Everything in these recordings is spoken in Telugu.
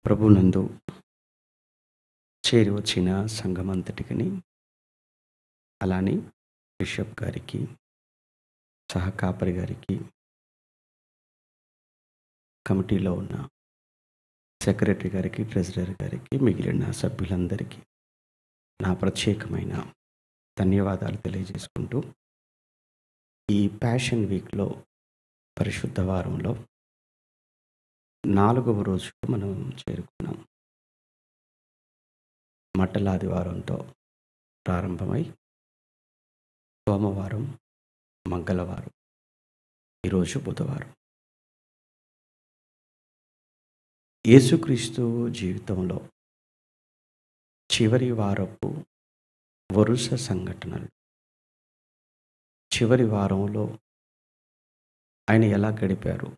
ప్రభునందు చేరి వచ్చిన సంఘమంతటికిని, అలానే బిషప్ గారికి, సహకాపరి గారికి, కమిటీలో ఉన్న సెక్రటరీ గారికి, ట్రెజరర్ గారికి, మిగిలిన సభ్యులందరికీ నా ప్రత్యేకమైన ధన్యవాదాలు తెలియజేసుకుంటూ, ఈ ప్యాషన్ వీక్లో పరిశుద్ధ వారంలో 4వ రోజుకు మనం చేరుకున్నాం. మట్టల ఆదివారంతో ప్రారంభమై సోమవారం, మంగళవారం, ఈరోజు బుధవారం. యేసుక్రీస్తు జీవితంలో చివరి వారపు వరుస సంఘటనలు, చివరి వారంలో ఆయన ఎలా గడిపారు,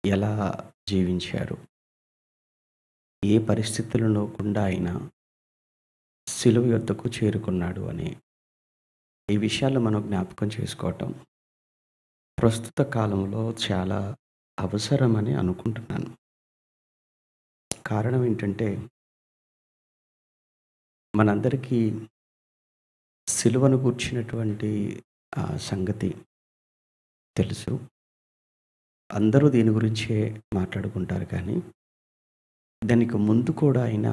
ఎలా జీవించారు, ఏ పరిస్థితులను గుండా ఆయన సిలువ యొద్దకు చేరుకున్నాడు అనే ఈ విషయాలు మనం జ్ఞాపకం చేసుకోవటం ప్రస్తుత కాలంలో చాలా అవసరమని అనుకుంటున్నాను. కారణం ఏంటంటే, మనందరికీ సిలువను గూర్చినటువంటి సంగతి తెలుసు. అందరూ దీని గురించే మాట్లాడుకుంటారు. కానీ దానికి ముందు కూడా ఆయన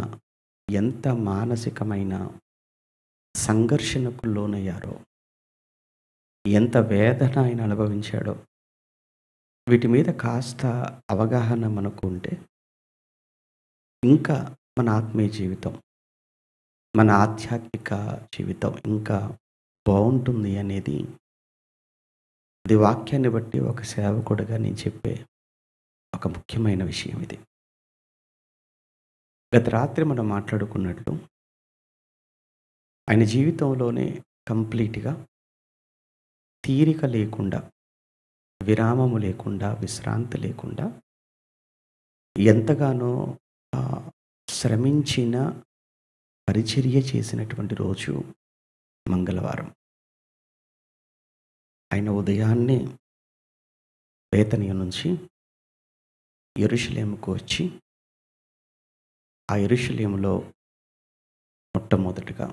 ఎంత మానసికమైన సంఘర్షణకు లోనయ్యారో, ఎంత వేదన ఆయన అనుభవించాడో, వీటి మీద కాస్త అవగాహన మనకు ఉంటే ఇంకా మన ఆత్మీయ జీవితం, మన ఆధ్యాత్మిక జీవితం ఇంకా బాగుంటుంది అనేది ఇది వాక్యాన్ని బట్టి ఒక సేవకుడిగా నేను చెప్పే ఒక ముఖ్యమైన విషయం ఇది. గత రాత్రి మనం మాట్లాడుకున్నట్లు ఆయన జీవితంలోనే కంప్లీట్గా తీరిక లేకుండా, విరామము లేకుండా, విశ్రాంతి లేకుండా ఎంతగానో శ్రమించిన, పరిచర్య చేసినటువంటి రోజు మంగళవారం. ఆయన ఉదయాన్నే బేతనియ నుంచి యెరూషలేముకు వచ్చి, ఆ యెరూషలేములో మొట్టమొదటిగా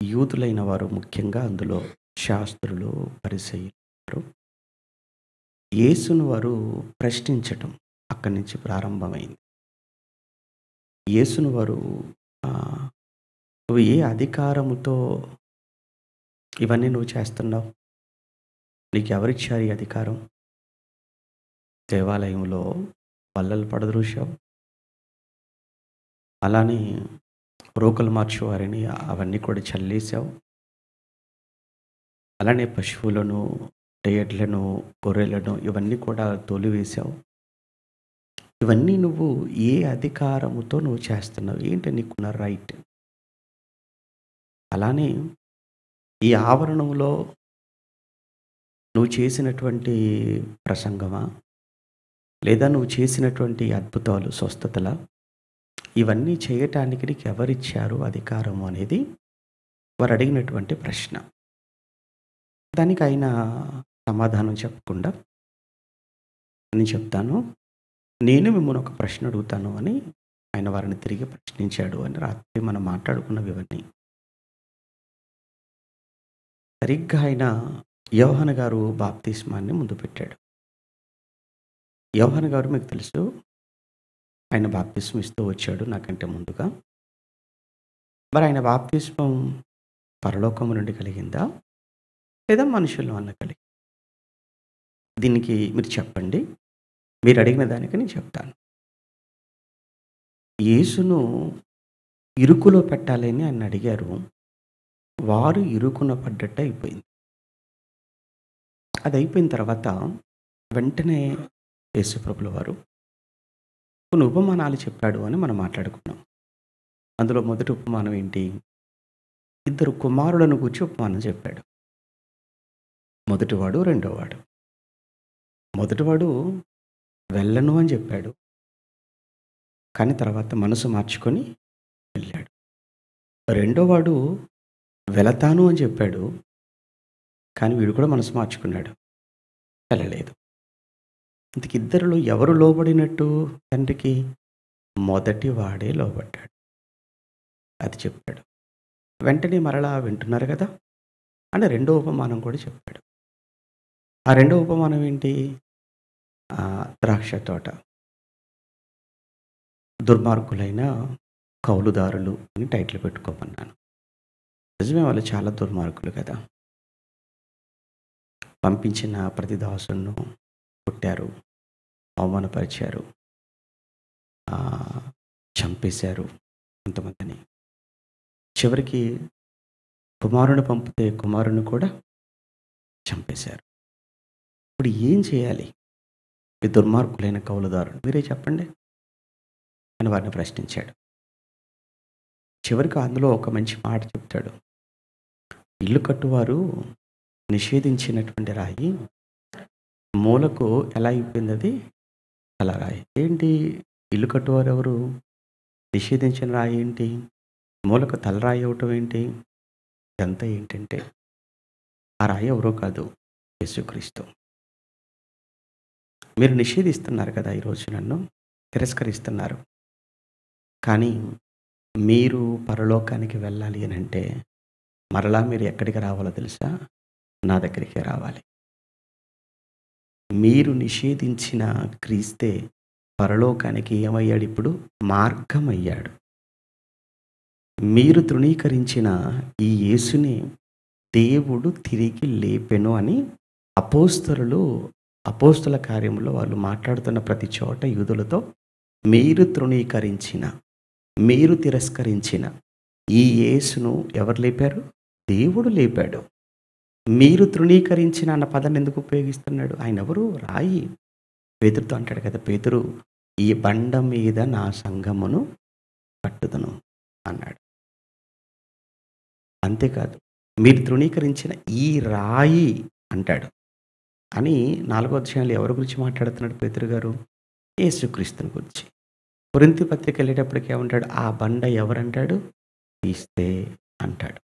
యూదులైన వారు, ముఖ్యంగా అందులో శాస్త్రులు, పరిసయ్యులు, యేసును వారు ప్రశ్నించటం అక్కడి నుంచి ప్రారంభమైంది. యేసును వారు నువ్వు ఏ అధికారముతో ఇవన్నీ నువ్వు చేస్తున్నావు? నీకు ఎవరిచ్చారు ఈ అధికారం? దేవాలయంలో బల్లలు పడద్రోశావు, అలానే రోకలు మార్చేవారిని అవన్నీ కూడా చల్లేసావు, అలానే పశువులను, ఎడ్లను, గొర్రెలను ఇవన్నీ కూడా తోలివేశావు. ఇవన్నీ నువ్వు ఏ అధికారముతో నువ్వు చేస్తున్నావు? ఏంటి నీకున్న రైట్? అలానే ఈ ఆవరణంలో నువ్వు చేసినటువంటి ప్రసంగమా, లేదా నువ్వు చేసినటువంటి అద్భుతాలు, స్వస్థతల, ఇవన్నీ చేయటానికి నీకు ఎవరిచ్చారు అధికారము అనేది వారు అడిగినటువంటి ప్రశ్న. దానికి ఆయన సమాధానం చెప్పకుండా, నేను చెప్తాను, నేను మిమ్మల్ని ఒక ప్రశ్న అడుగుతాను అని ఆయన వారిని తిరిగి ప్రశ్నించాడు అని రాత్రి మనం మాట్లాడుకున్నవి ఇవన్నీ. సరిగ్గా ఆయన యోహాను గారు బాప్తిస్మాన్ని ముందు పెట్టాడు. యోహాను గారు మీకు తెలుసు, ఆయన బాప్తిస్మం ఇస్తూ వచ్చాడు నాకంటే ముందుగా. మరి ఆయన బాప్తిస్మం పరలోకము నుండి కలిగిందా, లేదా మనుషుల వల్ల కలిగిందా? దీనికి మీరు చెప్పండి, మీరు అడిగిన దానికి నేను చెప్తాను. యేసును ఇరుకులో పెట్టాలని ఆయన అడిగారు. వారు ఇరుకున పడ్డట్టు అయిపోయింది. అది అయిపోయిన తర్వాత వెంటనే యేసుప్రభుల వారు కొన్ని ఉపమానాలు చెప్పాడు అని మనం మాట్లాడుకున్నాం. అందులో మొదటి ఉపమానం ఏంటి? 2 కుమారులను గురించి ఉపమానం చెప్పాడు. మొదటివాడు, రెండోవాడు. మొదటివాడు వెళ్ళను అని చెప్పాడు, కానీ తర్వాత మనసు మార్చుకొని వెళ్ళాడు. రెండోవాడు వెళతాను అని చెప్పాడు, కానీ వీడు కూడా మనసు మార్చుకున్నాడు, వెళ్ళలేదు. ఇంతకీ ఇద్దరిలో ఎవరు లోబడినట్టు తండ్రికి? మొదటి వాడే లోబడ్డాడు. అది చెప్పాడు. వెంటనే మరలా వింటున్నారు గదా! అని రెండో ఉపమానం కూడా చెప్పాడు. ఆ రెండో ఉపమానం ఏంటి? ద్రాక్ష తోట. దుర్మార్గులైన కౌలుదారులు అని టైటిల్ పెట్టుకోమన్నాను. నిజమే, వాళ్ళు చాలా దుర్మార్గులు కదా! పంపించిన ప్రతి దాసులను కొట్టారు, అవమానపరిచారు, చంపేశారు కొంతమందిని. చివరికి కుమారుని పంపితే కుమారుని కూడా చంపేశారు. ఇప్పుడు ఏం చేయాలి ఈ దుర్మార్గులైన కౌలుదారులు? మీరే చెప్పండి అని వారిని ప్రశ్నించాడు. చివరికి అందులో ఒక మంచి మాట చెప్తాడు. ఇల్లు కట్టువారు నిషేధించినటువంటి రాయి మూలకు ఎలా అయిపోయింది? అది అలా రాయి. ఏంటి ఇల్లు కట్టువారు ఎవరు? నిషేధించిన రాయి ఏంటి? మూలకు తలరాయి అవ్వటం ఏంటి? ఇదంతా ఏంటంటే ఆ రాయి ఎవరో కాదు, యేసుక్రీస్తు. మీరు నిషేధిస్తున్నారు కదా ఈరోజు, నన్ను తిరస్కరిస్తున్నారు. కానీ మీరు పరలోకానికి వెళ్ళాలి అని అంటే మరలా మీరు ఎక్కడికి రావాలో తెలుసా? నా దగ్గరికే రావాలి. మీరు నిషేధించిన క్రీస్తే పరలోకానికి ఏమయ్యాడు? ఇప్పుడు మార్గం అయ్యాడు. మీరు తృణీకరించిన ఈ యేసుని దేవుడు తిరిగి లేపెను అని అపోస్తల కార్యములో వాళ్ళు మాట్లాడుతున్న ప్రతి చోట యూదులతో, మీరు తృణీకరించిన, మీరు తిరస్కరించిన ఈ యేసును ఎవరు లేపారు? దేవుడు లేపాడు. మీరు తృణీకరించిన అన్న పదాన్ని ఎందుకు ఉపయోగిస్తున్నాడు? ఆయన ఎవరు? రాయి. పేతురుతో అంటాడు కదా, పేతురు ఈ బండ మీద నా సంఘమును కట్టుదును అన్నాడు. అంతేకాదు, మీరు తృణీకరించిన ఈ రాయి అంటాడు. అని 4వ అధ్యాయంలో ఎవరి గురించి మాట్లాడుతున్నాడు పేతురు గారు? యేసుక్రీస్తుని గురించి. కొరింథీ పత్రిక వెళ్ళేటప్పటికి ఏమంటాడు? ఆ బండ ఎవరంటాడు? క్రీస్తే అంటాడు.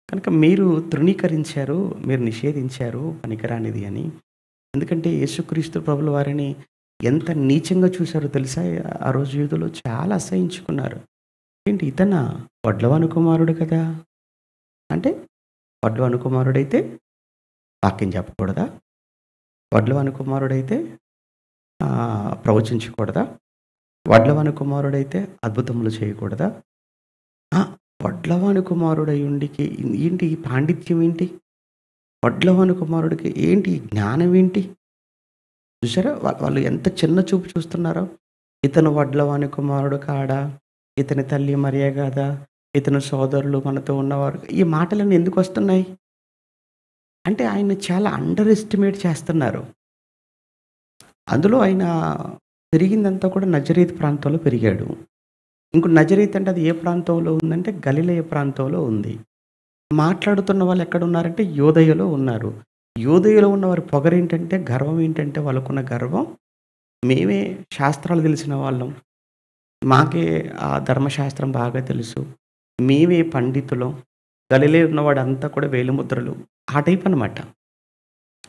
కనుక మీరు తృణీకరించారు, మీరు నిషేధించారు పనికిరానిది అని. ఎందుకంటే యేసుక్రీస్తు ప్రభుల వారిని ఎంత నీచంగా చూశారో తెలుసా? ఆ రోజు యూదులు చాలా అసహించుకున్నారు. ఏంటి ఇతనా? వడ్లవాని కుమారుడు కదా! అంటే వడ్లవాని కుమారుడైతే వాక్యం చెప్పకూడదా? వడ్లవాని కుమారుడైతే ప్రవచించకూడదా? వడ్లవాని కుమారుడైతే అద్భుతములు చేయకూడదా? వడ్లవాని కుమారుడై ఉండికి ఏంటి ఈ పాండిత్యం ఏంటి? వడ్లవాని కుమారుడికి ఏంటి జ్ఞానం ఏంటి? చూసారా వాళ్ళు ఎంత చిన్న చూపు చూస్తున్నారో. ఇతను వడ్లవాని కుమారుడు కాడా? ఇతని తల్లి మరియ కాదా? ఇతని సోదరులు మనతో ఉన్నవారు? ఈ మాటలన్నీ ఎందుకు వస్తున్నాయి అంటే ఆయన చాలా అండర్ ఎస్టిమేట్ చేస్తున్నారు. అందులో ఆయన పెరిగిందంతా కూడా నజరేతు ప్రాంతంలో పెరిగాడు. ఇంకో నజరేతు అంటే అది ఏ ప్రాంతంలో ఉందంటే గలిలయ ప్రాంతంలో ఉంది. మాట్లాడుతున్న వాళ్ళు ఎక్కడ ఉన్నారంటే యోదయలో ఉన్నారు. యోదయలో ఉన్న వారి పొగరేంటంటే, గర్వం ఏంటంటే, వాళ్ళకున్న గర్వం, మేమే శాస్త్రాలు తెలిసిన వాళ్ళం, మాకే ఆ ధర్మశాస్త్రం బాగా తెలుసు, మేమే పండితులం, గలిలయ ఉన్నవాడు అంతా కూడా వేలిముద్రలు, ఆ టైప్ అనమాట.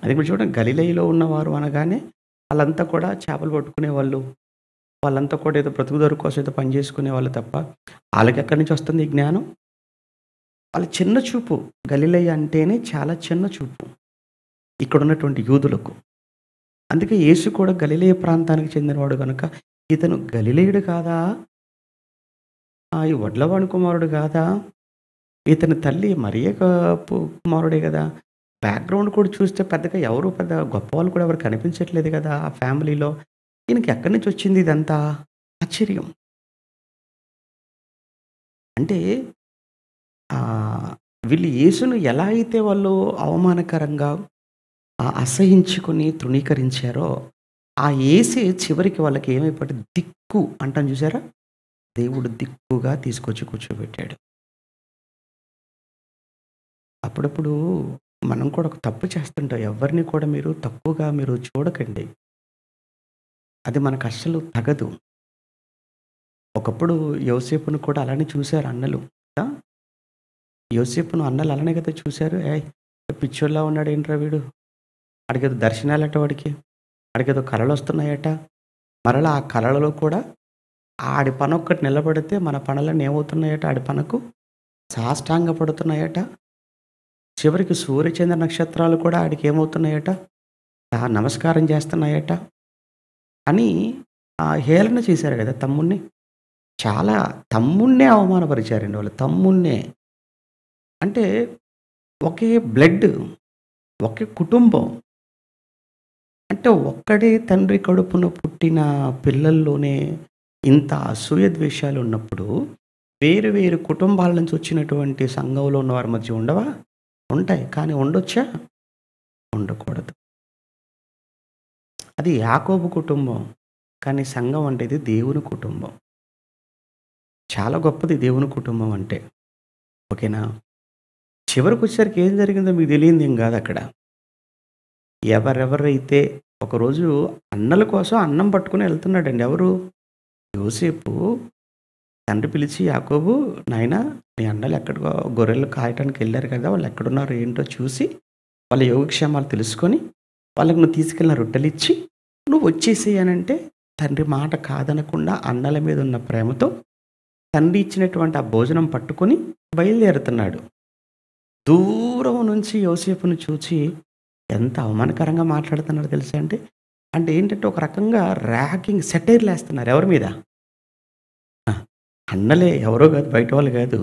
అది కూడా చూడండి, గలిలయలో ఉన్నవారు అనగానే వాళ్ళంతా కూడా చేపలు పట్టుకునేవాళ్ళు, వాళ్ళంతా కూడా ఏదో బ్రతుకుదొరు కోసం ఏదో పని చేసుకునే వాళ్ళు తప్ప వాళ్ళకి ఎక్కడి నుంచి వస్తుంది ఈ జ్ఞానం? వాళ్ళ చిన్న చూపు. గలిలయ అంటేనే చాలా చిన్న చూపు ఇక్కడ ఉన్నటువంటి యూదులకు. అందుకే యేసు కూడా గలిలయ ప్రాంతానికి చెందినవాడు కనుక ఇతను గలిలయుడు కాదా? ఈ వడ్లవాని కుమారుడు కాదా? ఇతని తల్లి మరియ కుమారుడే కదా? బ్యాక్గ్రౌండ్ కూడా చూస్తే పెద్దగా ఎవరు పెద్ద గొప్ప వాళ్ళు కూడా ఎవరు కనిపించట్లేదు కదా ఆ ఫ్యామిలీలో. ఈయనకి ఎక్కడి నుంచి వచ్చింది ఇదంతా? ఆశ్చర్యం. అంటే వీళ్ళు యేసును ఎలా అయితే వాళ్ళు అవమానకరంగా అసహించుకొని తృణీకరించారో, ఆ యేసే చివరికి వాళ్ళకి ఏమైపోతే దిక్కు అంటాం చూసారా? దేవుడు దిక్కుగా తీసుకొచ్చి కూర్చోబెట్టాడు. అప్పుడప్పుడు మనం కూడా ఒక తప్పు చేస్తుంటాం. ఎవరిని కూడా మీరు తక్కువగా మీరు చూడకండి. అది మనకు అస్సలు తగదు. ఒకప్పుడు యోసేపును కూడా అలానే చూశారు అన్నలు. యోసేపును అన్నలు అలానే కదా చూశారు. పిచ్చోళ్ళలా ఉన్నాడు ఏంట్రా వీడు, ఆడికి దర్శనాలంట వాడికి, ఆడికేదో కలలొస్తున్నాయట. మరలా ఆ కలలలో కూడా ఆడి పనొక్కటి నిలబడితే మన పనులన్నీ ఏమవుతున్నాయట ఆడి పనకు? సాష్టాంగపడుతున్నాయట. చివరికి సూర్యచంద్ర నక్షత్రాలు కూడా ఆడికేమవుతున్నాయట? నమస్కారం చేస్తున్నాయట అని హేళన చేశారు గదా తమ్ముడిని. చాలా తమ్ముడినే అవమానపరిచారండి వాళ్ళు. తమ్ముడినే. అంటే ఒకే బ్లడ్, ఒకే కుటుంబం. అంటే ఒక్కడే తండ్రి కడుపున పుట్టిన పిల్లల్లోనే ఇంత అసూయ ద్వేషాలు ఉన్నప్పుడు, వేరు వేరు కుటుంబాల నుంచి వచ్చినటువంటి సంఘంలో ఉన్న వారి మధ్య ఉండవా? ఉంటాయి. కానీ ఉండొచ్చా? ఉండకూడదు. అది యాకోబు కుటుంబం. కానీ సంఘం అంటే ఇది దేవుని కుటుంబం. చాలా గొప్పది దేవుని కుటుంబం అంటే. ఓకేనా? చివరికొచ్చేసరికి ఏం జరిగిందో మీకు తెలియందేం గాదక్కడ. ఎవరెవరైతే ఒకరోజు అన్నల కోసం అన్నం పట్టుకొని ఎళ్తున్నాడండి. ఎవరు? యోసేపు తండ్రి పిలిచి, యాకోబు నాయనా నీ అన్నలు ఎక్కడికో గొర్రెలు కాయటానికి ఎళ్లారు కదా! వాళ్ళు ఎక్కడున్నారో ఏంటో చూసి, వాళ్ళ యోగక్షేమాలు తెలుసుకొని, వాళ్ళకి నువ్వు తీసుకెళ్ళిన రొట్టెలిచ్చి, నువ్వు వచ్చేసేయి అనంటే, తండ్రి మాట కాదనకుండా అన్నల మీద ఉన్న ప్రేమతో తండ్రి ఇచ్చినటువంటి ఆ భోజనం పట్టుకొని బయలుదేరుతున్నాడు. దూరం నుంచి యోసేపును చూచి ఎంత అవమానకరంగా మాట్లాడుతున్నారో తెలుసా అండి? అంటే ఏంటంటే ఒక రకంగా ర్యాగింగ్ సెటైర్‌లేస్తున్నారు ఎవరి మీద? ఆ! అన్నలే ఎవరో కాదు, బయట వాళ్ళు కాదు.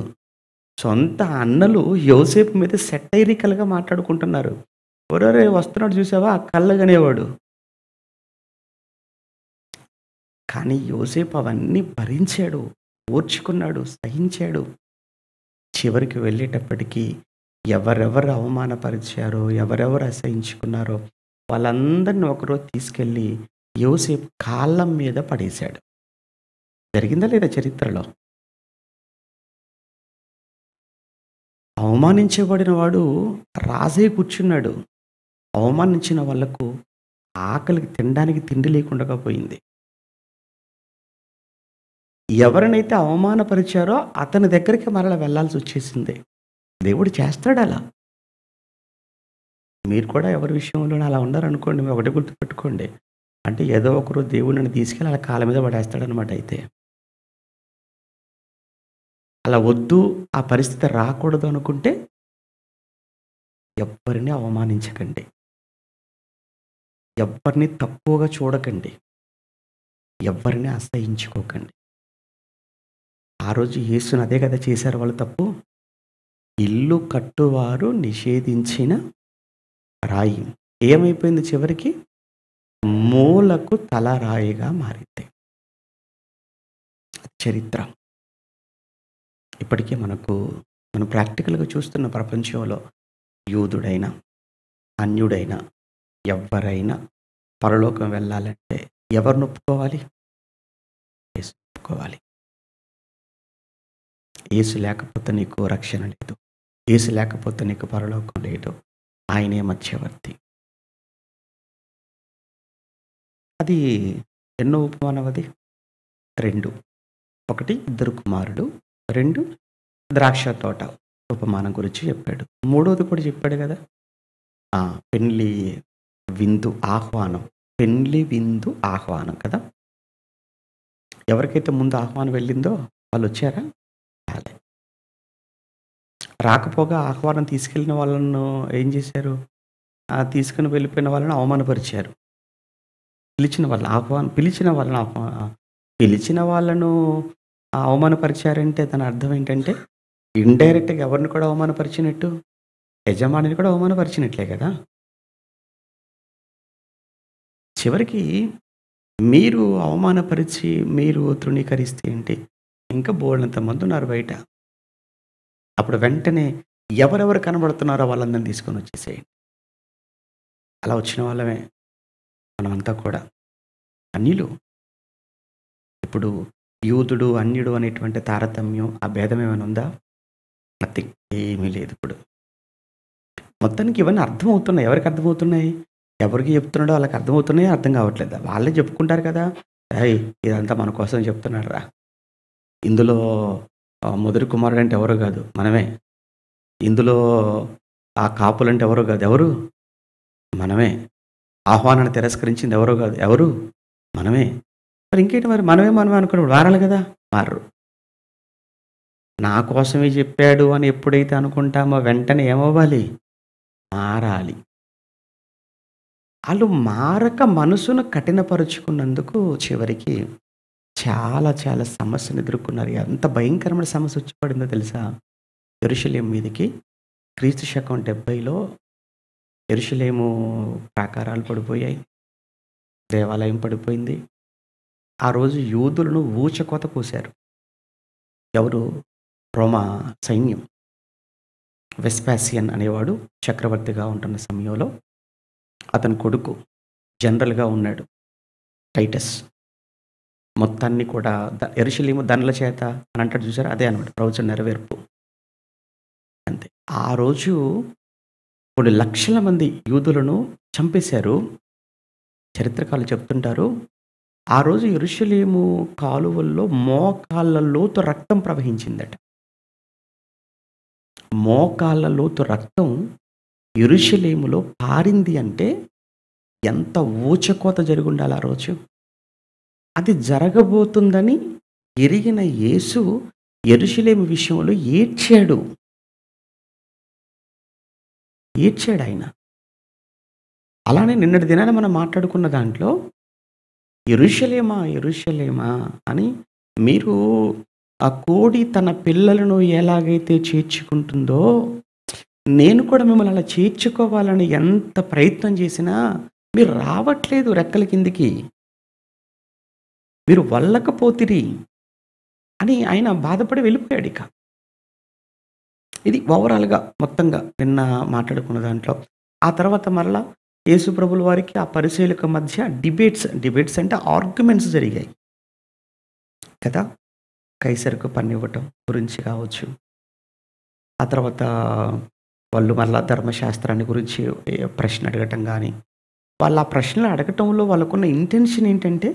సొంత అన్నలు యోసేపు మీద సెటైరికల్‌గా మాట్లాడుకుంటున్నారు. ఒరేయ్! వస్తున్నాడు చూసావా ఆ కళ్ళగనేవాడు. కానీ యోసేపు అవన్నీ భరించాడు, ఓర్చుకున్నాడు, సహించాడు. చివరికి వెళ్ళేటప్పటికి ఎవరెవరు అవమానపరిచారో, ఎవరెవరు అసహించుకున్నారో వాళ్ళందరిని ఒకరోజు తీసుకెళ్ళి యోసేపు కాళ్ళ మీద పడేశాడు. జరిగిందా లేదా చరిత్రలో? అవమానించబడిన వాడు రాజై కూర్చున్నాడు. అవమానించిన వాళ్లకు ఆకలికి తినడానికి తిండి లేకుండా పోయింది. ఎవరినైతే అవమానపరిచారో అతని దగ్గరికి మరల వెళ్ళాల్సి వచ్చేసింది. దేవుడు చేస్తాడలా. మీరు కూడా ఎవరి విషయంలోనే అలా ఉన్నారనుకోండి, మీరు ఒకటే గుర్తుపెట్టుకోండి. అంటే ఏదో ఒకరోజు దేవుడు నన్ను తీసుకెళ్ళి అలా కాళ్ళ మీద పడేస్తాడనమాట అయితే. అలా వద్దు, ఆ పరిస్థితి రాకూడదు అనుకుంటే ఎవ్వరిని అవమానించకండి. ఎవ్వరిని తక్కువగా చూడకండి. ఎవ్వరిని అసహించుకోకండి. ఆ రోజు యేసుని అదే కదా చేశారు వాళ్ళు తప్పు. ఇల్లు కట్టువారు నిషేధించిన రాయి ఏమైపోయింది చివరికి? మూలకు తలరాయిగా మారింది. చరిత్ర. ఇప్పటికే మనం ప్రాక్టికల్‌గా చూస్తున్న ప్రపంచంలో యూదుడైనా, అన్యుడైనా, ఎవ్వరైనా పరలోకం వెళ్ళాలంటే ఎవరిని ఒప్పుకోవాలి? యేసుని ఒప్పుకోవాలి. యేసు లేకపోతే నీకు రక్షణ లేదు. యేసు లేకపోతే నీకు పరలోకం లేదు. ఆయనే మధ్యవర్తి. అది ఎన్నో ఉపమానం అది? 2. 1 ఇద్దరు కుమారులు, 2 ద్రాక్ష తోట ఉపమానం గురించి చెప్పాడు. మూడోది కూడా చెప్పాడు కదా! పెళ్లి విందు ఆహ్వానం. పెళ్లి విందు ఆహ్వానం కదా! ఎవరికైతే ముందు ఆహ్వానం వెళ్ళిందో వాళ్ళు వచ్చారా? రాలే. రాకపోగా ఆహ్వానం తీసుకెళ్ళిన వాళ్ళను ఏం చేశారు? తీసుకొని వెళ్ళిపోయిన వాళ్ళని అవమానపరిచారు. పిలిచిన వాళ్ళను అవమానపరిచారంటే దాని అర్థం ఏంటంటే, ఇండైరెక్ట్‌గా ఎవరిని కూడా అవమానపరిచినట్టు? యజమానిని కూడా అవమానపరిచినట్లే కదా! చివరికి మీరు అవమానపరిచి, మీరు తృణీకరిస్తే ఏంటి? ఇంకా బోలెడంత మందున్నారు బయట. అప్పుడు వెంటనే ఎవరెవరు కనబడుతున్నారో వాళ్ళందరిని తీసుకొని వచ్చేసేయండి. అలా వచ్చిన వాళ్ళమే మనమంతా కూడా. అన్యులు. ఇప్పుడు యూదుడు, అన్యుడు అనేటువంటి తారతమ్యం, ఆ భేదం ఏమైనా ఉందా? నథింగ్. ఏమీ లేదు ఇప్పుడు. మొత్తానికి ఇవన్నీ అర్థమవుతున్నాయి. ఎవరికి అర్థమవుతున్నాయి? ఎవరికి చెప్తున్నాడో వాళ్ళకి అర్థమవుతున్నాయో అర్థం కావట్లేదా? వాళ్ళే చెప్పుకుంటారు కదా! "ఏయ్! ఇదంతా మన కోసం చెప్తున్నాడురా. ఇందులో మొదటి కుమారుడు అంటే ఎవరో కాదు మనమే. ఇందులో ఆ కాపులంటే ఎవరో కాదు. ఎవరు? మనమే. ఆహ్వానాన్ని తిరస్కరించింది ఎవరో కాదు. ఎవరు? మనమే. మరి ఇంకేంటి మరి మనమే మనమే అనుకున్నప్పుడు మారాలి కదా! మారరు. నా కోసమే చెప్పాడు అని ఎప్పుడైతే అనుకుంటామో వెంటనే ఏమవ్వాలి? మారాలి. ఆళ్ళు మారక మనసును కఠినపరుచుకున్నందుకు చివరికి చాలా చాలా సమస్యను ఎదుర్కొన్నారు. ఎంత భయంకరమైన సమస్య వచ్చి పడిందో తెలుసా? యెరూషలేము మీదకి క్రీస్తు శకం 70లో యెరూషలేము ప్రాకారాలు పడిపోయాయి. దేవాలయం పడిపోయింది. ఆ రోజు యూదులను ఊచకోత కోశారు. ఎవరు? రోమా సైన్యం. వెస్పాసియన్ అనేవాడు చక్రవర్తిగా ఉంటున్న సమయంలో అతని కొడుకు జనరల్‌గా ఉన్నాడు టైటస్. మొత్తాన్ని కూడా యెరూషలేము దండ్ల చేత అని అంటాడు చూసారా? అదే అన్నమాట ప్రవచన నెరవేర్పు. అంతే. ఆ రోజు కొన్ని లక్షల మంది యూదులను చంపేశారు. చరిత్రకారులు చెప్తుంటారు. ఆ రోజు యెరూషలేము కాలువల్లో మోకాళ్ళ లోతు రక్తం ప్రవహించిందట. మోకాళ్ళ లోతు రక్తం యెరూషలేములో పారింది అంటే ఎంత ఊచకోత జరిగుండాలి ఆ రోజు. అది జరగబోతుందని ఎరిగిన యేసు యెరూషలేము విషయంలో ఏడ్చాడు. ఏడ్చాడాయన. అలానే నిన్నటి దినాన మనం మాట్లాడుకున్న దాంట్లో యెరూషలేమా, యెరూషలేమా అని మీరు ఆ కోడి తన పిల్లలను ఎలాగైతే చేర్చుకుంటుందో, నేను కూడా మిమ్మల్ని అలా చేర్చుకోవాలని ఎంత ప్రయత్నం చేసినా మీరు రావట్లేదు రెక్కల కిందికి. మీరు వల్లకపోతిరి అని ఆయన బాధపడి వెళ్ళిపోయాడిక. ఇది ఓవరాల్‌గా మొత్తంగా నిన్న మాట్లాడుకున్న దాంట్లో. ఆ తర్వాత మరలా యేసు ప్రభుల వారికి ఆ పరిసయ్యులకు మధ్య డిబేట్స్ అంటే ఆర్గ్యుమెంట్స్ జరిగాయి కదా! కైసరుకు పన్నివ్వటం గురించి కావచ్చు. ఆ తర్వాత వాళ్ళు మరలా ధర్మశాస్త్రాన్ని గురించి ప్రశ్న అడగటం గానీ, వాళ్ళు ఆ ప్రశ్నలు అడగటంలో వాళ్ళకున్న ఇంటెన్షన్ ఏంటంటే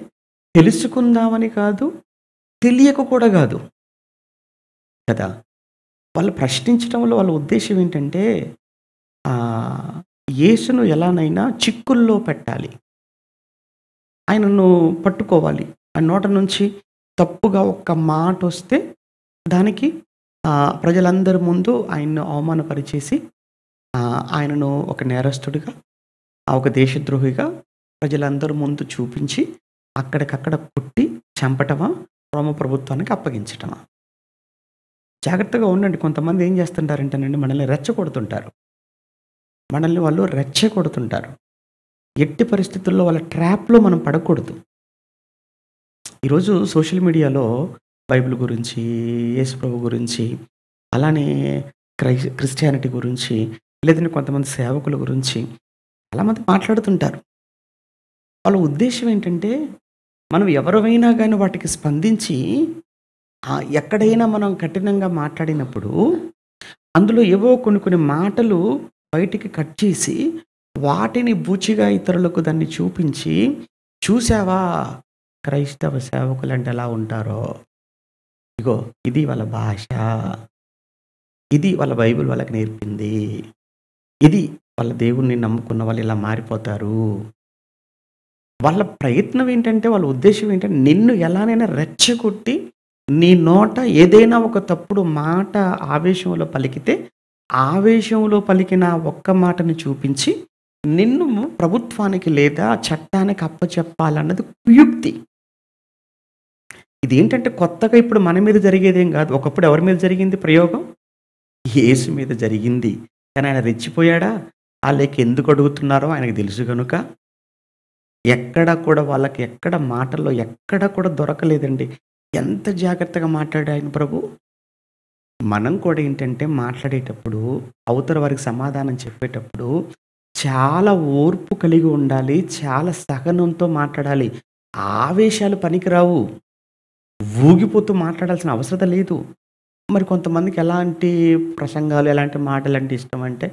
తెలుసుకుందామని కాదు, తెలియక కూడా గాదు కదా! వాళ్ళు ప్రశ్నించటంలో వాళ్ళ ఉద్దేశ్యం ఏంటంటే యేసును ఎలానైనా చిక్కుల్లో పెట్టాలి. ఆయనను పట్టుకోవాలి. ఆయన నోట నుంచి తప్పుగా ఒక్క మాటొస్తే దానికి ప్రజలందరి ముందు ఆయన్ను అవమానపరిచేసి ఆయనను ఒక నేరస్తుడిగా, ఒక దేశద్రోహిగా ప్రజలందరి ముందు చూపించి అక్కడికక్కడ కొట్టి చంపటమా, రోమ ప్రభుత్వానికి అప్పగించటమా. జాగ్రత్తగా ఉండండి. కొంతమంది ఏం చేస్తుంటారంటేనండి మనల్ని రెచ్చగొడుతుంటారు. మనల్ని వాళ్ళు రెచ్చగొడుతుంటారు. ఎట్టి పరిస్థితుల్లో వాళ్ళ ట్రాప్‌లో మనం పడకూడదు. ఈరోజు సోషల్ మీడియాలో బైబిల్ గురించి, యేసు ప్రభు గురించి, అలానే క్రిస్టియానిటీ గురించి, లేదంటే కొంతమంది సేవకుల గురించి చాలామంది మాట్లాడుతుంటారు. వాళ్ళ ఉద్దేశ్యం ఏంటంటే, మనం ఎవరివైనా గానీ వాటికి స్పందించి ఎక్కడైనా మనం కఠినంగా మాట్లాడినప్పుడు, అందులో ఏవో కొన్ని మాటలు బయటికి కట్ చేసి, వాటిని బూచిగా ఇతరులకు దాన్ని చూపించి, చూసావా క్రైస్తవ సేవకులంటే ఎలా ఉంటారో, ఇగో ఇది వాళ్ళ భాష, ఇది వాళ్ళ బైబిల్ వాళ్ళకి నేర్పింది, ఇది వాళ్ళ దేవుణ్ణి నమ్ముకున్న వాళ్ళు ఇలా మారిపోతారు. వాళ్ళ ప్రయత్నం ఏంటంటే, వాళ్ళ ఉద్దేశ్యం ఏంటంటే నిన్ను ఎలానైనా రెచ్చగొట్టి నీ నోట ఏదైనా ఒక తప్పుడు మాట ఆవేశంలో పలికితే, ఆవేశంలో పలికిన ఒక్క మాటని చూపించి నిన్ను ప్రభుత్వానికి లేదా చట్టానికి అప్పచెప్పాలన్నది కుయుక్తి. ఇదేంటంటే కొత్తగా ఇప్పుడు మన మీద జరిగేదేం కాదు. ఒకప్పుడు ఎవరి మీద జరిగింది ప్రయోగం? యేసు మీద జరిగింది. కానీ ఆయన రెచ్చిపోయాడా? ఆళ్ళకి ఎందుకు అడుగుతున్నారో ఆయనకు తెలుసు గనుక ఎక్కడ కూడా వాళ్ళకి మాటల్లో ఎక్కడ కూడా దొరకలేదండి. ఎంత జాగ్రత్తగా మాట్లాడాడు ఆయన ప్రభు. మనం కూడా ఏంటంటే మాట్లాడేటప్పుడు అవతల వారికి సమాధానం చెప్పేటప్పుడు చాలా ఓర్పు కలిగి ఉండాలి. చాలా సహనంతో మాట్లాడాలి. ఆవేశాలు పనికిరావు. ఊగిపోతూ మాట్లాడాల్సిన అవసరం లేదు. మరి కొంతమందికి ఎలాంటి ప్రసంగాలు, ఎలాంటి మాటలంటే ఇష్టమంటే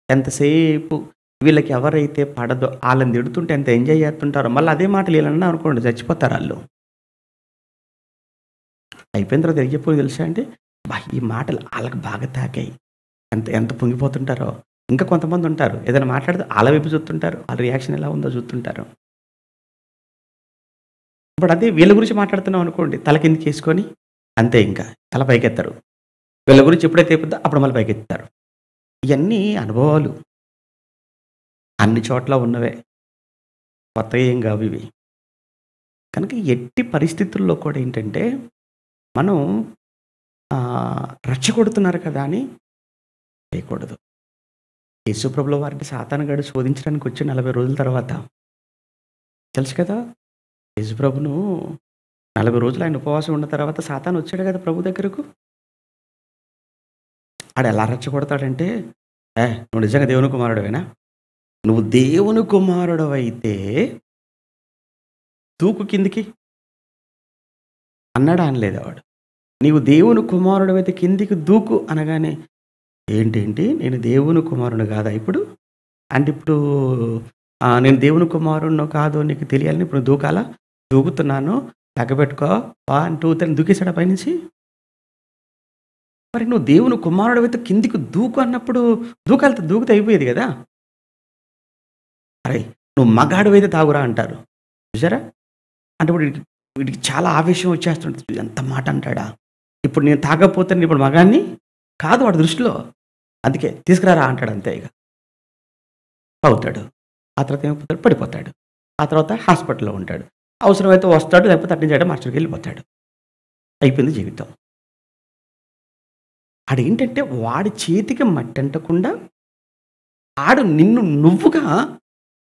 ఎంతసేపు వీళ్ళకి ఎవరైతే పడదో ఆళ్ళని తిడుతుంటే ఎంత ఎంజాయ్ చేస్తుంటారో మళ్ళీ అదే మాటలు వీళ్ళన్నా అనుకోండి చచ్చిపోతారు ఆళ్ళు. అయిపోయిన తర్వాత ఏం చెప్పాలో తెలుసా అండి? ఈ మాటలు ఆళ్ళకి బాగా తాకాయి. ఎంత ఎంత పొంగిపోతుంటారో. ఇంకా కొంతమంది ఉంటారు. ఏదైనా మాట్లాడితే ఆళ్ళ వైపు చూస్తుంటారు. ఆళ్ళ రియాక్షన్ ఎలా ఉందో చూస్తుంటారు. ఇప్పుడు అదే వీళ్ళ గురించి మాట్లాడుతున్నాం అనుకోండి. తల కిందకేసుకొని అంతే ఇంకా. తల పైకెత్తరు. వీళ్ళ గురించి ఎప్పుడైతే అయిపోద్దో అప్పుడు మళ్ళీ పైకెత్తుతారు. ఇయన్నీ అనుభవాలు. అన్ని చోట్ల ఉన్నవే. కొత్తగా ఏం గావివి. కనుక ఎట్టి పరిస్థితుల్లో కూడా ఏంటంటే, మనం రెచ్చగొడుతున్నారు కదా అని చేయకూడదు. యేసుప్రభుల వారిని సాతానుగాడు శోధించడానికి వచ్చి 40 రోజుల తర్వాత తెలుసు కదా! యేసుప్రభును 40 రోజులు ఆయన ఉపవాసం ఉన్న తర్వాత సాతాను వచ్చాడు కదా ప్రభు దగ్గరకు. ఆడెలా రెచ్చగొడతాడంటే, నువ్వు నిజంగా దేవుని కుమారుడివేనా? నువ్వు దేవుని కుమారుడవైతే దూకు కిందికి అన్నాడా? అనలేదా వాడు? నీవు దేవుని కుమారుడివైతే కిందికి దూకు అనగానే, ఏంటేంటి నేను దేవుని కుమారుడిని కాదా ఇప్పుడు? అంటే ఇప్పుడు నేను దేవుని కుమారుడినో కాదో నీకు తెలియాలని ఇప్పుడు దూకాలా? దూకుతున్నాను. లెక్కపెట్టుకో 1, 2, 3 దూకేసాడా పైనుంచి? మరి నువ్వు దేవుని కుమారుడివైతే కిందికి దూకు అన్నప్పుడు దూకితే అయిపోయేది కదా! అరేయ్! నువ్వు మగాడివైతే తాగురా అంటారు. చూసారా? అంటే ఇప్పుడు వీడికి చాలా ఆవేశం వచ్చేస్తుంటది. ఎంత మాట అంటాడా? ఇప్పుడు నేను తాగకపోతే నేను ఇప్పుడు మగాడిని కాదు వాడి దృష్టిలో. అందుకే తీసుకురారా అంటాడు అంతే ఇక. తాగుతాడు. ఆ తర్వాత ఏమైపోతాడు? పడిపోతాడు. ఆ తర్వాత హాస్పిటల్‌లో ఉంటాడు. అవసరమైతే వస్తాడు. లేకపోతే అటు నుంచి అటే మార్చుకి వెళ్ళిపోతాడు. అయిపోయింది జీవితం. ఆడేంటంటే వాడి చేతికి మట్టంటకుండా ఆడు నిన్ను నువ్వుగా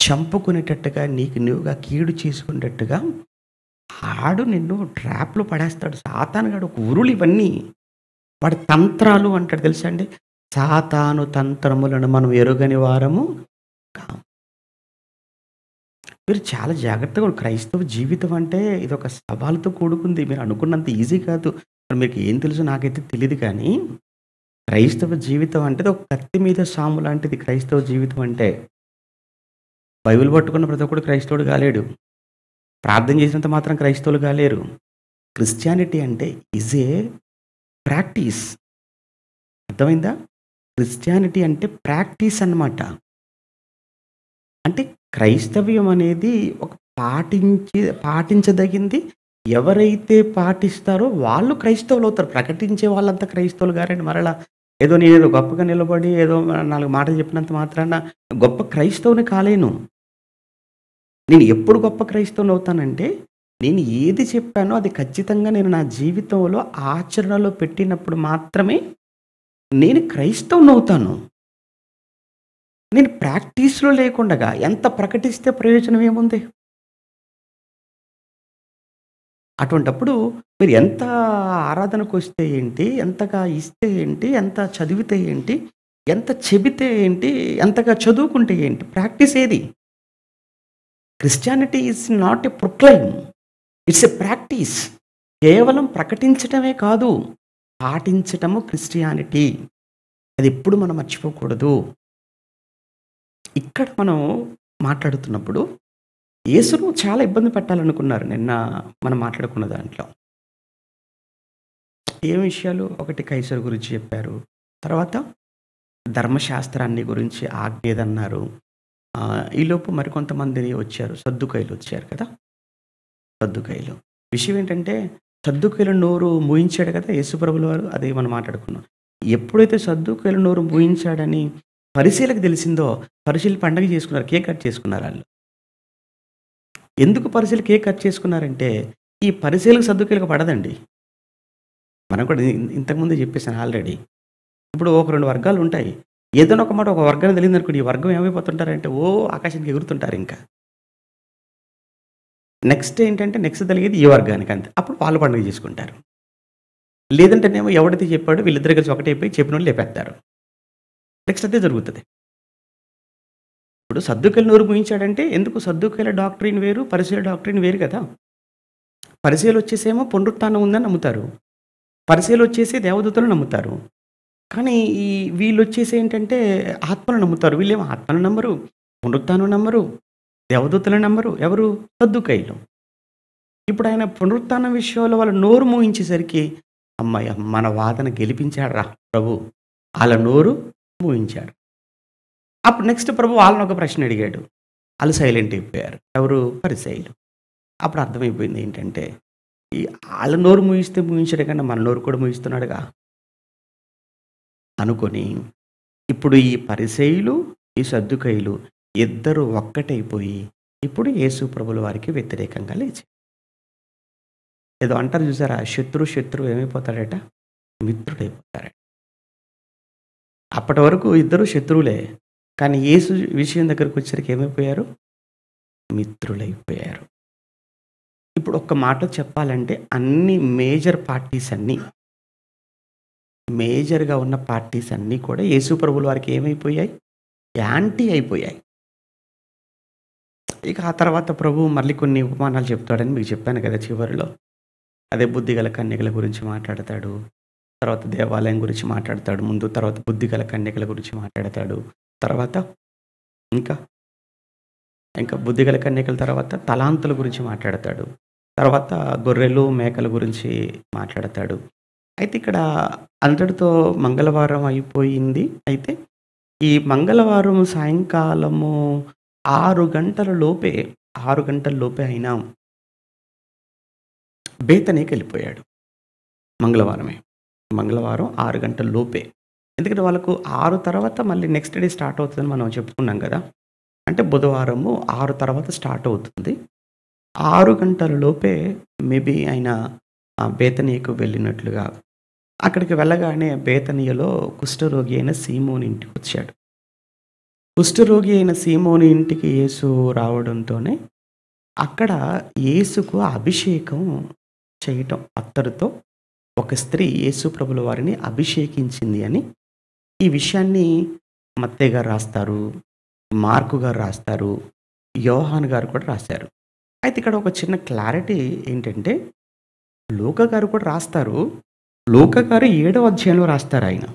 చంపుకునేటట్టుగా, నీకు నువ్వుగా కీడు చేసుకునేటట్టుగా ఆడు నిన్ను ట్రాప్‌లో పడేస్తాడు. సాతానుగాడు ఒక ఉరులు ఇవన్నీ. వాడి తంత్రాలు అంటాడు తెలుసా అండి? సాతాను తంత్రములను మనం ఎరుగని వారము కాము. మీరు చాలా జాగ్రత్తగా క్రైస్తవ జీవితం అంటే ఇదొక సవాలుతో కూడుకుంది. మీరు అనుకున్నంత ఈజీ కాదు. మరి మీకు ఏం తెలుసో నాకైతే తెలీదు కానీ, క్రైస్తవ జీవితం అంటే ఒక కత్తి మీద సాము లాంటిది క్రైస్తవ జీవితం అంటే. బైబిల్ పట్టుకున్న ప్రతి ఒక్కడు క్రైస్తవుడు కాలేడు. ప్రార్థన చేసినంత మాత్రం క్రైస్తవులు కాలేరు. క్రిస్టియానిటీ అంటే ఈజ్ ఏ ప్రాక్టీస్. అర్థమైందా? క్రిస్టియానిటీ అంటే ప్రాక్టీస్ అన్నమాట. అంటే క్రైస్తవ్యం అనేది ఒక పాటించదగింది. ఎవరైతే పాటిస్తారో వాళ్ళు క్రైస్తవులు అవుతారు. ప్రకటించే వాళ్ళంతా క్రైస్తవులు గారండి. మరలా ఏదో నేనేదో గొప్పగా నిలబడి ఏదో 4 మాటలు చెప్పినంత మాత్రాన గొప్ప క్రైస్తవుని కాలేను. నేను ఎప్పుడు గొప్ప క్రైస్తవుని అవుతానంటే, నేను ఏది చెప్పానో అది ఖచ్చితంగా నేను నా జీవితంలో ఆచరణలో పెట్టినప్పుడు మాత్రమే నేను క్రైస్తవుని అవుతాను. నేను ప్రాక్టీస్‌లో లేకుండగా ఎంత ప్రకటిస్తే ప్రయోజనం ఏముంది? అటువంటప్పుడు మీరు ఎంత ఆరాధనకొస్తే ఏంటి? ఎంతగా ఇస్తే ఏంటి? ఎంత చదివితే ఏంటి? ఎంత చెబితే ఏంటి? ఎంతగా చదువుకుంటే ఏంటి? ప్రాక్టీస్ ఏది? Christianity is not a proclaim. It's a practice. కేవలం ప్రకటించటమే కాదు, పాటించటము క్రిస్టియానిటీ. అది ఎప్పుడు మనం మర్చిపోకూడదు. ఇక్కడ మనం మాట్లాడుతున్నప్పుడు యేసును చాలా ఇబ్బంది పెట్టాలనుకున్నారు నిన్న మనం మాట్లాడుకున్న దాంట్లో. ఏం విషయాలు? ఒకటి కైసరు గురించి చెప్పారు. తర్వాత ధర్మశాస్త్రాన్ని గురించి ఆజ్ఞ ఏదన్నారు. ఈలోపు మరికొంతమంది వచ్చారు. సద్దుకయ్యులు వచ్చారు కదా! సద్దుకయ్యులు. విషయం ఏంటంటే సద్దుకయ్యుల నోరు మూయించాడు కదా యేసుప్రభుల వారు. అదే మనం మాట్లాడుకున్నాం. ఎప్పుడైతే సద్దుకయ్యుల నోరు మూయించాడని పరిసయ్యులకు తెలిసిందో, పరిసయ్యులు పండగ చేసుకున్నారు. కేక్ కట్ చేసుకున్నారు ఆళ్ళు. ఎందుకు పరిసయ్యులు కేక్ కట్ చేసుకున్నారంటే, ఈ పరిసయ్యులకు సద్దుకయ్యులకు పడదండి. మనం కూడా ఇంతకుముందే చెప్పేసాను ఆల్రెడీ. ఇప్పుడు ఒక 2 వర్గాలు ఉంటాయి. ఏదైనా ఒక మాట ఒక వర్గానికి తెలియదనుకోండి, ఈ వర్గం ఏమైపోతుంటారంటే ఆకాశానికి ఎగురుతుంటారు ఇంకా. నెక్స్ట్ ఏంటంటే నెక్స్ట్ తెలిగేది ఈ వర్గానికి అంతే. అప్పుడు వాళ్ళు పండుగ చేసుకుంటారు. లేదంటేనేమో ఎవడైతే చెప్పాడో వీళ్ళిద్దరు కలిసి ఒకటైపోయి చెప్పినోళ్ళు లేపేత్తారు. నెక్స్ట్ అదే జరుగుతది. ఇప్పుడు సద్దుకయ్యుల నోరు మూయించాడంటే ఎందుకు? సద్దుకయ్యుల డాక్ట్రిన్ వేరు, పరిసయ్యుల డాక్ట్రిన్ వేరు కదా! పరిసయ్యులు వచ్చేసేమో పునరుత్థానం ఉందని నమ్ముతారు. పరిసయ్యులు వచ్చేసి దేవదూతలను నమ్ముతారు. కానీ వీళ్ళొచ్చేసి ఏంటంటే ఆత్మను నమ్ముతారు. వీళ్ళేమో ఆత్మను నమ్మరు, పునరుత్థానం నమ్మరు, దేవదూతలను నమ్మరు. ఎవరు? సద్దుకయ్యులు. ఇప్పుడు ఆయన పునరుత్థానం విషయంలో వాళ్ళు నోరు మూయించేసరికి హమ్మయ్య! మన వాదన గెలిపించాడురా ప్రభు. ఆళ్ళ నోరు మూయించాడు. అప్పుడు నెక్స్ట్ ప్రభు వాళ్ళని ఒక ప్రశ్న అడిగాడు. ఆళ్ళు సైలెంట్ అయిపోయారు. ఎవరు? పరిసయ్యులు. అప్పుడు అర్థమైపోయింది ఏంటంటే, ఈ ఆళ్ళ నోరు మూయిస్తే మూయించడు కన్నా మన నోరు కూడా మూయిస్తున్నాడుగా అనుకోని, ఇప్పుడు ఈ పరిసయ్యులు, ఈ సద్దూకయ్యులు ఇద్దరు ఒక్కటైపోయి, ఇప్పుడు యేసు ప్రభుల వారికి వ్యతిరేకంగా లేచారు. ఏదో అంటారు చూసారా? శత్రువు ఏమైపోతాడట? మిత్రుడైపోతాడట. అప్పటి వరకు ఇద్దరు శత్రువులే. కానీ యేసు విషయం దగ్గరకొచ్చేసరికి ఏమైపోయారు? మిత్రులైపోయారు. ఇప్పుడు ఒక్క మాటలో చెప్పాలంటే అన్ని మేజర్‌గా ఉన్న పార్టీస్ అన్నీ కూడా యేసు ప్రభుల వారికి ఏమైపోయాయి? యాంటీ అయిపోయాయి. ఇక ఆ తర్వాత ప్రభువు మళ్ళీ కొన్ని ఉపమానాలు చెప్తాడని మీకు చెప్పాను కదా చివరిలో. అదే బుద్ధిగల కన్యకల గురించి మాట్లాడతాడు. తర్వాత దేవాలయం గురించి మాట్లాడతాడు ముందు. తర్వాత బుద్ధిగల కన్యకల గురించి మాట్లాడతాడు. తర్వాత ఇంకా, ఇంకా బుద్ధిగల కన్యకల తర్వాత తలాంతుల గురించి మాట్లాడతాడు. తర్వాత గొర్రెలు, మేకల గురించి మాట్లాడతాడు. అయితే ఇక్కడ అంతటితో మంగళవారం అయిపోయింది. అయితే ఈ మంగళవారం సాయంకాలము 6 గంటల లోపే ఆయన బేతనీకెళ్ళిపోయాడు. మంగళవారం 6 గంటల లోపే. ఎందుకంటే వాళ్ళకు 6 తర్వాత మళ్ళీ నెక్స్ట్ డే స్టార్ట్ అవుతుందని మనం చెప్పుకున్నాం కదా! అంటే బుధవారము 6 తర్వాత స్టార్ట్ అవుతుంది. 6 గంటల లోపే మేబీ ఆయన బేతనీయకు వెళ్ళినట్లుగా. అక్కడికి వెళ్ళగానే బేతనీయలో కుష్ఠరోగి అయిన సీమోను ఇంటికొచ్చాడు. కుష్ఠరోగి అయిన సీమోను ఇంటికి యేసు రావడంతోనే అక్కడ యేసుకు అభిషేకం చేయటం అత్తరుతో ఒక స్త్రీ యేసు ప్రభుల వారిని అభిషేకించింది అని ఈ విషయాన్ని మత్తయి గారు రాస్తారు, మార్కు గారు రాస్తారు, యోహాను గారు కూడా రాశారు. అయితే ఇక్కడ ఒక చిన్న క్లారిటీ ఏంటంటే లూకా గారు కూడా రాస్తారు. లూకా గారు 7వ అధ్యాయంలో రాస్తారు ఆయన.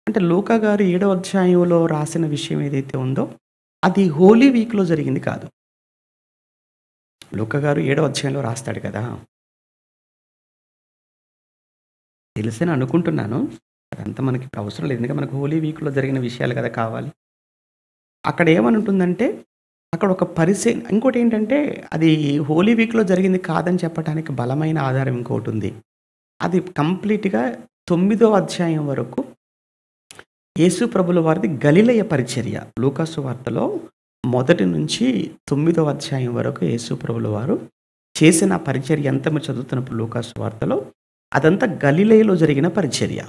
అంటే లూకా గారు 7వ అధ్యాయంలో రాసిన విషయం ఏదైతే ఉందో అది హోలీ వీక్‌లో జరిగింది కాదు. లూకా గారు 7వ అధ్యాయంలో రాస్తాడు కదా! తెలుసని అనుకుంటున్నాను. అదంతా మనకి ఇప్పుడు అవసరం లేదు. ఎందుకంటే మనకు హోలీ వీక్‌లో జరిగిన విషయాలు కదా కావాలి. అక్కడ ఏమనుంటుందంటే అక్కడ ఒక ఇంకోటేంటంటే అది హోలీ వీక్‌లో జరిగింది కాదని చెప్పటానికి బలమైన ఆధారం ఇంకోటుంది. అది కంప్లీట్‌గా 9వ అధ్యాయం వరకు యేసు ప్రభుల వారిది గలిలయ పరిచర్య. లూకా సువార్తలో మొదటి నుంచి 9వ అధ్యాయం వరకు యేసు ప్రభుల వారు చేసిన పరిచర్య అంతా మీరు చదువుతున్నప్పుడు లూకా సువార్తలో అదంతా గలిలయలో జరిగిన పరిచర్య.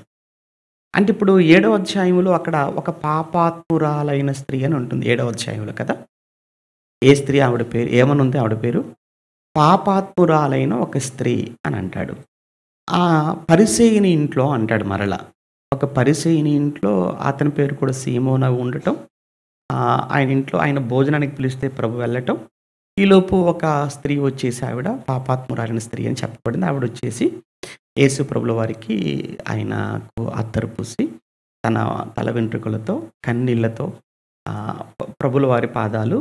అంటే ఇప్పుడు 7వ అధ్యాయంలో అక్కడ ఒక పాపాత్మురాలైన స్త్రీ అని ఉంటుంది 7వ అధ్యాయంలో కదా! ఏ స్త్రీ ఆవిడ పేరు ఏమనుంది ఆవిడ పేరు? పాపాత్మురాలైన ఒక స్త్రీ అని అంటాడు. ఆ పరిసయ్యుని ఇంట్లో అంటాడు మరలా. ఒక పరిసయ్యుని ఇంట్లో అతని పేరు కూడా సీమోను ఉండటం. ఆయన ఇంట్లో ఆయన భోజనానికి పిలిస్తే ప్రభు వెళ్ళటం. ఈలోపు ఒక స్త్రీ వచ్చేసి ఆవిడ పాపాత్మురాలైన స్త్రీ అని చెప్పబడింది. ఆవిడొచ్చేసి యేసు ప్రభుల వారికి ఆయనకు అత్తరు పూసి తన తల వెంట్రుకలతో కన్నీళ్లతో ప్రభుల వారి పాదాలు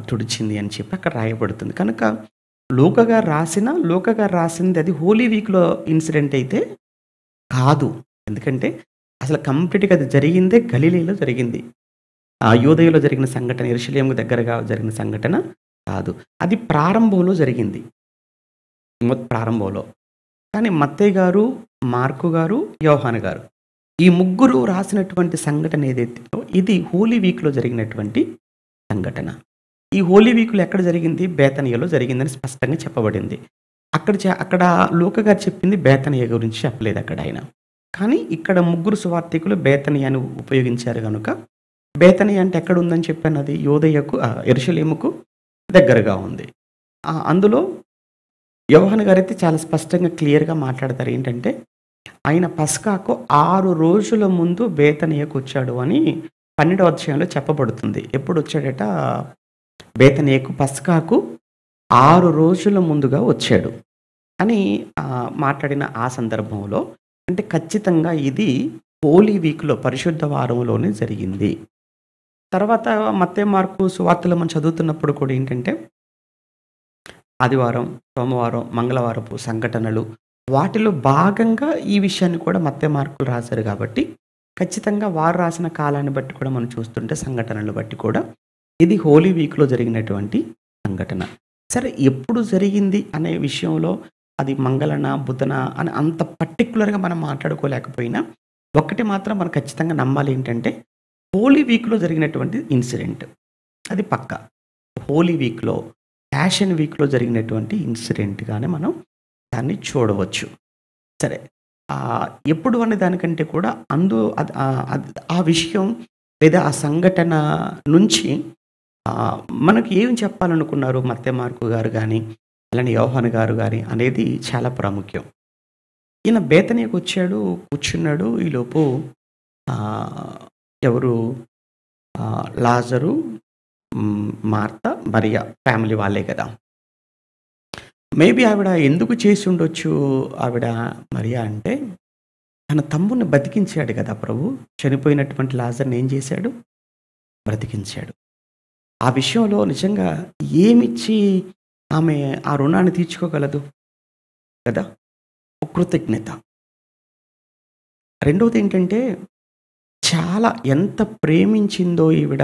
తుడిచింది అని చెప్పి అక్కడ రాయబడుతుంది. కనుక లూకా గారు రాసింది అది హోలీ వీక్‌లో ఇన్సిడెంట్ అయితే కాదు. ఎందుకంటే అసలు కంప్లీట్‌గా అది జరిగిందే గలిలయలో జరిగింది. యూదయలో జరిగిన సంఘటన, యెరూషలేముకు దగ్గరగా జరిగిన సంఘటన కాదు. అది ప్రారంభంలో జరిగింది. ప్రారంభంలో. కానీ మత్తయి గారు, మార్కు గారు, యోహాను గారు ఈ ముగ్గురు రాసినటువంటి సంఘటన ఏదైతే ఇది హోలీ వీక్‌లో జరిగినటువంటి సంఘటన. ఈ హోలీ వీక్‌లో ఎక్కడ జరిగింది? బేతనియలో జరిగిందని స్పష్టంగా చెప్పబడింది. అక్కడ లూకా గారు చెప్పింది బేతనియ గురించి చెప్పలేదు అక్కడ ఆయన. కానీ ఇక్కడ ముగ్గురు సువార్తికులు బేతనియను ఉపయోగించారు గనుక బేతనియ అంటే ఎక్కడ ఉందని చెప్పాను అది యూదయకు యెరూషలేముకు దగ్గరగా ఉంది. అందులో యోహాను గారైతే చాలా స్పష్టంగా క్లియర్‌గా మాట్లాడతారు. ఏంటంటే ఆయన పస్కాకు 6 రోజుల ముందు బేతనియకు వచ్చాడు అని 12వ అధ్యాయంలో చెప్పబడుతుంది. ఎప్పుడు వచ్చాడట? బేతనియకు పస్కాకు 6 రోజుల ముందుగా వచ్చాడు అని మాట్లాడిన ఆ సందర్భంలో అంటే ఖచ్చితంగా ఇది హోలీ వీక్‌లో పరిశుద్ధ వారంలోనే జరిగింది. తర్వాత మత్తయి, మార్కు సువార్తలు మనం చదువుతున్నప్పుడు కూడా ఏంటంటే ఆదివారం, సోమవారం, మంగళవారపు సంఘటనలు వాటిలో భాగంగా ఈ విషయాన్ని కూడా మత్తయి, మార్కులు రాశారు కాబట్టి ఖచ్చితంగా వారు రాసిన కాలాన్ని బట్టి కూడా మనం చూస్తుంటే సంఘటనలు బట్టి కూడా ఇది హోలీ వీక్‌లో జరిగినటువంటి సంఘటన. సరే ఎప్పుడు జరిగింది అనే విషయంలో అది మంగళన, బుధన అని అంత పర్టిక్యులర్‌గా మనం మాట్లాడుకోలేకపోయినా, ఒక్కటి మాత్రం మనం ఖచ్చితంగా నమ్మాలి ఏంటంటే, హోలీ వీక్‌లో జరిగినటువంటి ఇన్సిడెంట్. అది పక్కా. హోలీ వీక్‌లో, ప్యాషన్ వీక్‌లో జరిగినటువంటి ఇన్సిడెంట్‌గానే మనం దాన్ని చూడవచ్చు. సరే. ఎప్పుడు అనే దానికంటే కూడా ఆ విషయం లేదా ఆ సంఘటన నుంచి మనకు ఏం చెప్పాలనుకున్నారు మత్తయి, మార్కు గారు గాని, అలానే యోహాను గారు గాని అనేది చాలా ప్రాముఖ్యం. ఈయన బేతనీయకొచ్చాడు, కూర్చున్నాడు. ఈలోపు ఆహ్, ఎవరు లాజరు, మార్త, మరియ ఫ్యామిలీ వాళ్ళే కదా! మేబీ ఆవిడ ఎందుకు చేసుండొచ్చు ఆవిడ మరియ అంటే, తన తమ్ముడిని బతికించాడు కదా ప్రభు. చనిపోయినటువంటి లాజర్‌ని ఏం చేశాడు? బ్రతికించాడు. ఆ విషయంలో నిజంగా ఏమిచ్చి ఆమె ఆ రుణాన్ని తీర్చుకోగలదు కదా! కృతజ్ఞత. రెండోదేంటంటే, చాలా ఎంత ప్రేమించిందో ఈవిడ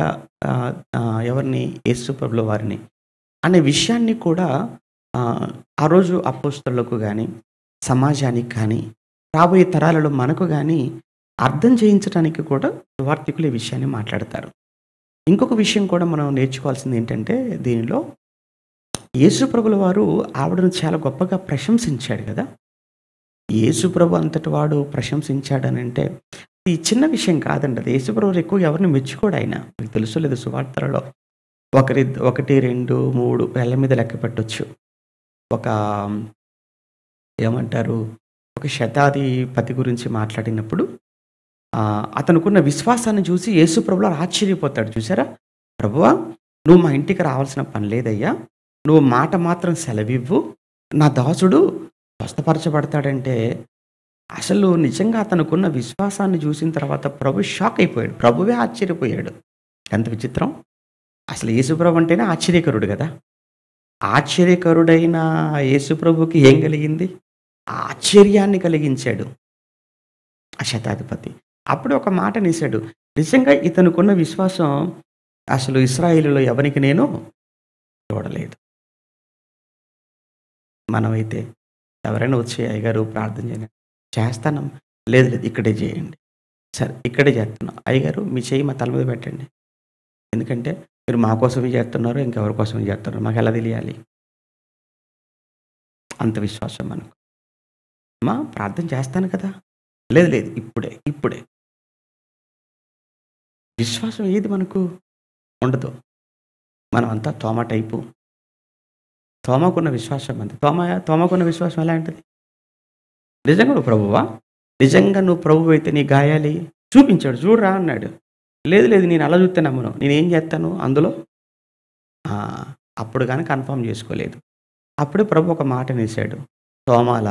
ఎవరిని? యేసు ప్రభుల వారిని అనే విషయాన్ని కూడా ఆ రోజు అపోస్తలులకు గాని, సమాజానికి కానీ, రాబోయే తరాలలో మనకు గాని అర్థం చేయించడానికి కూడా సువార్థికులు ఈ విషయాన్ని మాట్లాడతారు. ఇంకొక విషయం కూడా మనం నేర్చుకోవాల్సింది ఏంటంటే దీనిలో యేసు ప్రభుల వారు ఆవిడను చాలా గొప్పగా ప్రశంసించాడు కదా! యేసు ప్రభు అంతటి వాడు ప్రశంసించాడనంటే ఈ చిన్న విషయం కాదండి. అది యేసు ప్రభు ఎక్కువగా ఎవరిని మెచ్చుకోడాయన. మీకు తెలుసో లేదో సువార్తలలో 1, 2, 3 వేళ్ళ మీద లెక్క పెట్టొచ్చు. ఒక ఏమంటారు? ఒక శతాధిపతి గురించి మాట్లాడినప్పుడు అతనుకున్న విశ్వాసాన్ని చూసి యేసు ప్రభువారు ఆశ్చర్యపోతాడు చూసారా? ప్రభువా! నువ్వు మా ఇంటికి రావాల్సిన పని లేదయ్యా. నువ్వు మాట మాత్రం సెలవివ్వు. నా దాసుడు స్వస్థపరచబడతాడంటే అసలు నిజంగా అతనుకున్న విశ్వాసాన్ని చూసిన తర్వాత ప్రభు షాక్ అయిపోయాడు. ప్రభువే ఆశ్చర్యపోయాడు. ఎంత విచిత్రం! అసలు యేసుప్రభు అంటేనే ఆశ్చర్యకరుడు కదా! ఆశ్చర్యకరుడైన యేసుప్రభుకి ఏం కలిగింది? ఆశ్చర్యాన్ని కలిగించాడు ఆ శతాధిపతి. అప్పుడు ఒక మాట అనేసాడు. నిజంగా ఇతనుకున్న విశ్వాసం అసలు ఇశ్రాయేలులో ఎవరికి నేను చూడలేదు. మనమైతే ఎవరైనా వచ్చి అయ్యగారు ప్రార్థన చేయండి. చేస్తాను. లేదు లేదు ఇక్కడే చేయండి. సరే ఇక్కడే చేస్తున్నాం. అయ్యగారు మీ చెయ్యి మా తల మీద పెట్టండి. ఎందుకంటే మీరు మా కోసమే చేస్తున్నారు, ఇంకెవరి కోసమే చేస్తున్నారు. మాకు ఎలా తెలియాలి? అంత విశ్వాసం మనకు. అమ్మా ప్రార్థన చేస్తాను కదా! లేదు లేదు ఇప్పుడే, ఇప్పుడే. విశ్వాసం ఏది మనకు ఉండదు. మనమంతా తోమ టైపు. తోమకున్న విశ్వాసం అంతే. తోమకున్న విశ్వాసం ఎలాంటిది? నిజంగా నువ్వు ప్రభువా? నిజంగా నువ్వు ప్రభువు అయితే నీ గాయాలి చూపించాడు. చూడరా అన్నాడు. లేదు లేదు నేను అలా చూస్తే నమ్మను. నేనేం చేస్తాను అందులో? అప్పుడు గాని కన్ఫర్మ్ చేసుకోలేదు. అప్పుడే ప్రభు ఒక మాట అనేసాడు. తోమాల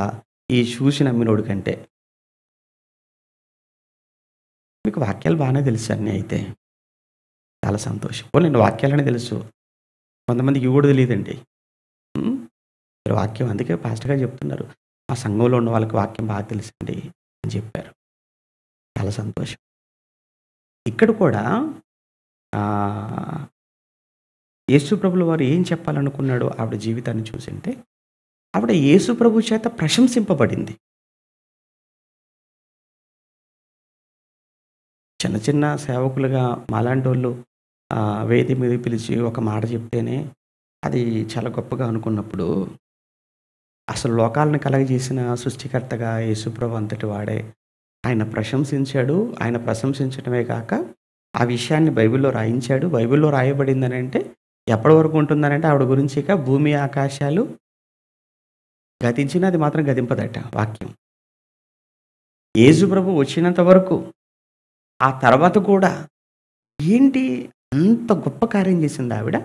ఈ చూసి నమ్మినోడి కంటే. మీకు వాక్యాలు బాగానే తెలుసు అన్నీ అయితే. చాలా సంతోషం. పోనీ వాక్యాలనే తెలుసు. కొంతమందికి ఇవి కూడా తెలియదండి. వాక్యం అందుకే పాస్టర్ గారు చెప్తున్నారు. మా సంఘంలో ఉన్న వాళ్ళకి వాక్యం బాగా తెలుసండి అని చెప్పారు. చాలా సంతోషం. ఇక్కడ కూడా యేసు ప్రభుల వారు ఏం చెప్పాలనుకున్నాడో ఆవిడ జీవితాన్ని చూసింటే ఆవిడ యేసు ప్రభు చేత ప్రశంసింపబడింది. చిన్న చిన్న సేవకులుగా మాలాంటోళ్ళు వేది మీద పిలిచి ఒక మాట చెప్తేనే అది చాలా గొప్పగా అనుకున్నప్పుడు అసలు లోకాలను కలగజేసిన సృష్టికర్తగా యేసుప్రభు అంతటి వాడే ఆయన ప్రశంసించాడు. ఆయన ప్రశంసించడమే కాక ఆ విషయాన్ని బైబిల్‌లో రాయించాడు. బైబిల్‌లో రాయబడిందని అంటే ఎప్పటి వరకు ఉంటుందనంటే ఆవిడ గురించి ఇక భూమి ఆకాశాలు గతించినా అది మాత్రం గతింపదట వాక్యం. యేసుప్రభు వచ్చినంత వరకు ఆ తర్వాత కూడా ఏంటి అంత గొప్ప కార్యం చేసింది ఆవిడ.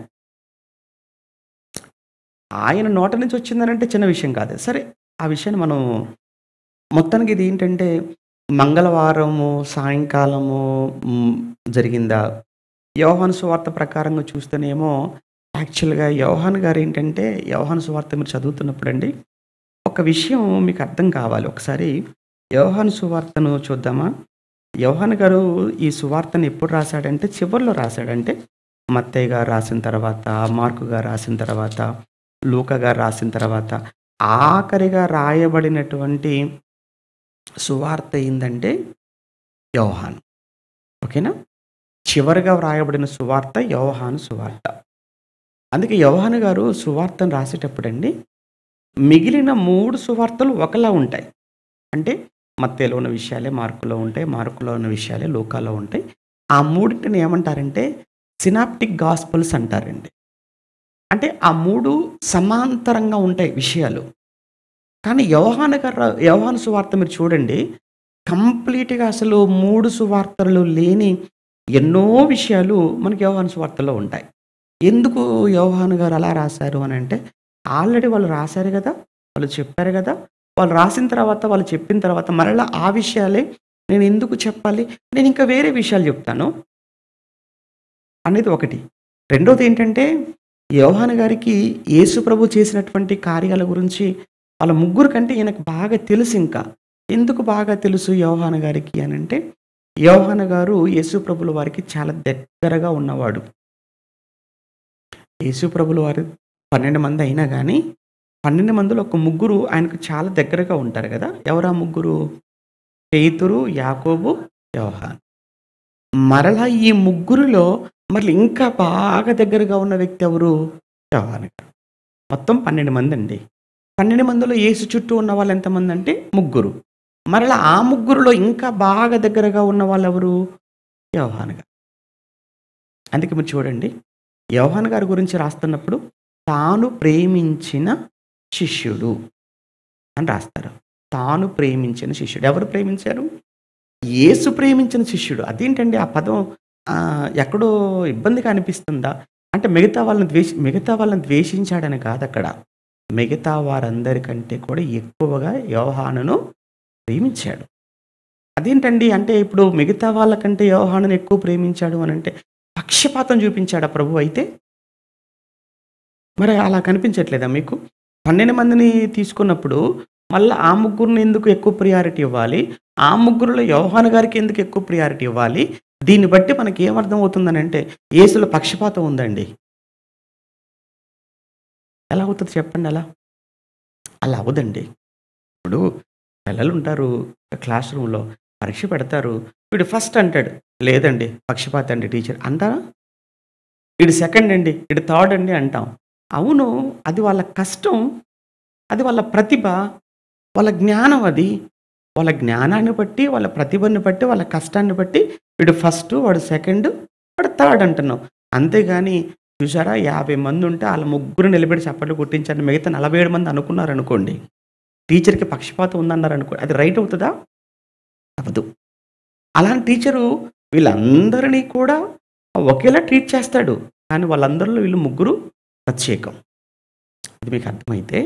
ఆయన నోట నుంచి వచ్చిందనంటే చిన్న విషయం కాదు. సరే ఆ విషయాన్ని మనం మొత్తానికి ఇది ఏంటంటే మంగళవారము సాయంకాలము జరిగిందా? యోహాను సువార్త ప్రకారంగా చూస్తేనేమో యాక్చువల్‌గా యోహాను గారు ఏంటంటే యోహాను సువార్త మీరు చదువుతున్నప్పుడండి ఒక విషయం మీకు అర్థం కావాలి. ఒకసారి యోహాను సువార్తను చూద్దామా? యోహాను గారు ఈ సువార్తను ఎప్పుడు రాసాడంటే చివరిలో రాసాడంటే మత్తయి గారు రాసిన తర్వాత, మార్కు గారు రాసిన తర్వాత, లూకా గారు రాసిన తర్వాత ఆఖరిగా రాయబడినటువంటి సువార్త ఏందంటే యోహాను. ఓకేనా? చివరిగా వ్రాయబడిన సువార్త యోహాను సువార్త. అందుకే యోహాను గారు సువార్తను రాసేటప్పుడండి మిగిలిన 3 సువార్తలు ఒకలా ఉంటాయి. అంటే మత్తయిలో ఉన్న విషయాలే మార్కులో ఉంటాయి. మార్కులో ఉన్న విషయాలే లూకాలో ఉంటాయి. ఆ మూడిటిని ఏమంటారంటే సినాప్టిక్ గాస్పెల్స్ అంటారండి. అంటే ఆ 3 సమాంతరంగా ఉంటాయి విషయాలు. కానీ యోహాను సువార్త మీరు చూడండి కంప్లీట్‌గా అసలు 3 సువార్తలు లేని ఎన్నో విషయాలు మనకి యోహాను సువార్తలో ఉంటాయి. ఎందుకు యోహాను గారు అలా రాశారు అనంటే ఆల్రెడీ వాళ్ళు రాశారు గదా! వాళ్ళు చెప్పారు గదా! వాళ్ళు రాసిన తర్వాత, వాళ్ళు చెప్పిన తర్వాత మరలా ఆ విషయాలే నేనెందుకు చెప్పాలి? నేనింకా వేరే విషయాలు జెప్తాను అనేది ఒకటి. రెండోదేంటంటే యోహాను గారికి యేసు ప్రభు చేసినటువంటి కార్యాల గురించి వాళ్ళ ముగ్గురు కంటే ఈయనకు బాగా తెలుసింకా. ఎందుకు బాగా తెలుసు యోహాను గారికి అనంటే, యోహాను గారు యేసు ప్రభుల వారికి చాలా దగ్గరగా ఉన్నవాడు. యేసు ప్రభుల వారు 12 మంది అయినా గానీ, 12 మందిలో ఒక ముగ్గురు ఆయనకు చాలా దగ్గరగా ఉంటారు గదా! ఎవరా ముగ్గురు? పేతురు, యాకోబు, యోహాను. మరలా ఈ ముగ్గురిలో మరల ఇంకా బాగా దగ్గరగా ఉన్న వ్యక్తి ఎవరు? యోహాను గారు. మొత్తం 12 మందండి. 12 మందిలో యేసు చుట్టూ ఉన్న వాళ్ళు ఎంతమందంటే ముగ్గురు. మరలా ఆ ముగ్గురిలో ఇంకా బాగా దగ్గరగా ఉన్న వాళ్ళెవరు? యోహాను గారు. అందుకే మీరు చూడండి, యోహాను గారి గురించి రాస్తున్నప్పుడు తాను ప్రేమించిన శిష్యుడు అని రాస్తారు. తాను ప్రేమించిన శిష్యుడు. ఎవరు ప్రేమించారు? యేసు ప్రేమించిన శిష్యుడు. అదేంటండి ఆ పదం ఎక్కడో ఇబ్బందిగా అనిపిస్తుందా? అంటే మిగతా వాళ్ళని ద్వేషించాడని కాదక్కడ. మిగతా వారందరికంటే కూడా ఎక్కువగా యోహానును ప్రేమించాడు. అదేంటండి? అంటే ఇప్పుడు మిగతా వాళ్ళకంటే యోహానును ఎక్కువ ప్రేమించాడు అనంటే పక్షపాతం చూపించాడా ప్రభువు అయితే? మరి అలా కనిపించట్లేదా మీకు? 12 మందిని తీసుకున్నప్పుడు మళ్ళా ఆ ముగ్గురిని ఎందుకు ఎక్కువ ప్రియారిటీ ఇవ్వాలి? ఆ ముగ్గురిలో యోహాను గారికి ఎందుకు ఎక్కువ ప్రియారిటీ ఇవ్వాలి? దీన్ని బట్టి మనకేమర్థం అవుతుందనంటే యేసులో పక్షపాతం ఉందండి. ఎలా అవుతది చెప్పండి అలా? అలా అవ్వదండి. ఇప్పుడు పిల్లలుంటారు క్లాస్ రూమ్‌లో పరీక్ష పెడతారు. వీడు ఫస్ట్ అంటాడు. లేదండి పక్షపాతి అండి టీచర్ అంటారా? ఈడు సెకండ్ అండి, ఈడు థర్డ్ అండి అంటాం. అవును. అది వాళ్ళ కష్టం. అది వాళ్ళ ప్రతిభ. వాళ్ళ జ్ఞానం అది. వాళ్ళ జ్ఞానాన్ని బట్టి, వాళ్ళ ప్రతిభని బట్టి, వాళ్ళ కష్టాన్ని బట్టి వీడు ఫస్టు, వాడు సెకండు, వాడు థర్డ్ అంటున్నాం. అంతేగాని చూసారా 50 మందుంటే ఆళ్ళ ముగ్గురు నిలబెట్టి చప్పట్లు కొట్టించండి. మిగతా 47 మంది అనుకున్నారనుకోండి. టీచర్‌కి పక్షపాతం ఉందన్నారనుకో అది రైట్ అవుతదా? అవ్వదు. అలాంటి టీచరు వీళ్ళందరినీ కూడా ఒకేలా ట్రీట్ చేస్తాడు. కానీ వాళ్ళందరిలో వీళ్ళు ముగ్గురు ప్రత్యేకం. ఇది మీకు అర్థమైతే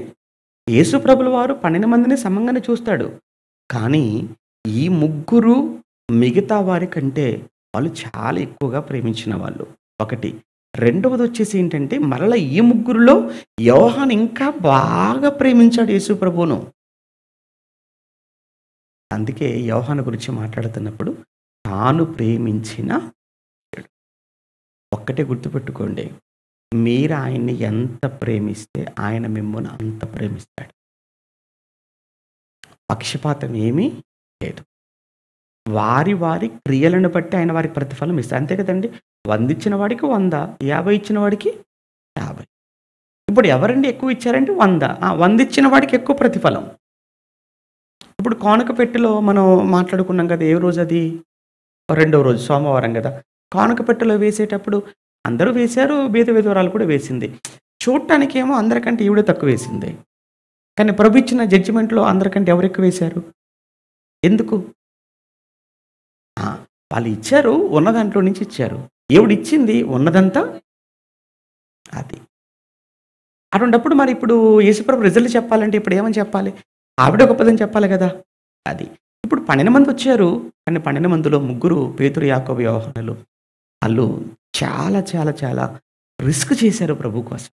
యేసు ప్రభుల వారు 12 మందిని సమంగానే చూస్తాడు. కానీ ఈ ముగ్గురు మిగతా వారి కంటే వాళ్ళు చాలా ఎక్కువగా ప్రేమించిన వాళ్ళు. ఒకటి. రెండవదొచ్చేసి ఏంటంటే మరలా ఈ ముగ్గురిలో యోహాను ఇంకా బాగా ప్రేమించాడు యేసు ప్రభువును. అందుకే యోహాను గురించి మాట్లాడుతున్నప్పుడు తాను ప్రేమించిన ఒక్కటే గుర్తుపెట్టుకోండి. మీరు ఆయన్ని ఎంత ప్రేమిస్తే ఆయన మిమ్మును అంత ప్రేమిస్తాడు. పక్షపాతం ఏమీ లేదు. వారి క్రియలను బట్టి ఆయన వారికి ప్రతిఫలం ఇస్తాడు. అంతే కదండీ! 100 ఇచ్చిన వాడికి 100, 50 ఇచ్చిన వాడికి 50. ఇప్పుడు ఎవరండి ఎక్కువ ఇచ్చారంటే 100. 100 ఇచ్చిన వాడికి ఎక్కువ ప్రతిఫలం. ఇప్పుడు కానుక పెట్టెలో మనం మాట్లాడుకున్నాం కదా! ఏ రోజది? రెండో రోజు సోమవారం గదా! కానుక పెట్టెలో వేసేటప్పుడు అందరూ వేశారు. బీద విధవరాలు కూడా వేసింది. చూడటానికేమో అందరికంటే ఈవిడే తక్కువేసింది. కానీ ప్రభు ఇచ్చిన జడ్జిమెంట్‌లో అందరికంటే ఎవరెక్కువ వేశారు? ఎందుకు? ఆ! వాళ్ళు ఇచ్చారు. ఉన్న దాంట్లో నుంచి ఇచ్చారు. ఈవిడిచ్చింది ఉన్నదంతా అది. అటువంటప్పుడు మరి ఇప్పుడు యేసుప్రభు రిజల్ట్ చెప్పాలంటే ఇప్పుడు ఏమని చెప్పాలి? ఆవిడే గొప్పదని చెప్పాలి గదా! అది. ఇప్పుడు 12 మందొచ్చారు. కానీ 12 మందిలో ముగ్గురు పేతురు, యాకోబు, యోహానులు. ఆళ్ళు చాలా రిస్క్ చేశారు ప్రభు కోసం.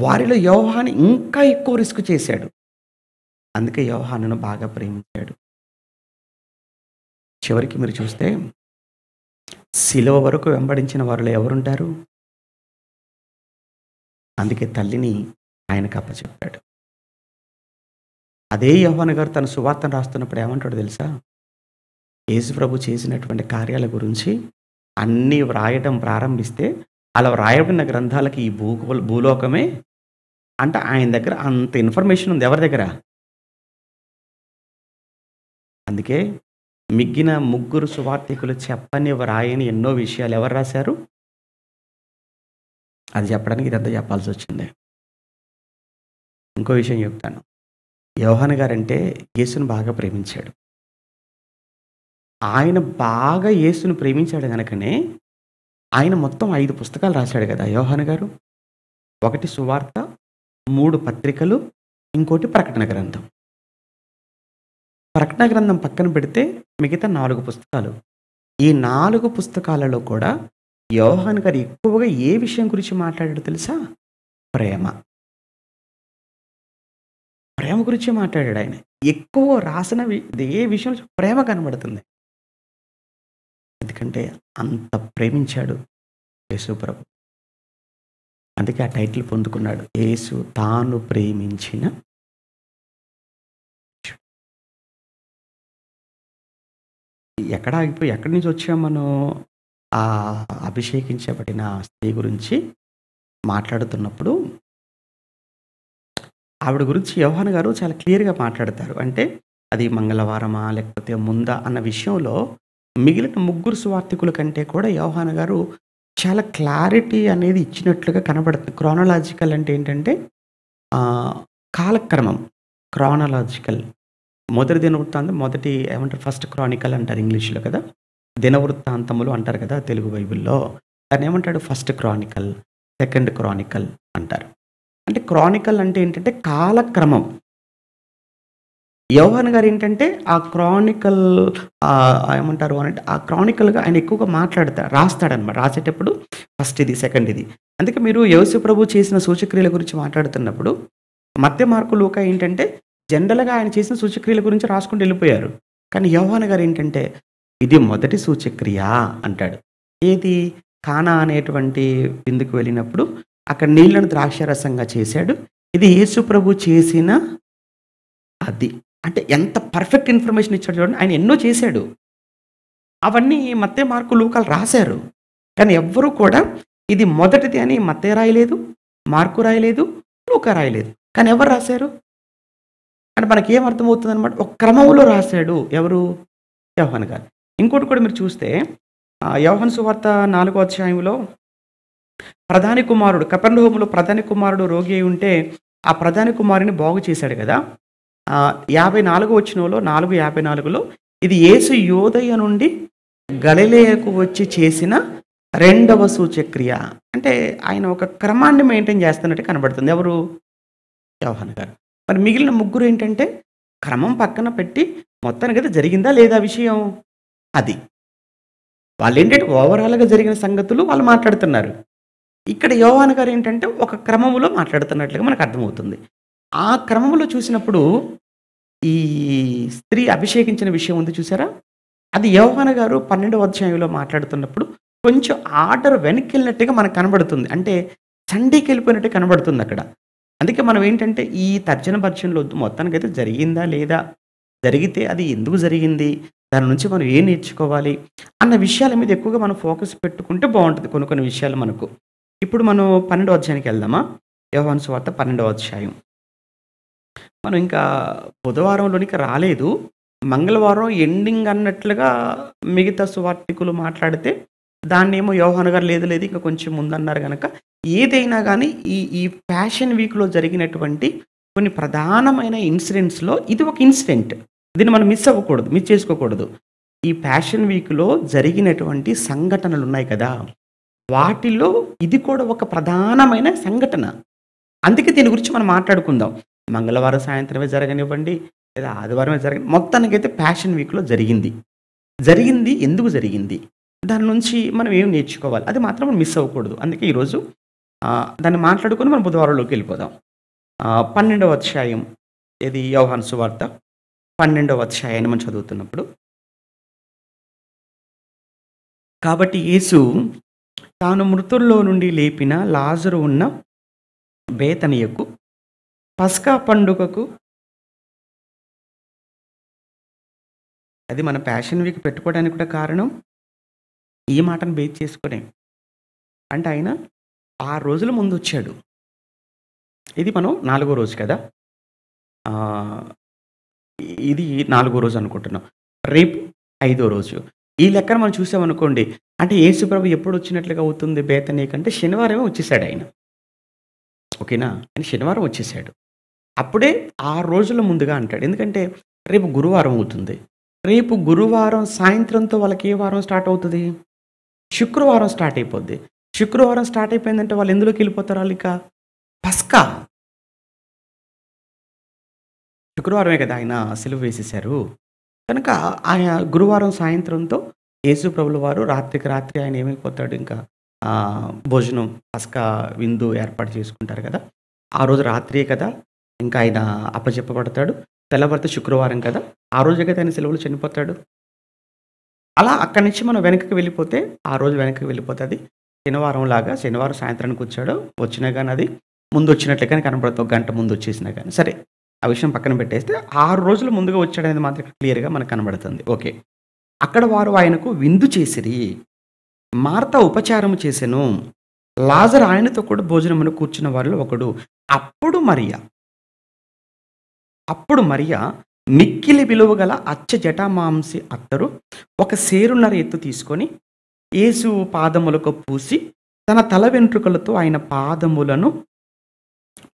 వారిలో యోహాను ఇంకా ఎక్కువ రిస్క్ చేశాడు. అందుకే యోహానును బాగా ప్రేమించాడు. చివరికి మీరు చూస్తే శిలువ వరకు వెంబడించిన వారిలో ఎవరుంటారు? అందుకే తల్లిని ఆయనకు అప్పచెప్పాడు. అదే యోహాను గారు తన సువార్తను రాస్తున్నప్పుడు ఏమంటాడో తెలుసా? యేసుప్రభు చేసినటువంటి కార్యాల గురించి అన్నీ వ్రాయటం ప్రారంభిస్తే, అలా వ్రాయబడిన గ్రంథాలకి ఈ భూలోకమే అంటే ఆయన దగ్గర అంత ఇన్ఫర్మేషన్ ఉంది. ఎవరి దగ్గర? అందుకే మిగిలిన ముగ్గురు సువార్థికులు చెప్పని, వ్రాయని ఎన్నో విషయాలు ఎవరు రాశారు? అది చెప్పడానికి ఇదంతా చెప్పాల్సొచ్చింది. ఇంకో విషయం చెప్తాను. యోహాను గారంటే యేసుని బాగా ప్రేమించాడు. ఆయన బాగా యేసుని ప్రేమించాడు గనకనే ఆయన మొత్తం 5 పుస్తకాలు రాశాడు కదా యోహాను గారు. 1 సువార్త, 3 పత్రికలు, ఇంకోటి ప్రకటన గ్రంథం. ప్రకటన గ్రంథం పక్కన పెడితే మిగతా 4 పుస్తకాలు. ఈ 4 పుస్తకాలలో కూడా యోహాను గారు ఎక్కువగా ఏ విషయం గురించి మాట్లాడాడో తెలుసా? ప్రేమ. ప్రేమ గురించి మాట్లాడాడు ఆయన. ఎక్కువ రాసినవి ఏ విషయంలో ప్రేమ కనబడుతుంది. ఎందుకంటే అంత ప్రేమించాడు యేసు ప్రభు. అందుకే ఆ టైటిల్ పొందుకున్నాడు. యేసు తాను ప్రేమించిన. ఎక్కడి నుంచి వచ్చాం మనం? ఆ అభిషేకించబడిన స్త్రీ గురించి మాట్లాడుతున్నప్పుడు ఆవిడ గురించి యోహాను గారు చాలా క్లియర్‌గా మాట్లాడతారు. అంటే అది మంగళవారమా లేకపోతే ముందా అన్న విషయంలో మిగిలిన ముగ్గురు సువార్థికుల కంటే కూడా యోహాను గారు చాలా క్లారిటీ అనేది ఇచ్చినట్లుగా కనబడుతుంది. క్రోనలాజికల్ అంటే ఏంటంటే కాలక్రమం. క్రోనలాజికల్. మొదటి దినవృత్తాంతం ఏమంటారు? ఫస్ట్ క్రానికల్ అంటారు ఇంగ్లీష్‌లో కదా! దినవృత్తాంతములు అంటారు కదా తెలుగు బైబిల్‌లో. దాన్ని ఏమంటాడు? ఫస్ట్ క్రానికల్, సెకండ్ క్రానికల్ అంటారు. అంటే క్రానికల్ అంటే ఏంటంటే కాలక్రమం. యోహాను గారు ఏంటంటే ఆ క్రానికల్ ఏమంటారు అనంటే ఆ క్రానికల్‌గా ఆయన ఎక్కువగా రాస్తాడనమాట. రాసేటప్పుడు ఫస్ట్ ఇది, సెకండ్ ఇది. అందుకే మీరు యేసు ప్రభు చేసిన సూచక్రియల గురించి మాట్లాడుతున్నప్పుడు మత్తయి, మార్కు, లూకా ఏంటంటే జనరల్‌గా ఆయన చేసిన సూచక్రియల గురించి రాసుకుంటూ వెళ్ళిపోయారు. కానీ యోహాను గారు ఏంటంటే ఇది మొదటి సూచక్రియ అంటాడు. ఏది? కానా అనేటువంటి విందుకు వెళ్ళినప్పుడు అక్కడ నీళ్లను ద్రాక్షారసంగా చేశాడు. ఇది యేసు ప్రభు చేసిన అది. అంటే ఎంత పర్ఫెక్ట్ ఇన్ఫర్మేషన్ ఇచ్చాడు చూడండి. ఆయన ఎన్నో చేశాడు. అవన్నీ మత్తయి, మార్కు, లూకాలు రాశారు. కానీ ఎవ్వరూ కూడా ఇది మొదటిది అని మత్తయి రాయలేదు, మార్కు రాయలేదు, లూకా రాయలేదు. కానీ ఎవరు రాశారు? అంటే మనకేం అర్థమవుతుందనమాట? ఒక క్రమంలో రాశాడు. ఎవరు? యోహాను గారు. ఇంకోటి కూడా మీరు చూస్తే యోహాను సువార్త 4వ అధ్యాయంలో ప్రధాని కుమారుడు కపెర్నహూములో ప్రధాని కుమారుడు రోగి అయి ఉంటే ఆ ప్రధాని కుమారుని బాగు చేశాడు కదా! 54వ వచనంలో 4:54లో ఇది యేసు యోదయ నుండి గలిలయకు వచ్చి చేసిన రెండవ సూచక్రియ. అంటే ఆయన ఒక క్రమాన్ని మెయింటైన్ చేస్తున్నట్టు కనబడుతుంది. ఎవరు? యోహాను గారు. మరి మిగిలిన ముగ్గురు ఏంటంటే క్రమం పక్కన పెట్టి మొత్తానికైతే జరిగిందా లేదా విషయం అది. వాళ్ళేంటంటే ఓవరాల్‌గా జరిగిన సంగతులు వాళ్ళు మాట్లాడుతున్నారు. ఇక్కడ యోహాను గారు ఏంటంటే ఒక క్రమములో మాట్లాడుతున్నట్లుగా మనకు అర్థమవుతుంది. ఆ క్రమంలో చూసినప్పుడు ఈ స్త్రీ అభిషేకించిన విషయం ఉంది చూసారా? అది యోహాను గారు 12వ అధ్యాయంలో మాట్లాడుతున్నప్పుడు కొంచెం ఆర్డర్ వెనక్కెళ్ళినట్టుగా మనకు కనబడుతుంది. అంటే చండీకెళ్ళిపోయినట్టు కనబడుతుంది అక్కడ. అందుకే మనం ఏంటంటే ఈ తర్జన భర్జనలు వద్దు. మొత్తానికైతే జరిగిందా లేదా? జరిగితే అది ఎందుకు జరిగింది? దాని నుంచి మనం ఏం నేర్చుకోవాలి? అన్న విషయాల మీద ఎక్కువగా మనం ఫోకస్ పెట్టుకుంటే బావుంటది కొన్ని విషయాలు మనకు. ఇప్పుడు మనం 12వ అధ్యాయానికి వెళ్దామా? యోహాను సువార్త 12వ అధ్యాయం. మనం ఇంకా బుధవారంలోనికి రాలేదు. మంగళవారం ఎండింగ్ అన్నట్లుగా మిగతా సువార్థికులు మాట్లాడితే దాన్నేమో యోహాను గారు లేదు ఇంకా కొంచెం ముందన్నారు గనక ఏదైనా గానీ ఈ ఫ్యాషన్ వీక్‌లో జరిగినటువంటి కొన్ని ప్రధానమైన ఇన్సిడెంట్స్‌లో ఇది ఒక ఇన్సిడెంట్. దీన్ని మనం మిస్ చేసుకోకూడదు. ఈ ఫ్యాషన్ వీక్‌లో జరిగినటువంటి సంఘటనలున్నాయి కదా! వాటిలో ఇది కూడా ఒక ప్రధానమైన సంఘటన. అందుకే దీని గురించి మనం మాట్లాడుకుందాం. మంగళవారం సాయంత్రమే జరగనివ్వండి, లేదా ఆదివారమే జరగని మొత్తానికైతే ఫ్యాషన్ వీక్‌లో జరిగింది. జరిగింది ఎందుకు జరిగింది? దాని నుంచి మనం ఏం నేర్చుకోవాలి? అది మాత్రం మనం మిస్ అవ్వకూడదు. అందుకే ఈరోజు దాన్ని మాట్లాడుకొని మనం బుధవారంలోకి వెళ్ళిపోదాం. 12వ అధ్యాయం ఇది యోహాను సువార్త 12వ అధ్యాయాన్ని మనం చదువుతున్నప్పుడు కాబట్టి యేసు తాను మృతుల్లో నుండి లేపిన లాజరు ఉన్న బేతనియకు పస్కా పండుగకు, అది మన ప్యాషన్ వీక్ పెట్టుకోవడానికి కూడా కారణం ఈ మాటను బేస్ చేసుకునే. అంటే ఆయన 6 రోజుల ముందు వచ్చాడు. ఇది మనం 4వ రోజు కదా! ఆహ్, ఇది 4వ రోజు అనుకుంటున్నాం. రేపు 5వ రోజు. ఈ లెక్కన మనం చూసామనుకోండి, అంటే యేసుప్రభు ఎప్పుడు వచ్చినట్లుగా అవుతుంది బేతనీయ కంటే శనివారమే వచ్చేసాడు ఆయన. ఓకేనా? ఆయన శనివారం వచ్చేసాడు. అప్పుడే 6 రోజుల ముందుగా అంటాడు. ఎందుకంటే రేపు గురువారం అవుతుంది. రేపు గురువారం సాయంత్రంతో వాళ్ళకి ఏ వారం స్టార్ట్ అవుతది? శుక్రవారం స్టార్ట్ అయిపోద్ది. శుక్రవారం స్టార్ట్ అయిపోయిందంటే వాళ్ళు ఎందులోకి వెళ్ళిపోతారు ఆళ్ళిక? పస్కా. శుక్రవారమే కదా ఆయన సిలువ వేసేసారు. కనుక ఆయన గురువారం సాయంత్రంతో యేసు ప్రభుల వారు రాత్రికి రాత్రి ఆయన ఏమైపోతాడు ఇంకా భోజనం పస్కా విందు ఏర్పాటు చేసుకుంటారు కదా! ఆ రోజు రాత్రియే కదా! ఇంకా ఆయన అప్పజెప్పబడతాడు. తెల్లవారితే శుక్రవారం కదా! ఆ రోజే కదా ఆయన సిలువలో చనిపోతాడు. అలా అక్కడి నుంచి మనం వెనక్కి వెళ్ళిపోతే, ఆ రోజు వెనక్కి వెళ్ళిపోతది. శనివారంలాగా శనివారం సాయంత్రానికి వచ్చాడు. వచ్చినా గాని అది ముందొచ్చినట్లుగానే కనపడుతుంది. ఒక గంట ముందు వచ్చేసినా గాని. సరే, ఆ విషయం పక్కన పెట్టేస్తే 6 రోజుల ముందుగా వచ్చాడనేది మాత్రం ఇక్కడ క్లియర్‌గా మనకు కనబడుతుంది. ఓకే. అక్కడ వారు ఆయనకు విందు చేసిరి. మార్త ఉపచారము చేసెను. లాజరు ఆయనతో కూడా భోజనమున కూర్చున్న వారిలో ఒకడు. అప్పుడు మరియ మిక్కిలి విలువ గల అచ్చ జటామాంసి అత్తరు ఒక సేరున్నర ఎత్తు తీసుకొని యేసు పాదములకు పూసి తన తల వెంట్రుకలతో ఆయన పాదములను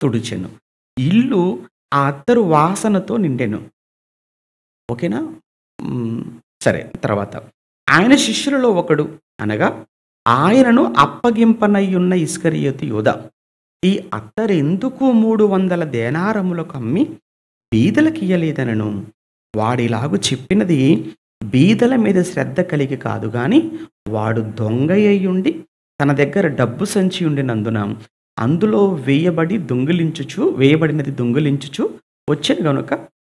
తుడిచెను. ఇల్లు ఆ అత్తరు వాసనతో నిండెను. ఓకేనా? సరే, తర్వాత ఆయన శిష్యులలో ఒకడు, అనగా ఆయనను అప్పగింపనయ్యున్న ఇస్కరియోతు యూదా, ఈ అత్తరెందుకు 300 దేనారములకు అమ్మి బీదలకియ్యలేదనను. వాడిలాగు చెప్పినది బీదల మీద శ్రద్ధ కలిగి కాదు గాని, వాడు దొంగయ్యుండి తన దగ్గర డబ్బు సంచి ఉండినందున అందులో వేయబడినది దొంగిలించుచు వచ్చెను గనుక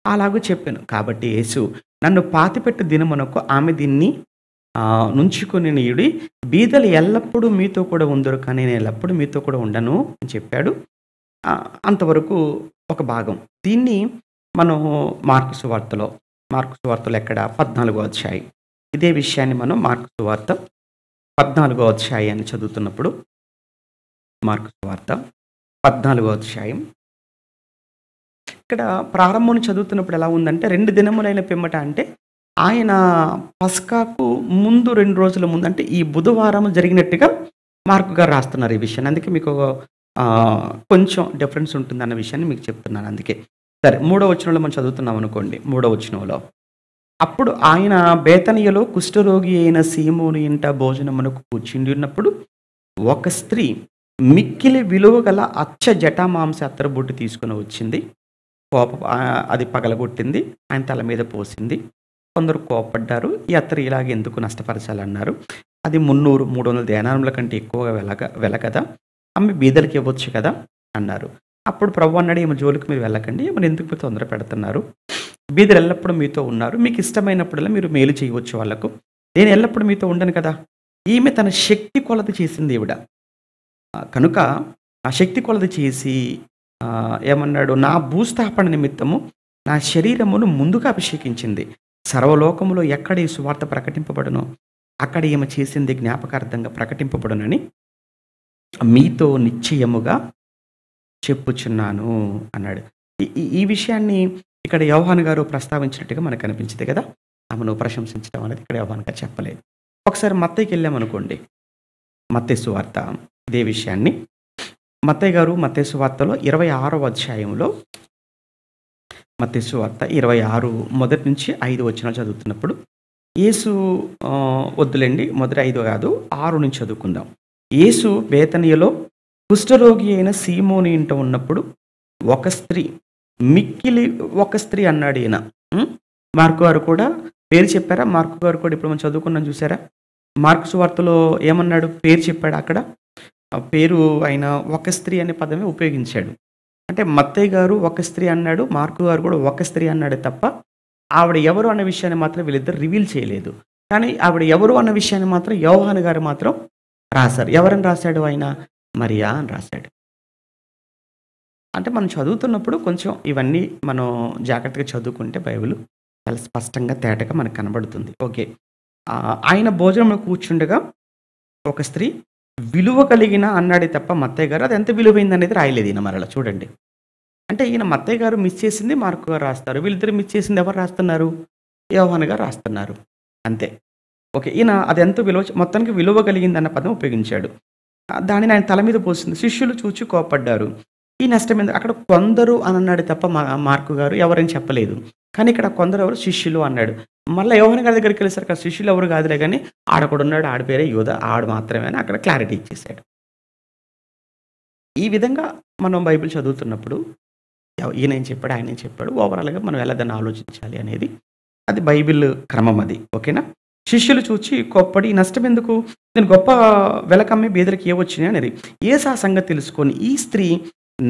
అలాగూ చెప్పాను. కాబట్టి యేసు, నన్ను పాతిపెట్టు దినమునకు ఆమె దీన్ని నుంచుకొని నీయుడి, బీదలు ఎల్లప్పుడూ మీతో కూడా ఉందరు, కానీ నేను ఎల్లప్పుడూ మీతో కూడా ఉండను అని చెప్పాడు. అంతవరకు ఒక భాగం. దీన్ని మనం మార్కు సువార్తలో ఎక్కడ 14వ అధ్యాయం, ఇదే విషయాన్ని మనం మార్కు సువార్త 14వ అధ్యాయాన్ని చదువుతున్నప్పుడు, మార్కు సువార్త 14వ అధ్యాయం ఇక్కడ ప్రారంభం చదువుతున్నప్పుడు ఎలా ఉందంటే, 2 దినములైన పిమ్మట, అంటే ఆయన పస్కాకు ముందు 2 రోజుల ముందు, అంటే ఈ బుధవారం జరిగినట్టుగా మార్కు గారు రాస్తున్నారు ఈ విషయాన్ని. అందుకే మీకు కొంచెం డిఫరెన్స్ ఉంటుందన్న విషయాన్ని మీకు చెప్తున్నాను. అందుకే సరే, 3వ వచనంలో మనం చదువుతున్నాం అనుకోండి. 3వ వచనంలో, అప్పుడు ఆయన బేతనియలో కుష్ఠరోగి అయిన సీమోను ఇంట భోజనమునకు కూర్చుండి ఉన్నప్పుడు ఒక స్త్రీ మిక్కిలి విలువ గల అచ్చ జటామాంస అత్తరు బొట్టు తీసుకుని వచ్చింది. అది పగలగొట్టింది, ఆయన తల మీద పోసింది. కొందరు కోపడ్డారు. ఈ అత్తరు ఇలాగ ఎందుకు నష్టపరచాలన్నారు. అది 300 దేనారముల కంటే ఎక్కువగా వెల కదా, అమ్మి బీదలకి ఇవ్వచ్చు కదా అన్నారు. అప్పుడు ప్రభు అన్నాడు, ఈమె జోలికి మీరు వెళ్ళకండి, ఈమెను ఎందుకు తొందర పెడుతున్నారు? బీదలు ఎల్లప్పుడూ మీతో ఉన్నారు, మీకు ఇష్టమైనప్పుడల్లా మీరు మేలు చేయవచ్చు వాళ్ళకు, నేను ఎల్లప్పుడూ మీతో ఉండను కదా. ఈమె తన శక్తి కొలది చేసింది ఈవిడ. కనుక ఆ శక్తి కొలది చేసి ఏమన్నాడు, నా భూస్థాపన నిమిత్తము నా శరీరమును ముందుగా అభిషేకించింది. సర్వలోకములో ఎక్కడ ఈ సువార్త ప్రకటింపబడునో అక్కడ ఈమె చేసింది జ్ఞాపకార్థంగా ప్రకటింపబడునని మీతో నిశ్చయముగా చెప్పుచున్నాను అన్నాడు. ఈ విషయాన్ని ఇక్కడ యోహాను గారు ప్రస్తావించినట్టుగా మనకు అనిపించింది కదా. ఆమెను ప్రశంసించడం అనేది ఇక్కడ యోహాను గారు చెప్పలేదు. ఒకసారి మత్తయికి వెళ్ళామనుకోండి, మత్తయి సువార్త ఇదే విషయాన్ని మత్తయి గారు మత్తయి సువార్తలో 26వ అధ్యాయంలో, మత్తయి సువార్త 26 మొదటి నుంచి 5 వచనాలు చదువుతున్నప్పుడు, యేసు వద్దులేండి, మొదటి 5 కాదు 6 నుంచి చదువుకుందాం. యేసు బేతనియలో కుష్ఠరోగి అయిన సీమోని ఇంట ఉన్నప్పుడు ఒక స్త్రీ అన్నాడు ఈయన. మార్కు గారు కూడా పేరు చెప్పారా? మార్కు గారు కూడా ఇప్పుడు మనం చదువుకున్నాం చూసారా? మార్కు సువార్తలో ఏమన్నాడు? పేరు చెప్పాడు. అక్కడ పేరు ఆయన ఒక స్త్రీ అనే పదమే ఉపయోగించాడు. అంటే మత్తయి గారు ఒక స్త్రీ అన్నాడు, మార్కు గారు కూడా ఒక స్త్రీ అన్నాడు తప్ప ఆవిడ ఎవరు అనే విషయాన్ని మాత్రం వీళ్ళిద్దరు రివీల్ చేయలేదు. కానీ ఆవిడ ఎవరు అన్న విషయాన్ని మాత్రం యోహాను గారు మాత్రం రాశారు. ఎవరని రాశాడు ఆయన? మరియా అని రాశాడు. అంటే మనం చదువుతున్నప్పుడు కొంచెం ఇవన్నీ మనం జాగ్రత్తగా చదువుకుంటే బైబిల్ చాలా స్పష్టంగా తేటగా మనకు కనబడుతుంది. ఓకే. ఆయన భోజనంలో కూర్చుండగా ఒక స్త్రీ విలువ కలిగిన అన్నాడే తప్ప మత్తయ్య గారు అది ఎంత విలువైందనేది రాయలేదు ఈయన మరలా చూడండి. అంటే ఈయన మత్తయ్య గారు మిస్ చేసింది మార్కు గారు రాస్తారు. వీళ్ళిద్దరు మిస్ చేసింది ఎవరు రాస్తున్నారు? యోహాను గారు రాస్తున్నారు. అంతే. ఓకే. ఈయన అది ఎంత మొత్తానికి విలువ కలిగిందన్న పదం ఉపయోగించాడు. దానిని ఆయన తల మీద పోసింది. శిష్యులు చూచి కోప్పడ్డారు. ఈ నష్టం ఎందుకు? అక్కడ కొందరు అని అన్నాడు తప్ప మార్కు గారు ఎవరని చెప్పలేదు. కానీ ఇక్కడ కొందరు ఎవరు? శిష్యులు అన్నాడు. మళ్ళీ యోహాను గారి దగ్గరికి వెళ్ళేసరికి అక్కడ శిష్యులు ఎవరు కాదులే కానీ ఆడొకడున్నాడు, ఆడి పేరే యూదా, ఆడు మాత్రమే అని అక్కడ క్లారిటీ ఇచ్చేసాడు. ఈ విధంగా మనం బైబిల్ చదువుతున్నప్పుడు ఈయన ఏం చెప్పాడు, ఆయన ఏం చెప్పాడు, ఓవరాల్గా మనం ఎలా దాన్ని ఆలోచించాలి అనేది అది బైబిల్ క్రమం అది. ఓకేనా? శిష్యులు చూచి కోప్పడి ఈ నష్టం ఎందుకు? నేను గొప్ప వెలకమ్మి బీదరికి ఏవచ్చినాయి అనేది. యేసు ఆ సంగతి తెలుసుకొని ఈ స్త్రీ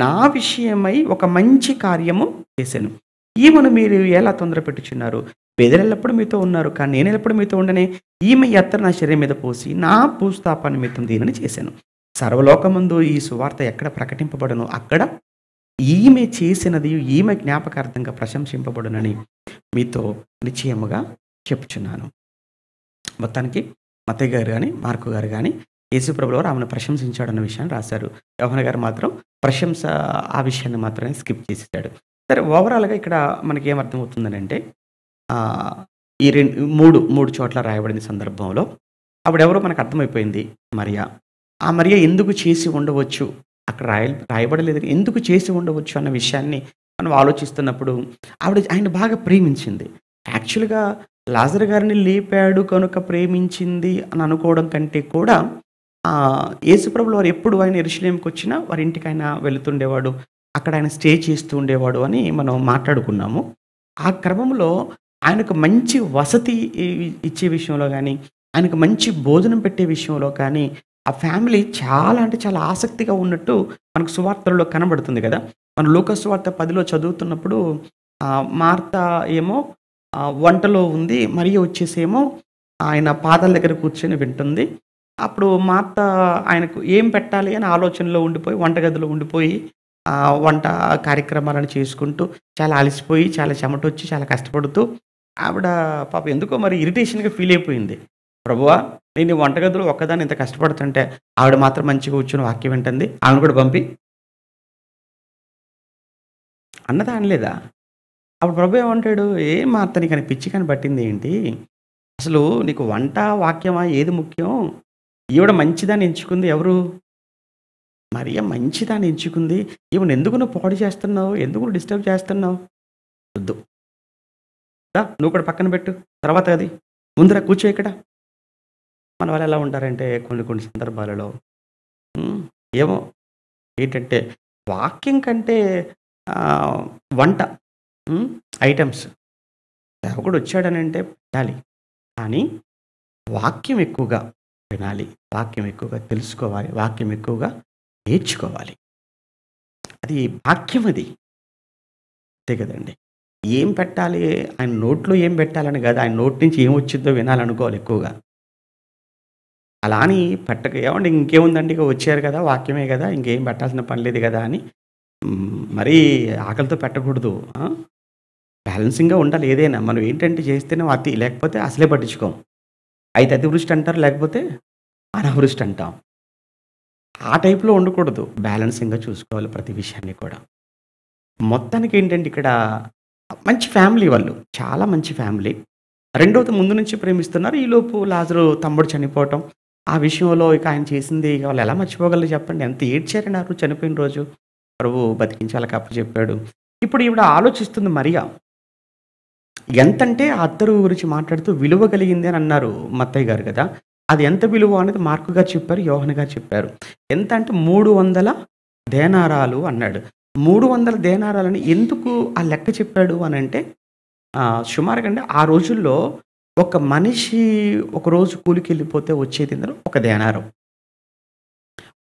నా విషయమై ఒక మంచి కార్యము చేశాను. ఈమెను మీరు ఎలా తొందర పెట్టుచున్నారు? బెదరెల్లప్పుడు మీతో ఉన్నారు, కానీ నేను ఎల్లప్పుడు మీతో ఉండనే. ఈమె ఎత్తర నా శరీరం మీద పోసి నా భూస్థాపన నిమిత్తం దీనిని చేశాను. సర్వలోకమందు ఈ సువార్త ఎక్కడ ప్రకటింపబడను అక్కడ ఈమె చేసినది ఈమె జ్ఞాపకార్థంగా ప్రశంసింపబడునని మీతో నిశ్చయముగా చెప్పుచున్నాను. మొత్తానికి మత్తయ్య గారు కానీ మార్కు గారు కానీ యేసుప్రభుల వారు ఆమెను ప్రశంసించాడన్న విషయాన్ని రాశారు. యోహాను గారు మాత్రం ప్రశంస ఆ విషయాన్ని మాత్రమే స్కిప్ చేసేసాడు. సరే, ఓవరాల్గా ఇక్కడ మనకి ఏమర్థమవుతుందని అంటే ఈ మూడు చోట్ల రాయబడిన సందర్భంలో ఆవిడెవరో మనకు అర్థమైపోయింది, మరియా. ఆ మరియా ఎందుకు చేసి ఉండవచ్చు, అక్కడ రాయబడలేదు, ఎందుకు చేసి ఉండవచ్చు అన్న విషయాన్ని మనం ఆలోచిస్తున్నప్పుడు ఆయన బాగా ప్రేమించింది. యాక్చువల్గా లాజరు గారిని లేపాడు కనుక ప్రేమించింది అని అనుకోవడం కంటే కూడా యేసుప్రభులు వారు ఎప్పుడు ఆయన యెరూషలేముకి వచ్చినా వారి ఇంటికి ఆయన వెళుతుండేవాడు, అక్కడ ఆయన స్టే చేస్తూ ఉండేవాడు అని మనం మాట్లాడుకున్నాము. ఆ క్రమంలో ఆయనకు మంచి వసతి ఇచ్చే విషయంలో కానీ, ఆయనకు మంచి భోజనం పెట్టే విషయంలో కానీ ఆ ఫ్యామిలీ చాలా అంటే చాలా ఆసక్తిగా ఉన్నట్టు మనకు సువార్తల్లో కనబడుతుంది కదా. మనం లూకా సువార్త 10లో చదువుతున్నప్పుడు మార్త ఏమో వంటలో ఉంది, మరియ వచ్చేసేమో ఆయన పాదాల దగ్గర కూర్చొని వింటుంది. అప్పుడు మార్త ఆయనకు ఏం పెట్టాలి అని ఆలోచనలో ఉండిపోయి వంటగదిలో ఉండిపోయి వంట కార్యక్రమాలను చేసుకుంటూ చాలా అలసిపోయి చాలా చెమటొచ్చి చాలా కష్టపడుతూ ఆవిడ పాప ఎందుకో మరి ఇరిటేషన్గా ఫీల్ అయిపోయింది. ప్రభువా, నేను వంటగదిలో ఒక్కదాన్ని ఇంత కష్టపడుతుంటే ఆవిడ మాత్రం మంచిగా కూర్చొని వాక్యం వింటుంది, ఆమెను కూడా పంపి అన్నదా అనలేదా? అప్పుడు ప్రభు ఏమంటాడు, ఏం మార్త నీకు అని పిచ్చి కానీ పట్టింది ఏంటి? అసలు నీకు వంట వాక్యమా ఏది ముఖ్యం? ఈవిడ మంచిదాన్ని ఎంచుకుంది ఎవరు? మరియ మంచిదాన్ని ఎంచుకుంది. ఈవిడ ఎందుకు నువ్వు పాడు చేస్తున్నావు, ఎందుకు నువ్వు డిస్టర్బ్ చేస్తున్నావు? వద్దు, నువ్వు కూడా పక్కన పెట్టు, తర్వాత అది ముందర కూర్చో ఇక్కడ. మన వాళ్ళు ఎలా ఉంటారంటే కొన్ని సందర్భాలలో ఏమో ఏంటంటే వాక్యం కంటే వంట ఐటమ్స్ సేవకుడు వచ్చాడనంటే పెట్టాలి, కానీ వాక్యం ఎక్కువగా వినాలి, వాక్యం ఎక్కువగా తెలుసుకోవాలి, వాక్యం ఎక్కువగా నేర్చుకోవాలి. అది వాక్యం, అది అంతే కదండి. ఏం పెట్టాలి, ఆయన నోట్లో ఏం పెట్టాలని కాదు, ఆయన నోటి నుంచి ఏం వచ్చిందో వినాలనుకోవాలి ఎక్కువగా. అలా అని పెట్టక ఏమంటే ఇంకేముందండి, ఇక వచ్చారు కదా వాక్యమే కదా ఇంకేం పెట్టాల్సిన పని లేదు కదా అని మరీ ఆకలితో పెట్టకూడదు. బ్యాలెన్సింగ్గా ఉండాలి ఏదైనా. మనం ఏంటంటే చేస్తేనే అతి, లేకపోతే అసలే పట్టించుకోం. అయితే అతివృష్టి అంటారు, లేకపోతే అనావృష్టి అంటాం. ఆ టైప్లో ఉండకూడదు, బ్యాలెన్సింగ్గా చూసుకోవాలి ప్రతి విషయాన్ని కూడా. మొత్తానికి ఏంటంటే ఇక్కడ మంచి ఫ్యామిలీ, వాళ్ళు చాలా మంచి ఫ్యామిలీ. రెండవది ముందు నుంచి ప్రేమిస్తున్నారు. ఈలోపు లాజరు తమ్ముడు చనిపోవటం, ఆ విషయంలో ఇక ఆయన చేసింది వాళ్ళు ఎలా మర్చిపోగలరు చెప్పండి? ఎంత ఏడ్చారన్నారు చనిపోయిన రోజు. ప్రభు బతికించి వాళ్ళకి అప్పచెప్పాడు. ఇప్పుడు ఈవిడ ఆలోచిస్తుంది మరియా ఎంతంటే ఆ అత్తరు గురించి మాట్లాడుతూ విలువ కలిగింది అని అన్నారు మత్తయ్య గారు కదా. అది ఎంత విలువ అనేది మార్కు గారు చెప్పారు, యోహాను గారు చెప్పారు. ఎంత అంటే 300 దేనారాలు అన్నాడు. 300 దేనారాలని ఎందుకు ఆ లెక్క చెప్పాడు అని అంటే సుమారుగా అంటే ఆ రోజుల్లో ఒక మనిషి ఒకరోజు కూలికి వెళ్ళిపోతే వచ్చేది ఒక దేనారం.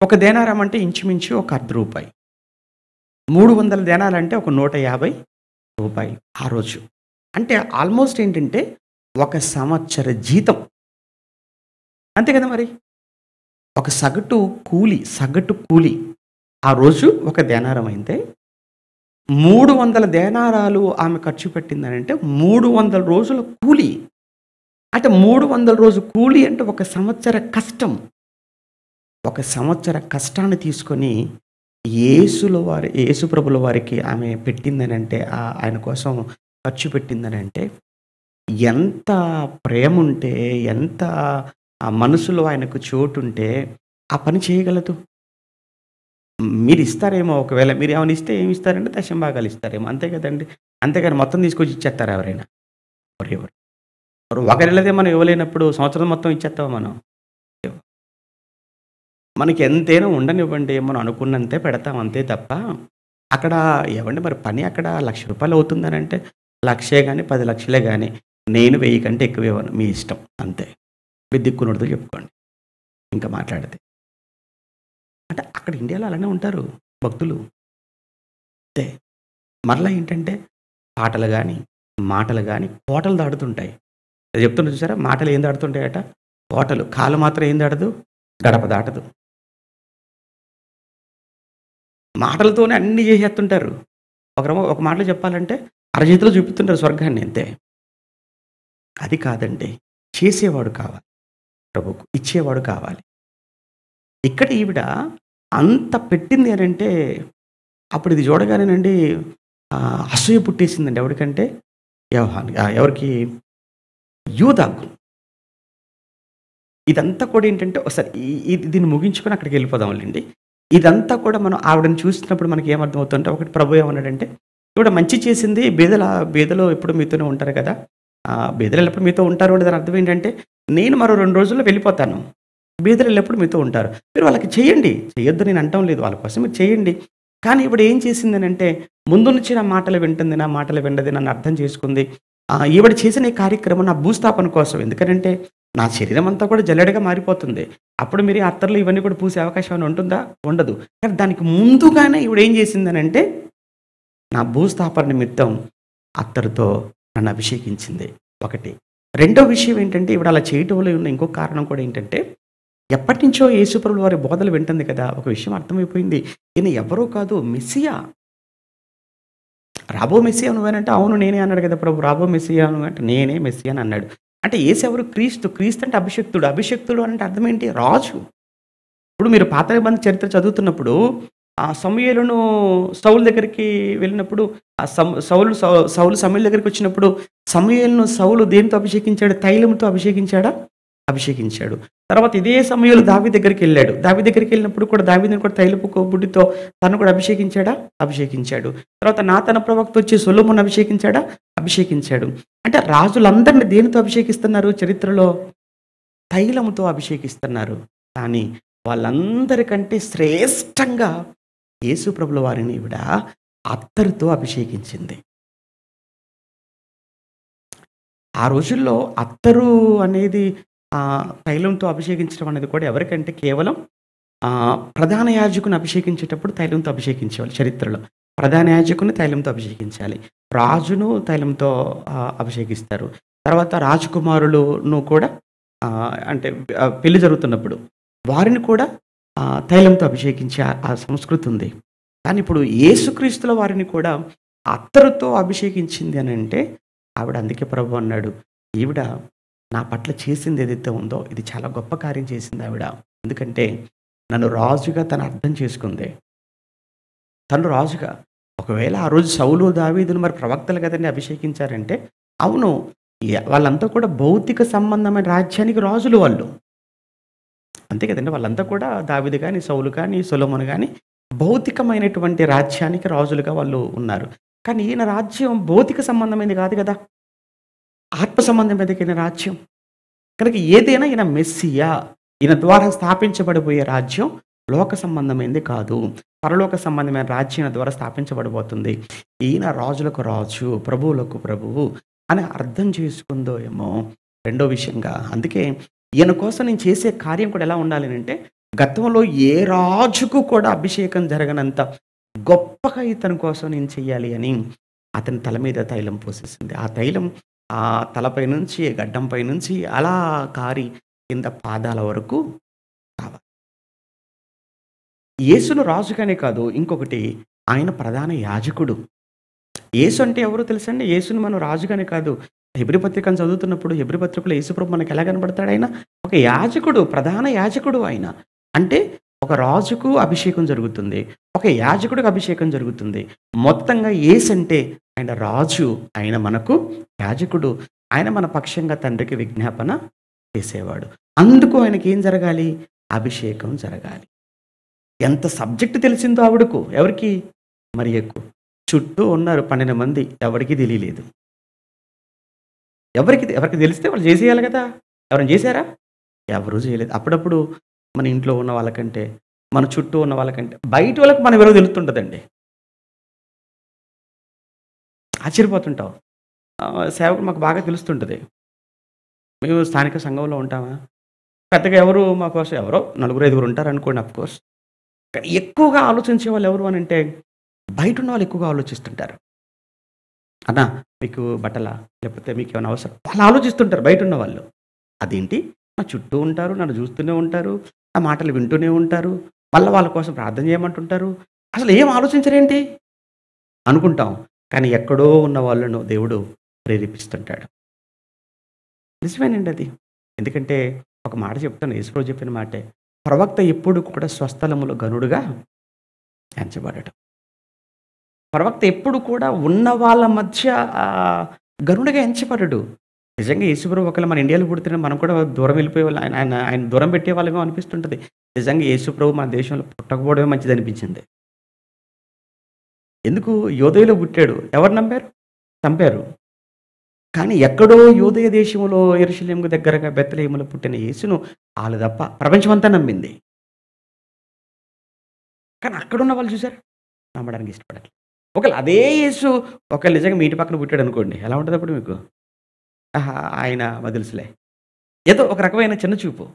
ఒక దేనారం అంటే ఇంచుమించు ఒక ₹1/2. 300 దేనాలు అంటే ఒక ₹150 ఆ రోజు. అంటే ఆల్మోస్ట్ ఏంటంటే ఒక సంవత్సర జీతం. అంతే కదా మరి. ఒక సగటు కూలి ఆ రోజు ఒక దేనారం అయితే 300 దేనారాలు ఆమె ఖర్చు పెట్టిందనంటే 300 రోజుల కూలి. అంటే 300 రోజు కూలి అంటే ఒక సంవత్సర కష్టం. ఒక సంవత్సర కష్టాన్ని తీసుకొని యేసు ప్రభుల వారికి ఆమె పెట్టిందనంటే ఆయన కోసం ఖర్చు పెట్టిందనంటే ఎంత ప్రేముంటే, ఎంత ఆ మనసులో ఆయనకు చోటుంటే ఆ పని చేయగలదు. మీరిస్తారేమో, ఒకవేళ మీరేమైనా ఇస్తే ఏమిస్తారంటే దశంభాగాలు ఇస్తారేమో. అంతే కదండీ. అంతేగాని మొత్తం తీసుకొచ్చి ఇచ్చేత్తారా ఎవరైనా? ఎవరు? ఒకరిళ్ళదే మనం ఇవ్వలేనప్పుడు సంవత్సరం మొత్తం ఇచ్చేస్తామా మనం? మనకి ఎంతైనా ఉండనివ్వండి. మనం అనుకున్నంతే పెడతాం అంతే తప్ప, అక్కడ ఏవండి మరి పని అక్కడ ₹1,00,000 అవుతుందనంటే, లక్షే గాని, 10 లక్షలే గాని, నేను 1000 కంటే ఎక్కువ ఇవ్వను. మీ ఇష్టం అంతే. మీ దిక్కునోడితో చెప్పుకోండి. ఇంకా మాట్లాడితే. అంటే అక్కడ ఇండియాలో అలానే ఉంటారు భక్తులు. అంతే. మరలా ఏంటంటే పాటలు గాని, మాటలు గాని కోటలు దాటుతుంటాయి. అది చెప్తున్నా చూసారా? మాటలు ఏం దాటుతుంటాయట? కోటలు. కాలు మాత్రం ఏం దాటదు? గడప దాటదు. మాటలతోనే అన్నీ చేసేస్తుంటారు. ఒక మాటలో చెప్పాలంటే అరచేతిలో చూపిస్తుంటారు స్వర్గాన్ని అంతే. అది కాదండి. చేసేవాడు కావాలి. ప్రభువుకు ఇచ్చేవాడు కావాలి. ఇక్కడ ఈవిడ అంత పెట్టింది అనంటే అప్పుడు ఇది చూడగానేనండి అసూయ పుట్టేసిందండి. ఎవరికంటే ఎవరికి? యూదాకు. ఇదంతా కూడా ఏంటంటే ఒకసారి దీన్ని ముగించుకొని అక్కడికెళ్ళిపోదాంలెండి. ఇదంతా కూడా మనం ఆవిడని చూస్తున్నప్పుడు మనకి ఏమర్థమవుతుందంటే, ఒకటి ప్రభు ఏమన్నాడంటే, ఈవిడ మంచి చేసింది, బీదలు ఎప్పుడు మీతోనే ఉంటారు కదా! బీదలు ఎల్లప్పుడు మీతో ఉంటారు అంటే దాని అర్థం ఏంటంటే, నేను మరో 2 రోజుల్లో వెళ్ళిపోతాను. బీదలు ఎల్లప్పుడు మీతో ఉంటారు. మీరు వాళ్ళకి చేయండి. చేయొద్దు నేను అనటం లేదు. వాళ్ళ కోసం మీరు చేయండి. కానీ ఈవిడ ఏం చేసిందనంటే, ముందు నుంచి నా మాటలు వింటుంది, నా మాటలు వినది, నన్ను అర్థం చేసుకుంది. ఈవిడ చేసిన ఈ కార్యక్రమం నా భూస్థాపన కోసం. ఎందుకనంటే, నా శరీరం అంతా కూడా జల్లెడగా మారిపోతుంది. అప్పుడు మీరు ఈ అత్తర్లు ఇవన్నీ కూడా పూసే అవకాశం ఏమైనా ఉంటుందా? ఉండదు. కానీ దానికి ముందుగానే ఈవిడ ఏం చేసిందనంటే, నా భూస్థాపన నిమిత్తం అత్తరుతో నన్ను అభిషేకించింది. ఒకటి. రెండో విషయం ఏంటంటే, ఈవిడ అలా చేయటంలో ఉన్న ఇంకొక కారణం కూడా ఏంటంటే, ఎప్పటినుంచో యేసుప్రభుల వారి బోధలు వింటుంది కదా! ఒక విషయం అర్థమైపోయింది. ఈయన ఎవరో కాదు, మెస్సియా. రాబో మెస్సియా నువ్వేనంటే, అవును నేనే అన్నాడు కదా ప్రభు. రాబో మెస్సియా నువ్వంటే, నేనే మెస్సియా అని అన్నాడు. అంటే యేసు ఎవరు? క్రీస్తు. క్రీస్తు అంటే అభిషిక్తుడు. అభిషిక్తుడు అంటే అర్థం ఏంటి? రాజు. ఇప్పుడు మీరు పాత నిబంధన చరిత్ర చదువుతున్నప్పుడు సమూయేలును సౌలు దగ్గరికి వెళ్ళినప్పుడు సౌలు సమూయేలు దగ్గరికి వచ్చినప్పుడు సమూయేలును సౌలు దేనితో అభిషేకించాడు? తైలంతో అభిషేకించాడా? అభిషేకించాడు. తర్వాత ఇదే సమూయేలు దావీదు దగ్గరికి వెళ్ళాడు. దావీదు దగ్గరికి వెళ్ళినప్పుడు కూడా దావీదుని కూడా తైలపు బుడ్డితో తను కూడా అభిషేకించాడా? అభిషేకించాడు. తర్వాత నాతాను ప్రవక్త వచ్చి సొలొమోను అభిషేకించాడా? అభిషేకించాడు. అంటే రాజులందరిని దేనితో అభిషేకిస్తున్నారు చరిత్రలో? తైలముతో అభిషేకిస్తున్నారు. కానీ వాళ్ళందరికంటే శ్రేష్టంగా యేసు ప్రభుల వారిని ఈవిడ అత్తరుతో అభిషేకించింది. ఆ రోజుల్లో అత్తరు అనేది తైలంతో అభిషేకించడం అనేది కూడా ఎవరికంటే కేవలం ప్రధాన యాజకుని అభిషేకించేటప్పుడు తైలంతో అభిషేకించేవాళ్ళు చరిత్రలో. ప్రధాన యాజకుని తైలంతో అభిషేకించాలి. రాజును తైలంతో అభిషేకిస్తారు. తర్వాత రాజకుమారులను కూడా అంటే పెళ్లి జరుగుతున్నప్పుడు వారిని కూడా తైలంతో అభిషేకించే ఆ సంస్కృతి ఉంది. కానీ ఇప్పుడు యేసుక్రీస్తుల వారిని కూడా అత్తరుతో అభిషేకించింది అని అంటే ఆవిడ అందుకే ప్రభు అన్నాడు, ఈవిడ నా పట్ల చేసింది ఏదైతే ఉందో ఇది చాలా గొప్ప కార్యం చేసింది ఆవిడ. ఎందుకంటే నన్ను రాజుగా తను అర్థం చేసుకుంది. తను రాజుగా ఒకవేళ ఆ రోజు సౌలు దావీదును మరి ప్రవక్తలు కదండి అభిషేకించారంటే, అవును వాళ్ళంతా కూడా భౌతిక సంబంధమైన రాజ్యానికి రాజులు వాళ్ళు. అంతే కదండి. వాళ్ళంతా కూడా దావీదు కానీ, సౌలు కానీ, సొలొమోను కానీ భౌతికమైనటువంటి రాజ్యానికి రాజులుగా వాళ్ళు ఉన్నారు. కానీ ఈయన రాజ్యం భౌతిక సంబంధమైనది కాదు కదా, ఆత్మ సంబంధమైన రాజ్యం. కనుక ఏదైనా ఈయన మెస్సియా, ఈయన ద్వారా స్థాపించబడిపోయే రాజ్యం లోక సంబంధమైనది కాదు, పరలోక సంబంధమైన రాజ్యం ద్వారా స్థాపించబడిపోతుంది. ఈయన రాజులకు రాజు, ప్రభువులకు ప్రభువు అని అర్థం చేసుకుందో ఏమో. రెండో విషయంగా అందుకే ఈయన కోసం నేను చేసే కార్యం కూడా ఎలా ఉండాలి అంటే, గతంలో ఏ రాజుకు కూడా అభిషేకం జరగనంత గొప్పగా ఇతని కోసం నేను చెయ్యాలి అని అతని తల మీద తైలం పోసేసింది. ఆ తైలం ఆ తలపై నుంచి, గడ్డంపై నుంచి అలా కారి కింద పాదాల వరకు కావాలి. యేసును రాజుగానే కాదు, ఇంకొకటి ఆయన ప్రధాన యాజకుడు. యేసు అంటే ఎవరో తెలుసండి? యేసుని మనం రాజుగానే కాదు, హెబ్రీ పత్రికను చదువుతున్నప్పుడు హెబ్రీ పత్రికలో యేసుప్రభు మనకు ఎలా కనపడతాడు ఆయన? ఒక యాజకుడు, ప్రధాన యాజకుడు ఆయన. అంటే ఒక రాజుకు అభిషేకం జరుగుతుంది. ఒక యాజకుడికి అభిషేకం జరుగుతుంది. మొత్తంగా యేసంటే ఆయన రాజు, ఆయన మనకు యాజకుడు. ఆయన మన పక్షంగా తండ్రికి విజ్ఞాపన చేసేవాడు. అందుకు ఆయనకేం జరగాలి? అభిషేకం జరగాలి. ఎంత సబ్జెక్ట్ తెలిసిందో ఆవిడకు. ఎవరికి? మరియకు. చుట్టూ ఉన్నారు 12 మంది. ఎవరికీ తెలియలేదు. ఎవరికి తెలిస్తే వాళ్ళు చేసేయాలి కదా! ఎవరైనా చేశారా? ఎవరు చేయలేదు. అప్పుడప్పుడు మన ఇంట్లో ఉన్న వాళ్ళకంటే, మన చుట్టూ ఉన్న వాళ్ళకంటే, బయట వాళ్ళకి మన విలువ తెలుస్తుంటదండి. ఆశ్చర్యపోతుంటాం. సేవకుడు మాకు బాగా తెలుస్తుంటది. మేము స్థానిక సంఘంలో ఉంటామా, పెద్దగా ఎవరు మా కోసం ఎవరో నలుగురు, ఐదుగురు ఉంటారనుకోండి అఫ్‌కోర్స్. కానీ ఎక్కువగా ఆలోచించే వాళ్ళు ఎవరు అనంటే, బయటున్న వాళ్ళు ఎక్కువగా ఆలోచిస్తుంటారు. అన్నా మీకు బట్టలా? లేకపోతే మీకేమైనా అవసరం? వాళ్ళు ఆలోచిస్తుంటారు బయటున్న వాళ్ళు. అదేంటి? నా చుట్టూ ఉంటారు, నన్ను చూస్తూనే ఉంటారు, నా మాటలు వింటూనే ఉంటారు, మళ్ళా వాళ్ళ కోసం ప్రార్థన చేయమంటుంటారు. అసలు ఏం ఆలోచించరేంటి? అనుకుంటాం. కానీ ఎక్కడో ఉన్న వాళ్ళను దేవుడు ప్రేరేపిస్తుంటాడు. నిజమేనండి అది. ఎందుకంటే ఒక మాట చెప్తాను, యేసుప్రభు చెప్పిన మాటే. ప్రవక్త ఎప్పుడు కూడా స్వస్థలములో ఘనుడుగా ఎంచబడడు. ప్రవక్త ఎప్పుడు కూడా ఉన్న వాళ్ళ మధ్య గనుడుగా ఎంచబడడు. నిజంగా యేసుప్రభు ఒకవేళ మన ఇండియాలో పుడితే మనం కూడా దూరం వెళ్ళిపోయేవాళ్ళం. ఆయన ఆయన ఆయన దూరం పెట్టేవాళ్ళేమో అనిపిస్తుంటది. నిజంగా యేసుప్రభు మన దేశంలో పుట్టకపోవడమే మంచిదనిపించింది. ఎందుకు? యోదయలో పుట్టాడు. ఎవరు నమ్మారు? చంపారు. కానీ ఎక్కడో యూదయ దేశంలో యెరూషలేముకు దగ్గరగా బెత్లెహేములో పుట్టిన యేసును ఆళ్ళు తప్ప ప్రపంచమంతా నమ్మింది. కానీ అక్కడున్న వాళ్ళు చూసారా? నమ్మడానికి ఇష్టపడట్లేదు. ఒకవేళ అదే యేసు ఒకవేళ నిజంగా మీ ఇంటి పక్కన పుట్టాడనుకోండి. ఎలా ఉంటదప్పుడు మీకు? ఆహా! ఆయన మాకు తెలుసులే. ఏదో ఒక రకమైన చిన్న చూపు.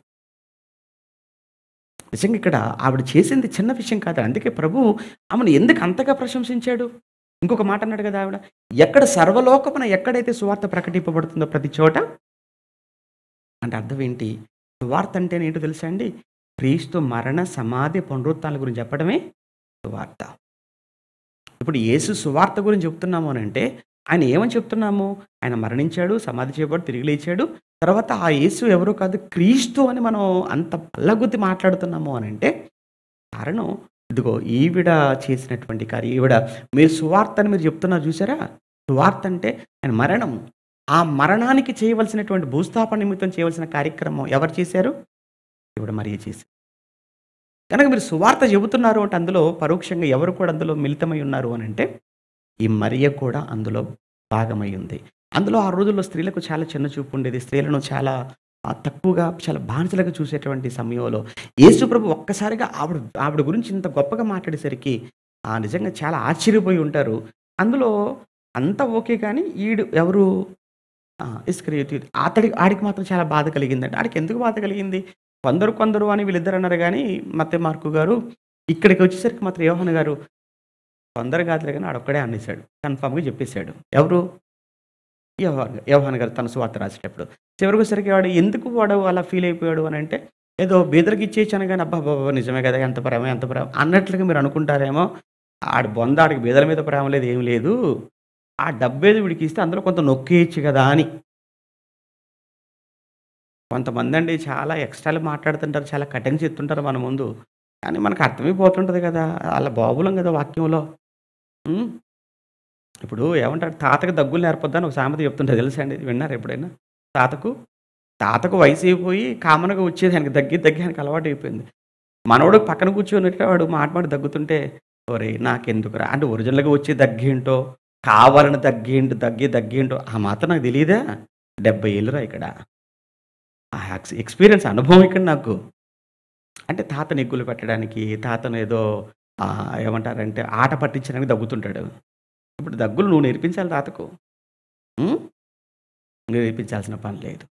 నిజంగా ఇక్కడ ఆవిడ చేసింది చిన్న విషయం కాదు. అందుకే ప్రభువు ఆమెను ఎందుకు అంతగా ప్రశంసించాడు? ఇంకొక మాట అన్నాడు కదా ఆవిడ. ఎక్కడ సర్వలోకమున ఎక్కడైతే సువార్త ప్రకటింపబడుతుందో ప్రతి చోట అంటే అర్థం ఏంటి? సువార్త అంటేనేంటో తెలుసా అండి? క్రీస్తు మరణ, సమాధి, పునరుత్థానాల గురించి చెప్పడమే సువార్త. ఇప్పుడు యేసు సువార్త గురించి చెప్తున్నాము అనంటే, ఆయన ఏమని చెప్తున్నాము? ఆయన మరణించాడు, సమాధి చేయబడి తిరిగి లేచాడు. తర్వాత ఆ యేసు ఎవరో కాదు క్రీస్తు అని మనం అంత పల్లగుద్ది మాట్లాడుతున్నాము అనంటే, కారణం ఇదిగో ఈవిడ చేసినటువంటి కార్యం. ఈవిడ మీరు సువార్త అని మీరు చెప్తున్నారు చూసారా? సువార్త అంటే ఆయన మరణం. ఆ మరణానికి చేయవలసినటువంటి భూస్థాపన నిమిత్తం చేయవలసిన కార్యక్రమం ఎవరు చేశారు? ఈవిడ మరియ చేసింది. కనుక మీరు సువార్త చెబుతున్నారు అంటే అందులో పరోక్షంగా ఎవరు కూడా అందులో మిళితమై ఉన్నారు అనంటే, ఈ మరియ కూడా అందులో భాగమై ఉంది. అందులో ఆ రోజుల్లో స్త్రీలకు చాలా చిన్న చూపు ఉండేది. స్త్రీలను చాలా తక్కువగా, చాలా బానిసలుగా చూసేటువంటి సమయంలో యేసుప్రభు ఒక్కసారిగా ఆవిడ ఆవిడ గురించి ఇంత గొప్పగా మాట్లాడేసరికి నిజంగా చాలా ఆశ్చర్యపోయి ఉంటారు. అందులో అంతా ఓకే కానీ ఈడు ఎవరు? ఇస్కరియోతు ఆడికి మాత్రం చాలా బాధ కలిగిందండి. ఆడికెందుకు బాధ కలిగింది? కొందరు అని వీళ్ళిద్దరు అన్నారు గానీ, మత్తయి, మార్కు గారు ఇక్కడికి వచ్చేసరికి మాత్రం యోహాను గారు కొందరు కాదులే గానీ ఆడొక్కడే అనేసాడు. కన్ఫర్మ్‌గా చెప్పేసాడు. ఎవరు? యోహాను గారు తన సువార్త రాసేటప్పుడు. చివరికొచ్చేసరికి వాడు అలా ఫీల్ అయిపోయాడు అనంటే, ఏదో బీదరికి ఇచ్చేయచ్చాను గానీ అబ్బబ్బబ్బా! నిజమే కదా! ఎంత ప్రేమ, ఎంత ప్రేమ అన్నట్లుగా మీరు అనుకుంటారేమో. ఆడి బొంద ఆడికి బీదల మీద ప్రేమ లేదు, ఏమి లేదు. ఆ డబ్బేదో వీడికిస్తే అందులో కొంత నొక్కేయొచ్చు గదా! అని. కొంతమందండి చాలా ఎక్స్ట్రాలు మాట్లాడుతుంటారు. చాలా కటింగ్స్ ఎత్తుంటారు మన ముందు. కానీ మనకు అర్థమైపోతుంటది గదా! ఆళ్ళ బాబులం గదా వాక్యంలో. హ్మ్. ఇప్పుడు ఏమంటారు? తాతకి దగ్గులు నేర్పొద్దని ఒక సామెత చెప్తుంటది తెలుసా అండి? విన్నారా ఎప్పుడైనా? తాతకు, తాతకు వయసయిపోయి కామన్‌గా వచ్చేది ఆయనకి దగ్గి ఆయనకి అలవాటయిపోయింది. మనవడు పక్కన కూర్చొని వాడు మాట మాట దగ్గుతుంటే, ఒరేయ్! నాకెందుకురా అంటే ఒరిజినల్‌గా వచ్చే దగ్గేంటో, కావాలని దగ్గేంటో ఆ మాత్రం నాకు తెలీదా? 70 ఏళ్ళురా ఇక్కడ. ఆ ఎక్స్‌పీరియన్స్ అనుభవం ఇక్కడ నాకు. అంటే తాతని ఎగ్గులు పెట్టడానికి, తాతను ఏదో ఏమంటారంటే ఆట పట్టించడానికి దగ్గుతుంటాడు. ఇప్పుడు దగ్గులు నువ్వు నేర్పించాలి తాతకు. హ్మ్. నేర్పించాల్సిన పని లేదు.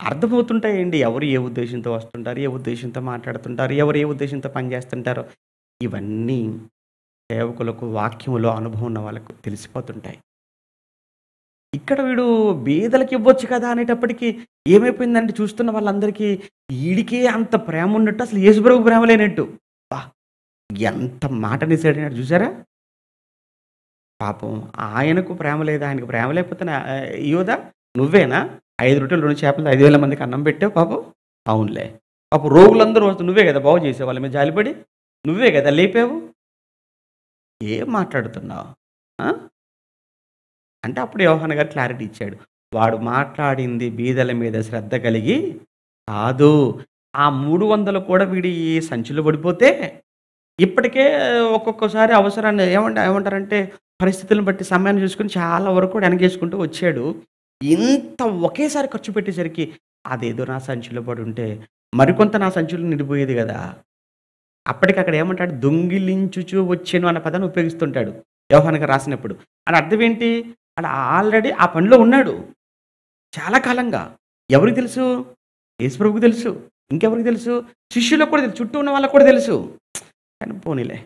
అర్థమవుతుంటాయండి. ఎవరు ఏ ఉద్దేశ్యంతో వస్తుంటారు, ఏ ఉద్దేశ్యంతో మాట్లాడుతుంటారు, ఎవరు ఏ ఉద్దేశ్యంతో పనిచేస్తుంటారో. ఇవన్నీ సేవకులకు వాక్యములో అనుభవం ఉన్న వాళ్ళకు తెలిసిపోతుంటాయి. ఇక్కడ వీడు బీదలకి ఇవ్వచ్చు కదా అనేటప్పటికి ఏమైపోయిందంటే చూస్తున్న వాళ్ళందరికీ ఈడికే అంత ప్రేమ ఉన్నట్టు అసలు యేసుప్రభువుకి ప్రేమ లేనట్టు. అబ్బా! ఎంత మాట అనేసాడన్నాడు చూసారా? పాపం ఆయనకు ప్రేమ లేదు. ఆయనకు ప్రేమ లేకపోతే యూదా నువ్వేనా 5 రొట్టెలు 2 చేపలతో 5,000 మందికి అన్నం పెట్టావు పాపం? అవునులే. పాపం రోగులందరూ వస్తే నువ్వే కదా బాగు చేసావు వాళ్ళ మీద జాలిపడి. నువ్వే కదా లేపావు. ఏం మాట్లాడుతున్నావు? ఆ! అంటే అప్పుడు యోహాను గారు క్లారిటీ ఇచ్చాడు. వాడు మాట్లాడింది బీదల మీద శ్రద్ధ కలిగి కాదు. ఆ 300 కూడా వీడి సంచిలో పడిపోతే ఇప్పటికే ఒక్కొక్కసారి అవసరాన్ని ఏమంటారంటే పరిస్థితులను బట్టి సమయాన్ని చూసుకొని చాలా వరకు కూడా వెనకేసుకుంటూ వచ్చాడు. ఇంత ఒకేసారి ఖర్చు పెట్టేసరికి అదేదో నా సంచిలో పడుంటే మరికొంత నా సంచిలో నిండిపోయేది గదా! అప్పటికక్కడ ఏమంటాడు దొంగిలించుచు వచ్చెను అన్న పదాన్ని ఉపయోగిస్తుంటాడు యోహాను గారు రాసినప్పుడు. అని అర్థం ఏంటి? ఆడు ఆల్రెడీ ఆ పనిలో ఉన్నాడు. చాలా కాలంగా. ఎవరికి తెలుసు? యేసుప్రభువుకి తెలుసు. ఇంకెవరికి తెలుసు? శిష్యులకు కూడా తెలుసు. చుట్టూ ఉన్న వాళ్ళకి కూడా తెలుసు. కానీ పోనీలే.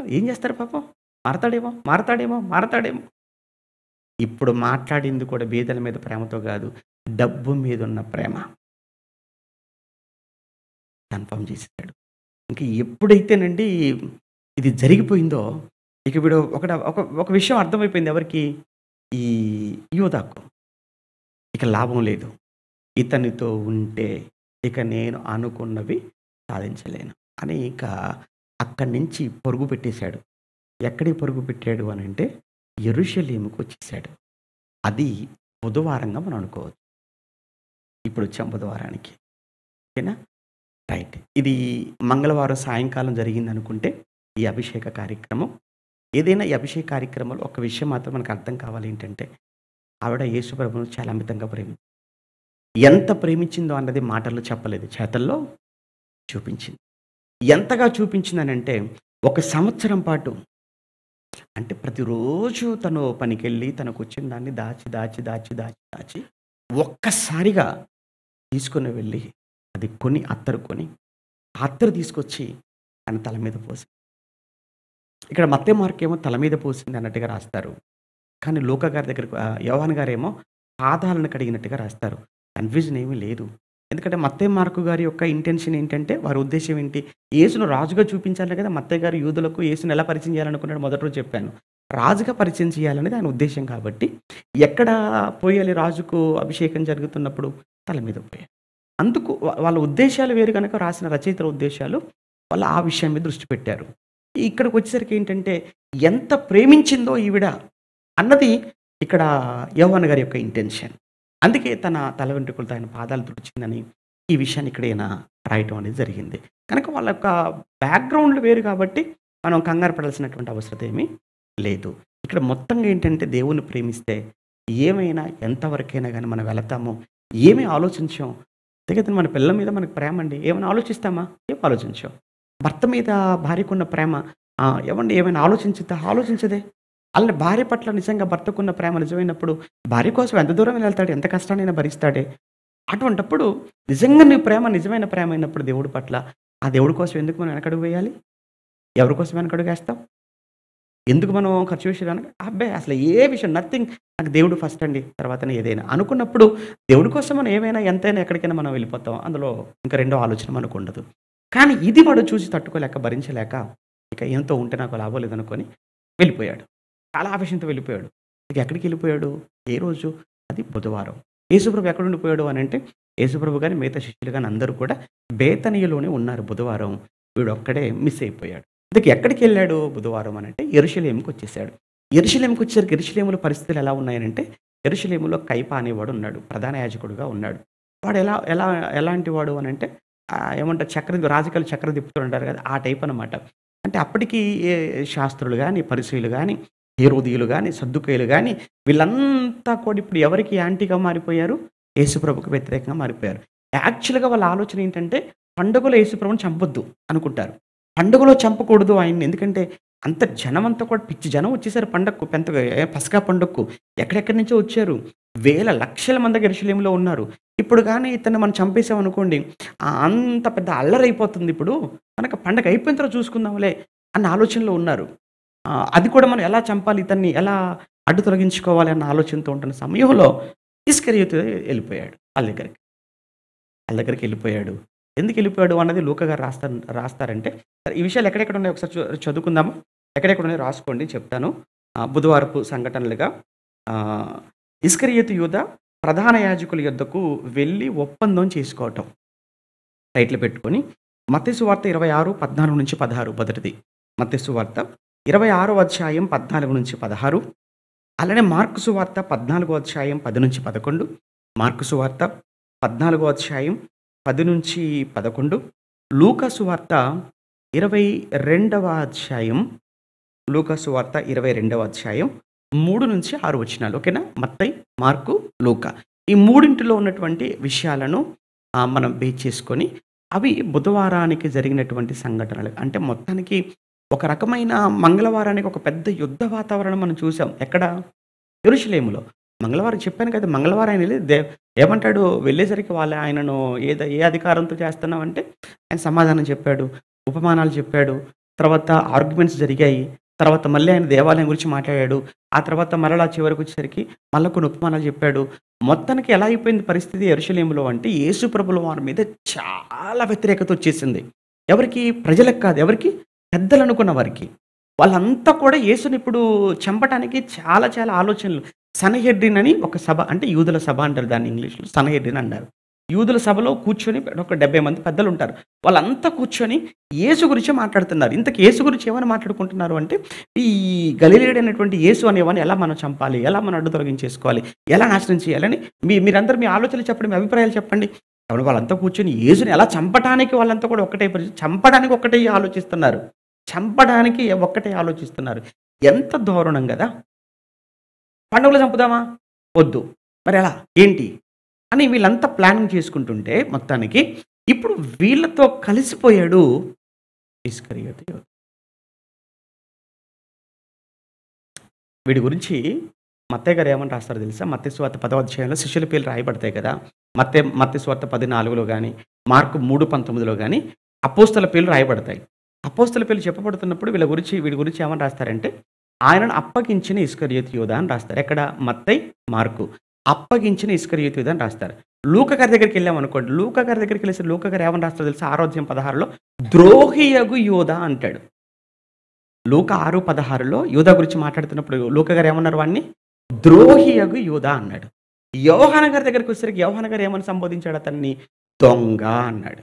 ఏం చేస్తారు పాపం? మారతాడేమో. ఇప్పుడు మాట్లాడింది కూడా బీదల మీద ప్రేమతో కాదు. డబ్బు మీదున్న ప్రేమ. కన్ఫర్మ్ చేసేసాడు. ఇంక ఎప్పుడైతేనండి ఇది జరిగిపోయిందో ఇక వీడు ఒక విషయం అర్థమైపోయింది ఎవరికి? ఈ యూదాకు. ఇక లాభం లేదు. ఇతనితో ఉంటే ఇక నేను అనుకున్నవి సాధించలేను అని ఇక అక్కడి నుంచి పరుగు పెట్టేశాడు. ఎక్కడికి పరుగు పెట్టాడు అనంటే యెరూషలేముకు వచ్చేసాడు. అది బుధవారంగా మనం అనుకోవచ్చు. ఇప్పుడు వచ్చాం బుధవారానికి. ఓకేనా? రైట్. ఇది మంగళవారం సాయంకాలం జరిగిందనుకుంటే ఈ అభిషేక కార్యక్రమం. ఏదైనా ఈ అభిషేక కార్యక్రమంలో ఒక విషయం మాత్రం మనకు అర్థం కావాలి ఏంటంటే ఆవిడ యేసు ప్రభువును చాలా అమితంగా ఎంత ప్రేమించిందో అన్నది మాటల్లో చెప్పలేదు. చేతల్లో చూపించింది. ఎంతగా చూపించిందనంటే 1 సంవత్సరం పాటు అంటే ప్రతిరోజు తను పనికెళ్ళి తనకొచ్చిన దాన్ని దాచి ఒక్కసారిగా తీసుకొని వెళ్ళి అది కొని అత్తరు తీసుకొచ్చి ఆయన తల మీద పోసి ఇక్కడ మత్తయి మార్కేమో తల మీద పోసింది అన్నట్టుగా రాస్తారు. కానీ లూకా గారి దగ్గరకు యోహాను గారేమో పాదాలను కడిగినట్టుగా రాస్తారు. కన్ఫ్యూజన్ ఏమీ లేదు. ఎందుకంటే మత్తయి మార్కు గారి యొక్క ఇంటెన్షన్ ఏంటంటే వారి ఉద్దేశ్యం ఏంటి? యేసును రాజుగా చూపించాలి కదా! మత్తయి గారు యూదులకు యేసును ఎలా పరిచయం చేయాలనుకున్నాడు మొదటి రోజు చెప్పాను. రాజుగా పరిచయం చేయాలనేది ఆయన ఉద్దేశ్యం కాబట్టి ఎక్కడ పోయాలి రాజుకు అభిషేకం జరుగుతున్నప్పుడు? తల మీద పోయాలి. అందుకు వాళ్ళ ఉద్దేశాలు వేరు కనుక రాసిన రచయితల ఉద్దేశాలు వాళ్ళు ఆ విషయం మీద దృష్టి పెట్టారు. ఇక్కడికి వచ్చేసరికి ఏంటంటే ఎంత ప్రేమించిందో ఈవిడ అన్నది ఇక్కడ యోహాను గారి యొక్క ఇంటెన్షన్. అందుకే తన తల వెంట్రుకలతో ఆయన పాదాలు తుడిచిందని ఈ విషయాన్ని ఇక్కడ ఈయన రాయటం అనేది జరిగింది. కనుక వాళ్ళ యొక్క బ్యాక్‌గ్రౌండ్‌లు వేరు కాబట్టి మనం కంగారు పడాల్సినటువంటి అవసరం ఏమీ లేదు. ఇక్కడ మొత్తంగా ఏంటంటే దేవుణ్ణి ప్రేమిస్తే ఏమైనా ఎంతవరకైనా గానీ మనం వెళతాము. ఏమీ ఆలోచించం. అంతేకాదు మన పిల్లల మీద మనకు ప్రేమ అండి. ఏమైనా ఆలోచిస్తామా? ఏం ఆలోచించం. భర్త మీద భార్యకున్న ప్రేమ ఏవండీ ఏమైనా ఆలోచించదే. అలానే భార్య పట్ల నిజంగా భర్తకున్న ప్రేమ నిజమైనప్పుడు భార్య కోసం ఎంత దూరం వెళ్తాడు, ఎంత కష్టాన్నైనా భరిస్తాడే. అటువంటప్పుడు నిజంగా నీ ప్రేమ నిజమైన ప్రేమ అయినప్పుడు దేవుడి పట్ల ఆ దేవుడి కోసం ఎందుకు మనం వెనకడుగు వేయాలి? ఎవరి కోసం వెనకడుగేస్తాం? ఎందుకు మనం ఖర్చు విషయాలు అబ్బాయి అసలు ఏ విషయం నథింగ్ నాకు దేవుడు ఫస్ట్ అండి తర్వాతనే ఏదైనా అనుకున్నప్పుడు దేవుడి కోసం మనం ఏమైనా ఎంతైనా ఎక్కడికైనా మనం వెళ్ళిపోతాం. అందులో ఇంకా రెండో ఆలోచన మనకు ఉండదు. కానీ ఇది వాడు చూసి తట్టుకోలేక భరించలేక ఇక ఏంతో ఉంటే నాకు లాభం లేదనుకొని వెళ్ళిపోయాడు. చాలా ఆవేశంతో వెళ్ళిపోయాడు. ఇక ఎక్కడికి వెళ్ళిపోయాడు? ఏ రోజు? అది బుధవారం. యేసుప్రభు ఎక్కడ ఉండిపోయాడు అని అంటే యేసుప్రభు గాని మిగతా శిష్యులు కానీ అందరూ కూడా బేతనీయలోనే ఉన్నారు బుధవారం. వీడు ఒక్కడే మిస్ అయిపోయాడు. ఇంతకీ ఎక్కడికి వెళ్ళాడు బుధవారం అని అంటే యెరూషలేముకి వచ్చేసాడు. యెరూషలేముకి వచ్చేసరికి యెరూషలేములో పరిస్థితులు ఎలా ఉన్నాయనంటే యెరూషలేములో కయప అనేవాడు ఉన్నాడు. ప్రధాన యాజకుడుగా ఉన్నాడు. వాడు ఎలాంటి వాడు అని అంటే ఏమంటారు రాజకీయాలు చక్రం తిప్పుతుంటారు కదా ఆ టైప్ అనమాట. అంటే అప్పటికి శాస్త్రులు కానీ పరిసయ్యులు కానీ హేరోదీయులు కానీ సద్దుకయ్యులు కానీ వీళ్ళంతా కూడా ఇప్పుడు ఎవరికి యాంటీగా మారిపోయారు? యేసుప్రభుకు వ్యతిరేకంగా మారిపోయారు. యాక్చువల్‌గా వాళ్ళ ఆలోచన ఏంటంటే పండుగలో యేసుప్రభుని చంపొద్దు అనుకుంటారు. పండుగలో చంపకూడదు ఆయన్ని. ఎందుకంటే అంత జనమంతా కూడా పిచ్చి జనం వచ్చేసారు పండగకు. పస్కా పండగకు ఎక్కడెక్కడి నుంచో వచ్చారు. వేల లక్షల మంది యెరూషలేములో ఉన్నారు. ఇప్పుడు గాని ఇతన్ని మనం చంపేసామనుకోండి అంత పెద్ద అల్లరైపోతుంది ఇప్పుడు. కనుక పండగ అయిపోయిన తర్వాత చూసుకుందాంలే అన్న ఆలోచనలో ఉన్నారు. అది కూడా మనం ఎలా చంపాలి ఇతన్ని ఎలా అడ్డు తొలగించుకోవాలి అన్న ఆలోచనతో ఉంటున్న సమయంలో ఇస్కరియోతు వెళ్ళిపోయాడు వాళ్ళ దగ్గరికి. వాళ్ళ దగ్గరికి వెళ్ళిపోయాడు. ఎందుకు వెళ్ళిపోయాడు అన్నది లూకా గారు రాస్తారంటే ఈ విషయాలు ఎక్కడెక్కడ ఉన్నాయో ఒకసారి చదువుకుందాము. ఎక్కడెక్కడ ఉన్నాయో రాసుకోండి చెప్తాను. బుధవారపు సంఘటనలుగా ఇస్కరియోతు యూదా ప్రధాన యాజకుల యొద్దకు వెళ్ళి ఒప్పందం చేసుకోవటం టైటిల్ పెట్టుకొని మత్తయి సువార్త 26:14-16 మొదటిది. మత్తయి సువార్త 26వ అధ్యాయం 14-16. అలానే మార్కు సువార్త 14వ అధ్యాయం 10-11. మార్కు సువార్త 14వ అధ్యాయం 10-11. లూకా సువార్త 22వ అధ్యాయం 3-6 వచనాలు. ఓకేనా? మత్తయి, మార్కు, లూకా ఈ మూడింటిలో ఉన్నటువంటి విషయాలను మనం బేస్ చేసుకొని అవి బుధవారానికి జరిగినటువంటి సంఘటనలు. అంటే మొత్తానికి ఒక రకమైన మంగళవారానికి ఒక పెద్ద యుద్ధ వాతావరణం మనం చూసాం. ఎక్కడ? యెరూషలేములో. మంగళవారం చెప్పాను కదా, మంగళవారం ఆయన ఏమంటాడు వెళ్ళేసరికి ఆయనను ఏ అధికారంతో చేస్తున్నామంటే ఆయన సమాధానం చెప్పాడు, ఉపమానాలు చెప్పాడు, తర్వాత ఆర్గ్యుమెంట్స్ జరిగాయి, తర్వాత మళ్ళీ ఆయన దేవాలయం గురించి మాట్లాడాడు, ఆ తర్వాత మరలా చివరికి వచ్చేసరికి మళ్ళీ కొన్ని ఉపమానాలు చెప్పాడు. మొత్తానికి ఎలా అయిపోయింది పరిస్థితి యెరూషలేములో అంటే యేసు ప్రభుల వారి మీద చాలా వ్యతిరేకత వచ్చేసింది. ఎవరికి? ప్రజలకు కాదు, ఎవరికి? పెద్దలు అనుకున్న వారికి. వాళ్ళంతా కూడా యేసుని ఇప్పుడు చంపటానికి చాలా చాలా ఆలోచనలు. సన్హెడ్రిన్ అని ఒక సభ, అంటే యూదుల సభ అంటారు దాన్ని ఇంగ్లీష్లో, సన్హెడ్రిన్ అన్నారు. యూదుల సభలో కూర్చొని ఒక 70 మంది పెద్దలు ఉంటారు. వాళ్ళంతా కూర్చొని యేసు గురించి మాట్లాడుతున్నారు. ఇంతకు యేసు గురించి ఏమని మాట్లాడుకుంటున్నారు అంటే ఈ గలిలయుడైనటువంటి యేసు అనేవాడిని ఎలా మనం చంపాలి, ఎలా మనం అడ్డు తొలగించేసుకోవాలి, ఎలా నాశనం చేయాలని మీరందరూ మీ ఆలోచనలు చెప్పండి, మీ అభిప్రాయాలు చెప్పండి. కాబట్టి వాళ్ళంతా కూర్చొని యేసుని ఎలా చంపడానికి వాళ్ళంతా కూడా చంపడానికి ఒక్కటే ఆలోచిస్తున్నారు. చంపడానికి ఒక్కటే ఆలోచిస్తున్నారు. ఎంత దారుణం కదా! పండుగలు చంపుదామా? వద్దు. మరి ఎలా? ఏంటి? అని వీళ్ళంతా ప్లానింగ్ చేసుకుంటుంటే మొత్తానికి ఇప్పుడు వీళ్ళతో కలిసిపోయాడు ఇస్కరియోతు యూదా. వీడి గురించి మత్తయి గారు ఏమని రాస్తారో తెలుసా? మత్తయి సువార్త 10వ అధ్యాయంలో శిష్యుల పేర్లు రాయబడతాయి కదా. మత్తయి సువార్త 14లో కానీ, మార్కు 3:19లో కానీ అపోస్తల పేర్లు రాయబడతాయి. అపోస్తల పేర్లు చెప్పబడుతున్నప్పుడు వీడి గురించి ఏమని రాస్తారంటే ఆయనను అప్పగించిన ఇస్కరియోతు యూదా అని రాస్తారు. ఎక్కడ? మత్తయి, మార్కు. అప్పగించిన ఇస్కరియోతు యూదా అని రాస్తారు. లూకా గారి దగ్గరికి వెళ్ళామనుకోండి, లూకా గారి దగ్గరికి వెళ్ళేసి లూకా గారు ఏమని రాస్తారో తెలుసా? 6వ అధ్యాయం 16లో ద్రోహియగు యూదా అంటాడు. లూకా 6:16లో యూదా గురించి మాట్లాడుతున్నప్పుడు లూకా గారు ఏమన్నారు? వాడిని ద్రోహియగు యూదా అన్నాడు. యోహాను గారి దగ్గరికి వచ్చేసరికి యోహాను గారు ఏమని సంబోధించాడు? అతన్ని దొంగ అన్నాడు.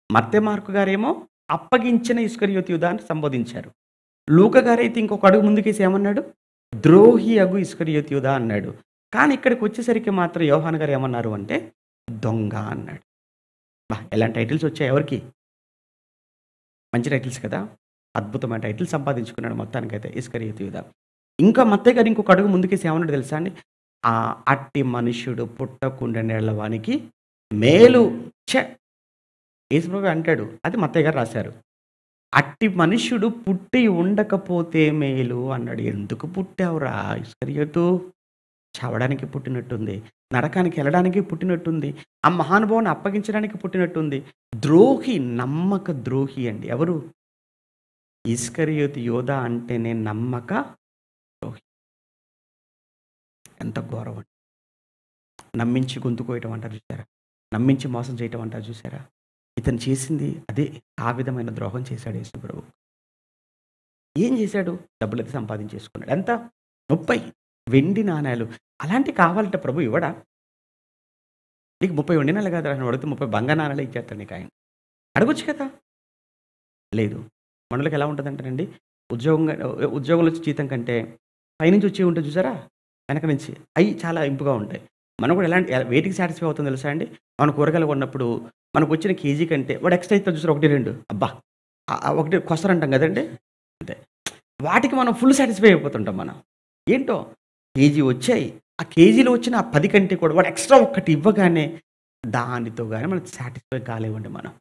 మత్తయి, మార్కు గారేమో అప్పగించిన ఇస్కరియోతు యూదా అని సంబోధించారు. లూకా గారైతే ఇంకొక అడుగు ముందుకేసి ఏమన్నాడు? ద్రోహి అగు ఇస్కరియోతు యూదా అన్నాడు. కానీ ఇక్కడికి వచ్చేసరికి మాత్రం యోహాను గారు ఏమన్నారు అంటే దొంగ అన్నాడు. ఎలాంటి టైటిల్స్ వచ్చాయి ఎవరికి? మంచి టైటిల్స్ కదా. అద్భుతమైన టైటిల్ సంపాదించుకున్నాడు మొత్తానికైతే ఇస్కరియోతు యూదా. ఇంకా మత్తయి గారు ఇంకొక అడుగు ముందుకేసి ఏమన్నాడు తెలుసా అండి? అట్టి మనుష్యుడు పుట్టకుండా నేలవానికి మేలు యేసుప్రభు అంటాడు. అది మత్తయి గారు రాశారు. అట్టి మనుష్యుడు పుట్టి ఉండకపోతే మేలు అన్నాడు. ఎందుకు పుట్టావురా ఇస్కరియోతు? చావడానికి పుట్టినట్టుంది, నరకానికి వెళ్ళడానికి పుట్టినట్టుంది, ఆ మహానుభావుని అప్పగించడానికి పుట్టినట్టుంది. ద్రోహి, నమ్మక ద్రోహి అండి. ఎవరు? ఇస్కరియోతు యూదా అంటేనే నమ్మక ద్రోహి. ఎంత ఘోరం అండి! నమ్మించి గొంతు కోయటం అంటారు చూసారా, నమ్మించి మోసం చేయటం అంటారు చూసారా. ఇతను చేసింది అదే. ఆ విధమైన ద్రోహం చేశాడు యేసు ప్రభు. ఏం చేశాడు? డబ్బులైతే సంపాదించేసుకున్నాడు. ఎంత? 30 వెండి నాణేలు. అలాంటివి కావాలంటే ప్రభు ఇవ్వడా? నీకు 30 వెండి నాణేలు కాదు, ఆయన అడిగితే 30 బంగారు నాణేలు ఇచ్చేస్తాడు నీకు ఆయన. అడగొచ్చు కదా. లేదు. మనలోకి ఎలా ఉంటుందంటేనండి, ఉద్యోగంలో వచ్చే జీతం కంటే పైనుంచి వచ్చి ఉంటుంది చూసారా, వెనక నుంచి అవి చాలా ఇంపుగా ఉంటాయి. మనం కూడా వేటికి సాటిస్ఫై అవుతుందో తెలుసా అండి? మన కూరగాయలు కొన్నప్పుడు మనకు వచ్చిన కేజీ కంటే వాడు ఎక్స్ట్రా ఇస్తాడు చూసారు, 1, 2 అబ్బా ఒకటి కొసరంటాం కదండి, అంతే. వాటికి మనం ఫుల్ సాటిస్ఫై అయిపోతుంటాం. మనం ఏంటో కేజీ వచ్చాయి, ఆ కేజీలో వచ్చిన ఆ 10 కంటే కూడా వాడు ఎక్స్ట్రా ఒక్కటి ఇవ్వగానే దానితో కానీ మనం సాటిస్ఫై కాలేవండి మనం.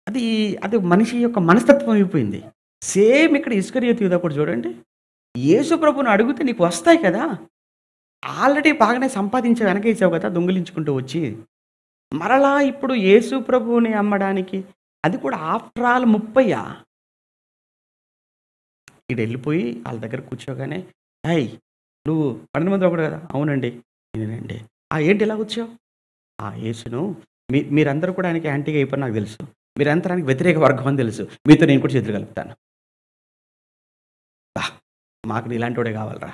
అది మనిషి యొక్క మనస్తత్వం అయిపోయింది. సేమ్ ఇక్కడ ఇస్కరియోతు యూదా కూడా చూడండి, యేసు ప్రభువుని అడిగితే నీకు వస్తాయి కదా, ఆల్రెడీ బాగానే సంపాదించావు, వెనకేసావు కదా దొంగిలించుకుంటూ వచ్చి, మరలా ఇప్పుడు యేసు ప్రభువుని అమ్మడానికి, అది కూడా ఆఫ్టర్ ఆల్ 30. ఈడెళ్ళిపోయి ఆళ్ళ దగ్గర కూర్చోగానే, "ఏయ్! నువ్వు 12 మందిలో ఒకడు కదా!" "అవునండి." "నేనేనండి." "ఆ! ఏంటి ఇలా వచ్చావు?" "ఆ! యేసును మీరందరూ కూడా ఆయనకి యాంటీగా అయిపోయారని నాకు తెలుసు. మీరంతా ఆయనకి వ్యతిరేక వర్గం అని తెలుసు. మీతో నేను కూడా చేతులు కలుపుతాను." అబ్బా! మాకు నీలాంటోడే కావాలిరా.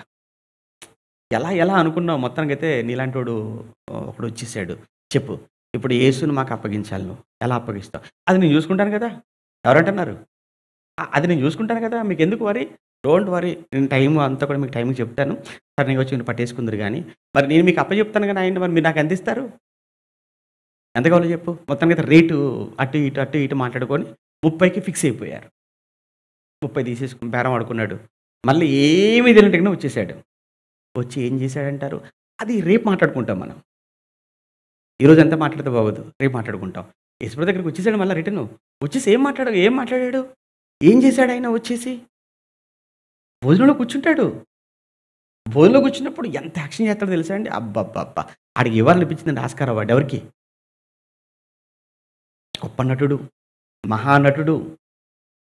ఎలా ఎలా అనుకున్నావు మొత్తానికైతే నీలాంటోడు ఒకడొచ్చేసాడు. చెప్పు. ఇప్పుడు యేసుని మాకు అప్పగించాలి నువ్వు. ఎలా అప్పగిస్తావు? అది నేను చూసుకుంటాను కదా! ఎవరంటున్నారు? అది నేను చూసుకుంటాను కదా! మీకెందుకు వరీ? Don't worry. నేను టైము అంతా కూడా మీకు టైంకి చెప్తాను. సడెన్‌గా వచ్చి మీరు పట్టేసుకుందురు గానీ, మరి నేను మీకు అప్పచెప్తాను గానీ ఆయన్ని మరి మీరు నాకెంతిస్తారు? ఎంత కావాలో చెప్పు? మొత్తానికైతే రేటు అటు ఇటు మాట్లాడుకొని 30కి ఫిక్స్ అయిపోయారు. 30 తీసేసుకొని బేరం ఆడుకున్నాడు. మళ్ళీ ఏమీ తెలియనట్టుగానే వచ్చేసాడు. వచ్చి ఏం చేశాడంటారు? అది రేపు మాట్లాడుకుంటాం మనం. ఈరోజు అంతా మాట్లాడితే బాగోదు. రేపు మాట్లాడుకుంటాం. యేసుప్రభు దగ్గరికి వచ్చేసాడు మళ్ళా రిటర్ను. వచ్చేసి ఏం మాట్లాడాడు? ఏం చేశాడాయన వచ్చేసి? భోజనంలో కూర్చుంటాడు. భోజనంలో కూర్చున్నప్పుడు ఎంత యాక్షన్ చేస్తాడో తెలుసా అండి? అబ్బబ్బబ్బా! ఆడికి ఇవ్వాలనిపించిందండి ఆస్కార్ అవార్డ్ ఎవరికి? గొప్ప నటుడు, మహానటుడు,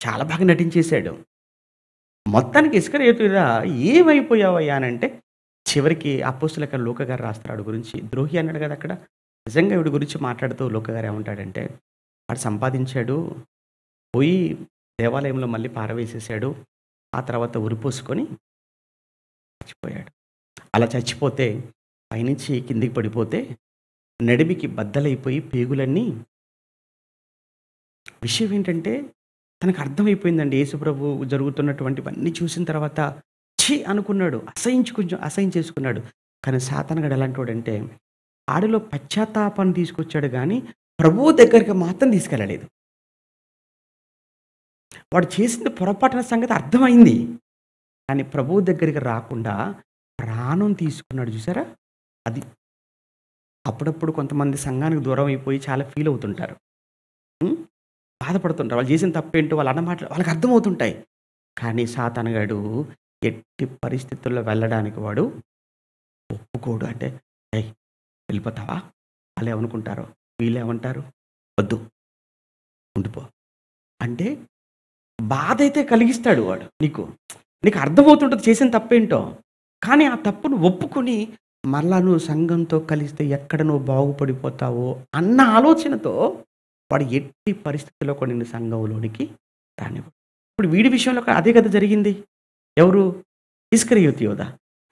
చాలా బాగా నటించేశాడు. మొత్తానికి ఇస్కరియోతు ఏమైపోయావయ్యా అనంటే, చివరికి అపోస్తలుల లూకా గారు రాస్తారు ఆడి గురించి. ద్రోహి అన్నాడు కదా అక్కడ. నిజంగా వీడి గురించి మాట్లాడుతూ లూకా గారు ఏమంటాడంటే, వాడు సంపాదించాడు, పోయి దేవాలయంలో మళ్ళీ పారవేసేసాడు. ఆ తర్వాత ఉరిపోసుకొని చచ్చిపోయాడు. అలా చచ్చిపోతే పైనుంచి కిందకి పడిపోతే నడిమికి బద్దలైపోయి పేగులన్నీ విషయం ఏంటంటే తనకు అర్థమైపోయిందండి యేసుప్రభు జరుగుతున్నటువంటివన్నీ చూసిన తర్వాత ఛీ! అనుకున్నాడు. కొంచెం అసహించేసుకున్నాడు. కానీ సాతానుగాడు ఎలాంటోడంటే ఆడిలో పశ్చాత్తాపాన్ని తీసుకొచ్చాడు గానీ, ప్రభువు దగ్గరికి మాత్రం తీసుకెళ్ళలేదు. వాడు చేసింది పొరపాటున సంగతి అర్థమైంది. కానీ ప్రభువు దగ్గరికి రాకుండా ప్రాణం తీసుకున్నాడు చూసారా? అది. అప్పుడప్పుడు కొంతమంది సంఘానికి దూరం అయిపోయి చాలా ఫీల్ అవుతుంటారు. హ్మ్. బాధపడుతుంటారు. వాళ్ళు చేసిన తప్పేంటో వాళ్ళు అన్న మాటలు వాళ్ళకి అర్థమవుతుంటాయి. కానీ సాతానుగాడు ఎట్టి పరిస్థితుల్లో వెళ్ళడానికి వాడు ఒప్పుకోడు. అంటే, "ఏయ్! వెళ్ళిపోతావా? ఆళ్ళేమనుకుంటారో, వీళ్ళేమంటారు? వద్దు ఉండిపో." అంటే బాధైతే కలిగిస్తాడు వాడు నీకు. నీకు అర్థమవుతుంటది చేసిన తప్పేంటో. కానీ ఆ తప్పును ఒప్పుకొని మరలా నువ్వు సంఘంతో కలిస్తే ఎక్కడ నువ్వు బాగుపడిపోతావో అన్న ఆలోచనతో వాడు ఎట్టి పరిస్థితుల్లో కూడా నిన్ను సంఘంలోనికి రానివ్వడు. ఇప్పుడు వీడి విషయంలో కూడా అదే కదా జరిగింది. ఎవరు? ఇస్కరియోతు యోధ.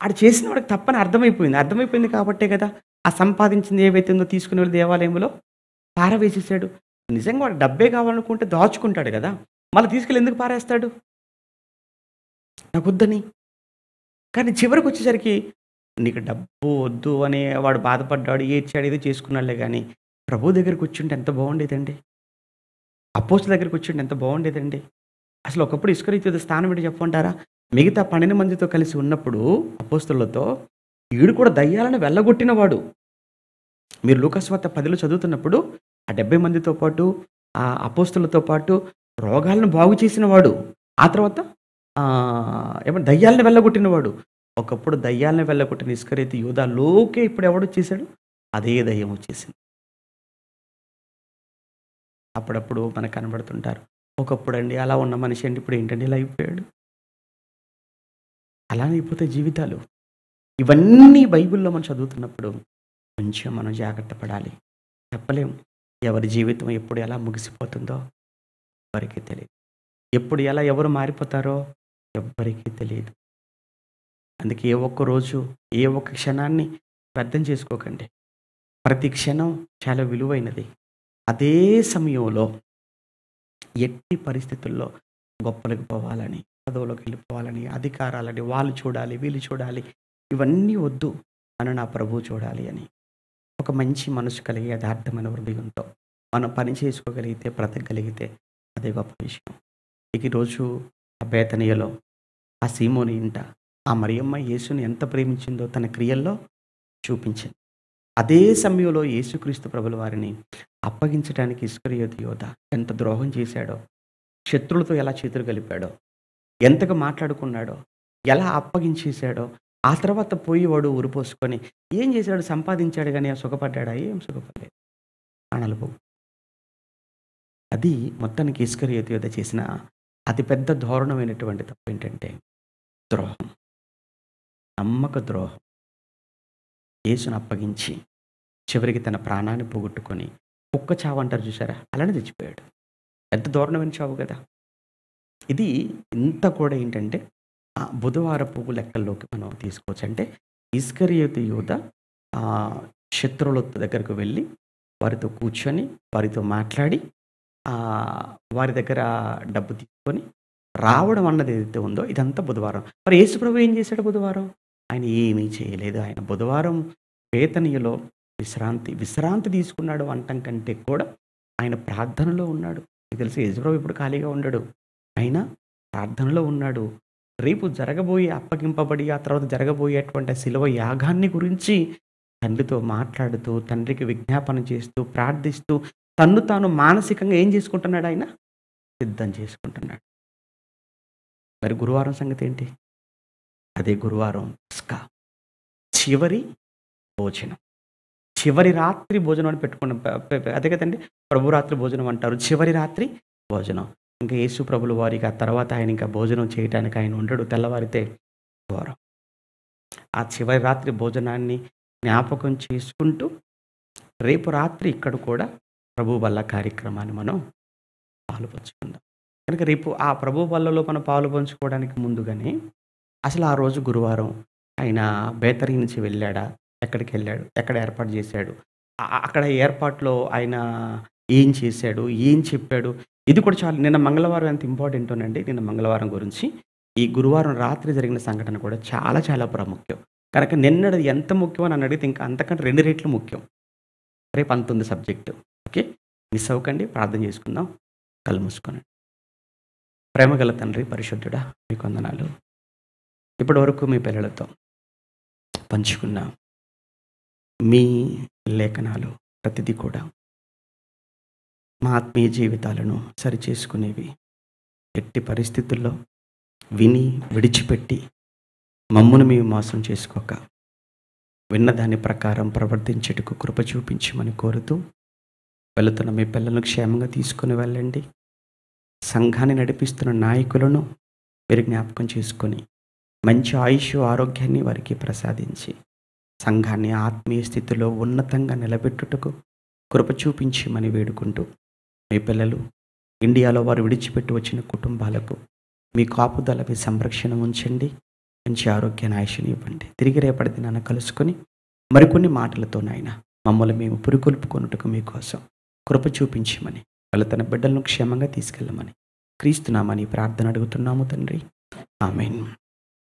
ఆడు చేసిన వాడికి తప్పని అర్థమైపోయింది. అర్థమైపోయింది కాబట్టే కదా! ఆ సంపాదించింది ఏవైతే ఉందో తీసుకుని వెళ్లి దేవాలయంలో పారవేసేసాడు. నిజంగా వాడు డబ్బే కావాలనుకుంటే దాచుకుంటాడు కదా! మళ్ళీ తీసుకెళ్ళి ఎందుకు పారేస్తాడు? నాకొద్దని. కానీ చివరికొచ్చేసరికి నీకు డబ్బు వద్దు అని వాడు బాధపడ్డాడు, ఏడ్చాడు, ఏదో చేసుకున్నాడులే గానీ, ప్రభువు దగ్గరికి వచ్చుంటే ఎంత బాగుండేదండి. అపోస్తలుల దగ్గరికి వచ్చుంటే ఎంత బాగుండేదండి. అసలు ఒకప్పుడు ఇస్కరియోతు స్థానం ఏంటో చెప్పమంటారా? మిగతా 12 మందితో కలిసి ఉన్నప్పుడు అపోస్తలులతో ఈడు కూడా దయ్యాలను వెళ్ళగొట్టినవాడు. మీరు లూకాసువార్త 10లో చదువుతున్నప్పుడు ఆ 70 మందితో పాటు, ఆ అపోస్తలులతో పాటు రోగాలను బాగు చేసినవాడు. ఆ తర్వాత ఏమంటే దయ్యాలను వెళ్ళగొట్టినవాడు. ఒకప్పుడు దయ్యాలను వెళ్ళగొట్టిన ఇస్కరియోతు యూదాలోకే ఇప్పుడు ఎవడొచ్చేసాడు? అదే దయ్యం వచ్చేసింది. అప్పుడప్పుడు మనకు కనబడుతుంటారు. ఒకప్పుడండి అలా ఉన్న మనిషి అండి ఇప్పుడు ఏంటండి ఇలా అయిపోయాడు. అలానే అయిపోతాయి జీవితాలు. ఇవన్నీ బైబిల్‌లో మనం చదువుతున్నప్పుడు కొంచెం మనం జాగ్రత్త పడాలి. చెప్పలేం. ఎవరి జీవితం ఎప్పుడు ఎలా ముగిసిపోతుందో ఎవరికీ తెలీదు. ఎప్పుడు ఎలా ఎవరు మారిపోతారో ఎవ్వరికీ తెలీదు. అందుకే ఏ ఒక్క రోజు, ఏ ఒక్క క్షణాన్ని వ్యర్థం చేసుకోకండి. ప్రతి క్షణం చాలా విలువైనది. అదే సమయంలో ఎట్టి పరిస్థితుల్లో గొప్పలకు పోవాలని, పదవులోకి వెళ్ళిపోవాలని, అధికారాలని వాళ్ళు చూడాలి, వీళ్ళు చూడాలి, ఇవన్నీ వద్దు. నన్ను నా ప్రభువు చూడాలి అని. ఒక మంచి మనసు కలిగి యథార్థమైన హృదయంతో మనం పని చేసుకోగలిగితే, బ్రతకగలిగితే అదే గొప్ప విషయం. ఇక ఈరోజు ఆ బేతనియలో, ఆ సీమోని ఇంట, ఆ మరియమ్మ యేసుని ఎంత ప్రేమించిందో తన క్రియల్లో చూపించింది. అదే సమయంలో యేసుక్రీస్తు ప్రభుల వారిని అప్పగించడానికి ఇస్కరియోతు యోధ ఎంత ద్రోహం చేశాడో, శత్రులతో ఎలా చేతులు కలిపాడో, ఎంతగా మాట్లాడుకున్నాడో, ఎలా అప్పగించేశాడో, ఆ తర్వాత పోయి వాడు ఉరిపోసుకొని ఏం చేశాడు? సంపాదించాడు గానీ సుఖపడ్డాడా? ఏం సుఖపడలేదు. ప్రాణాలు పోవు. అది మొత్తానికి ఇస్కరియోతు యోధ చేసిన అతిపెద్ద దారుణమైనటువంటి తప్పేంటంటే ద్రోహం. నమ్మక ద్రోహం. యేసుని అప్పగించి చివరికి తన ప్రాణాన్ని పోగొట్టుకొని కుక్క చావు అంటారు చూసారా? అలానే చచ్చిపోయాడు. ఎంత దారుణమైన చావు కదా! ఇది ఇంత కూడా ఏంటంటే బుధవారపు లెక్కల్లోకి మనం తీసుకోవచ్చు. అంటే ఇస్కరియోతు యూదా శత్రువుల దగ్గరకు వెళ్ళి వారితో కూర్చొని, వారితో మాట్లాడి వారి దగ్గర డబ్బు తీసుకొని రావడం అన్నది ఏదైతే ఉందో ఇదంతా బుధవారం. మరి యేసుప్రభు ఏం చేశాడు బుధవారం? ఆయన ఏమీ చేయలేదు. ఆయన బుధవారం బేతనీయలో విశ్రాంతి తీసుకున్నాడు అనటం కంటే కూడా ఆయన ప్రార్థనలో ఉన్నాడు. మీకు తెలుసు యేసుప్రభు ఇప్పుడు ఖాళీగా ఉండడు. ఆయన ప్రార్థనలో ఉన్నాడు. రేపు జరగబోయే అప్పగింపబడి ఆ తర్వాత జరగబోయేటువంటి శిలువ యాగాన్ని గురించి తండ్రితో మాట్లాడుతూ, తండ్రికి విజ్ఞాపన చేస్తూ, ప్రార్థిస్తూ తన్ను తాను మానసికంగా ఏం చేసుకుంటున్నాడు? ఆయన సిద్ధం చేసుకుంటున్నాడు. మరి గురువారం సంగతి ఏంటి? అదే గురువారం పస్కా చివరి భోజనం. చివరి రాత్రి భోజనం అని పెట్టుకున్న అదే కదండి ప్రభురాత్రి భోజనం అంటారు. చివరి రాత్రి భోజనం. ఇంకా యేసు ప్రభులు వారికి ఆ తర్వాత ఆయన ఇంకా భోజనం చేయటానికి ఆయన ఉండడు. తెల్లవారితే ఘోరం. ఆ చివరి రాత్రి భోజనాన్ని జ్ఞాపకం చేసుకుంటూ రేపు రాత్రి ఇక్కడ కూడా ప్రభు బల్ల కార్యక్రమాన్ని మనం పాలుపంచుకుందాం. కనుక రేపు ఆ ప్రభు బల్లలో మనం పాలు పంచుకోవడానికి ముందుగానే అసలు ఆ రోజు గురువారం ఆయన బేతరీ నుంచి వెళ్ళాడా? ఎక్కడికి వెళ్ళాడు? ఎక్కడ ఏర్పాటు చేశాడు? అక్కడ ఏర్పాట్లో ఆయన ఏం చేశాడు? ఏం చెప్పాడు? ఇది కూడా చాలా నిన్న మంగళవారం ఎంత ఇంపార్టెంటోనండి. నిన్న మంగళవారం గురించి ఈ గురువారం రాత్రి జరిగిన సంఘటన కూడా చాలా చాలా ప్రాముఖ్యం. కనుక నిన్నది ఎంత ముఖ్యం అని అడిగితే ఇంకా అంతకంటే 2 రెట్లు ముఖ్యం. రేపు అంత ఉంది సబ్జెక్టు. ఓకే, మిస్ అవ్వకండి. ప్రార్థన చేసుకుందాం. కళ్ళు మూసుకోనండి. ప్రేమగల తండ్రి పరిశుద్ధుడా, మీకు వందనాలు. ఇప్పటి వరకు మీ పిల్లలతో పంచుకున్న మీ లేఖనాలు ప్రతిదీ కూడా మా ఆత్మీయ జీవితాలను సరిచేసుకునేవి. ఎట్టి పరిస్థితుల్లో విని విడిచిపెట్టి మమ్మును మేము మోసం చేసుకోక విన్న దాని ప్రకారం ప్రవర్తించేటకు కృప చూపించమని కోరుతూ వెళుతున్న మీ పిల్లలను క్షేమంగా తీసుకుని వెళ్ళండి. సంఘాన్ని నడిపిస్తున్న నాయకులను మీరు జ్ఞాపకం చేసుకొని మంచి ఆయుష్ ఆరోగ్యాన్ని వారికి ప్రసాదించి సంఘాన్ని ఆత్మీయ స్థితిలో ఉన్నతంగా నిలబెట్టుటకు కృప చూపించమని వేడుకుంటూ మీ పిల్లలు ఇండియాలో వారు విడిచిపెట్టి వచ్చిన కుటుంబాలకు మీ కాపుదల, మీ సంరక్షణ ఉంచండి. మంచి ఆరోగ్యాన్ని ఆయుష్ని ఇవ్వండి. తిరిగి రేపటి దినాన కలుసుకొని మరికొన్ని మాటలతో నాయన మమ్మల్ని మేము పురికొల్పుకొనుటకు మీకోసం కృప చూపించమని తన బిడ్డలను క్షేమంగా తీసుకెళ్ళమని క్రీస్తునామని ప్రార్థన అడుగుతున్నాము తండ్రి. ఆమేన్.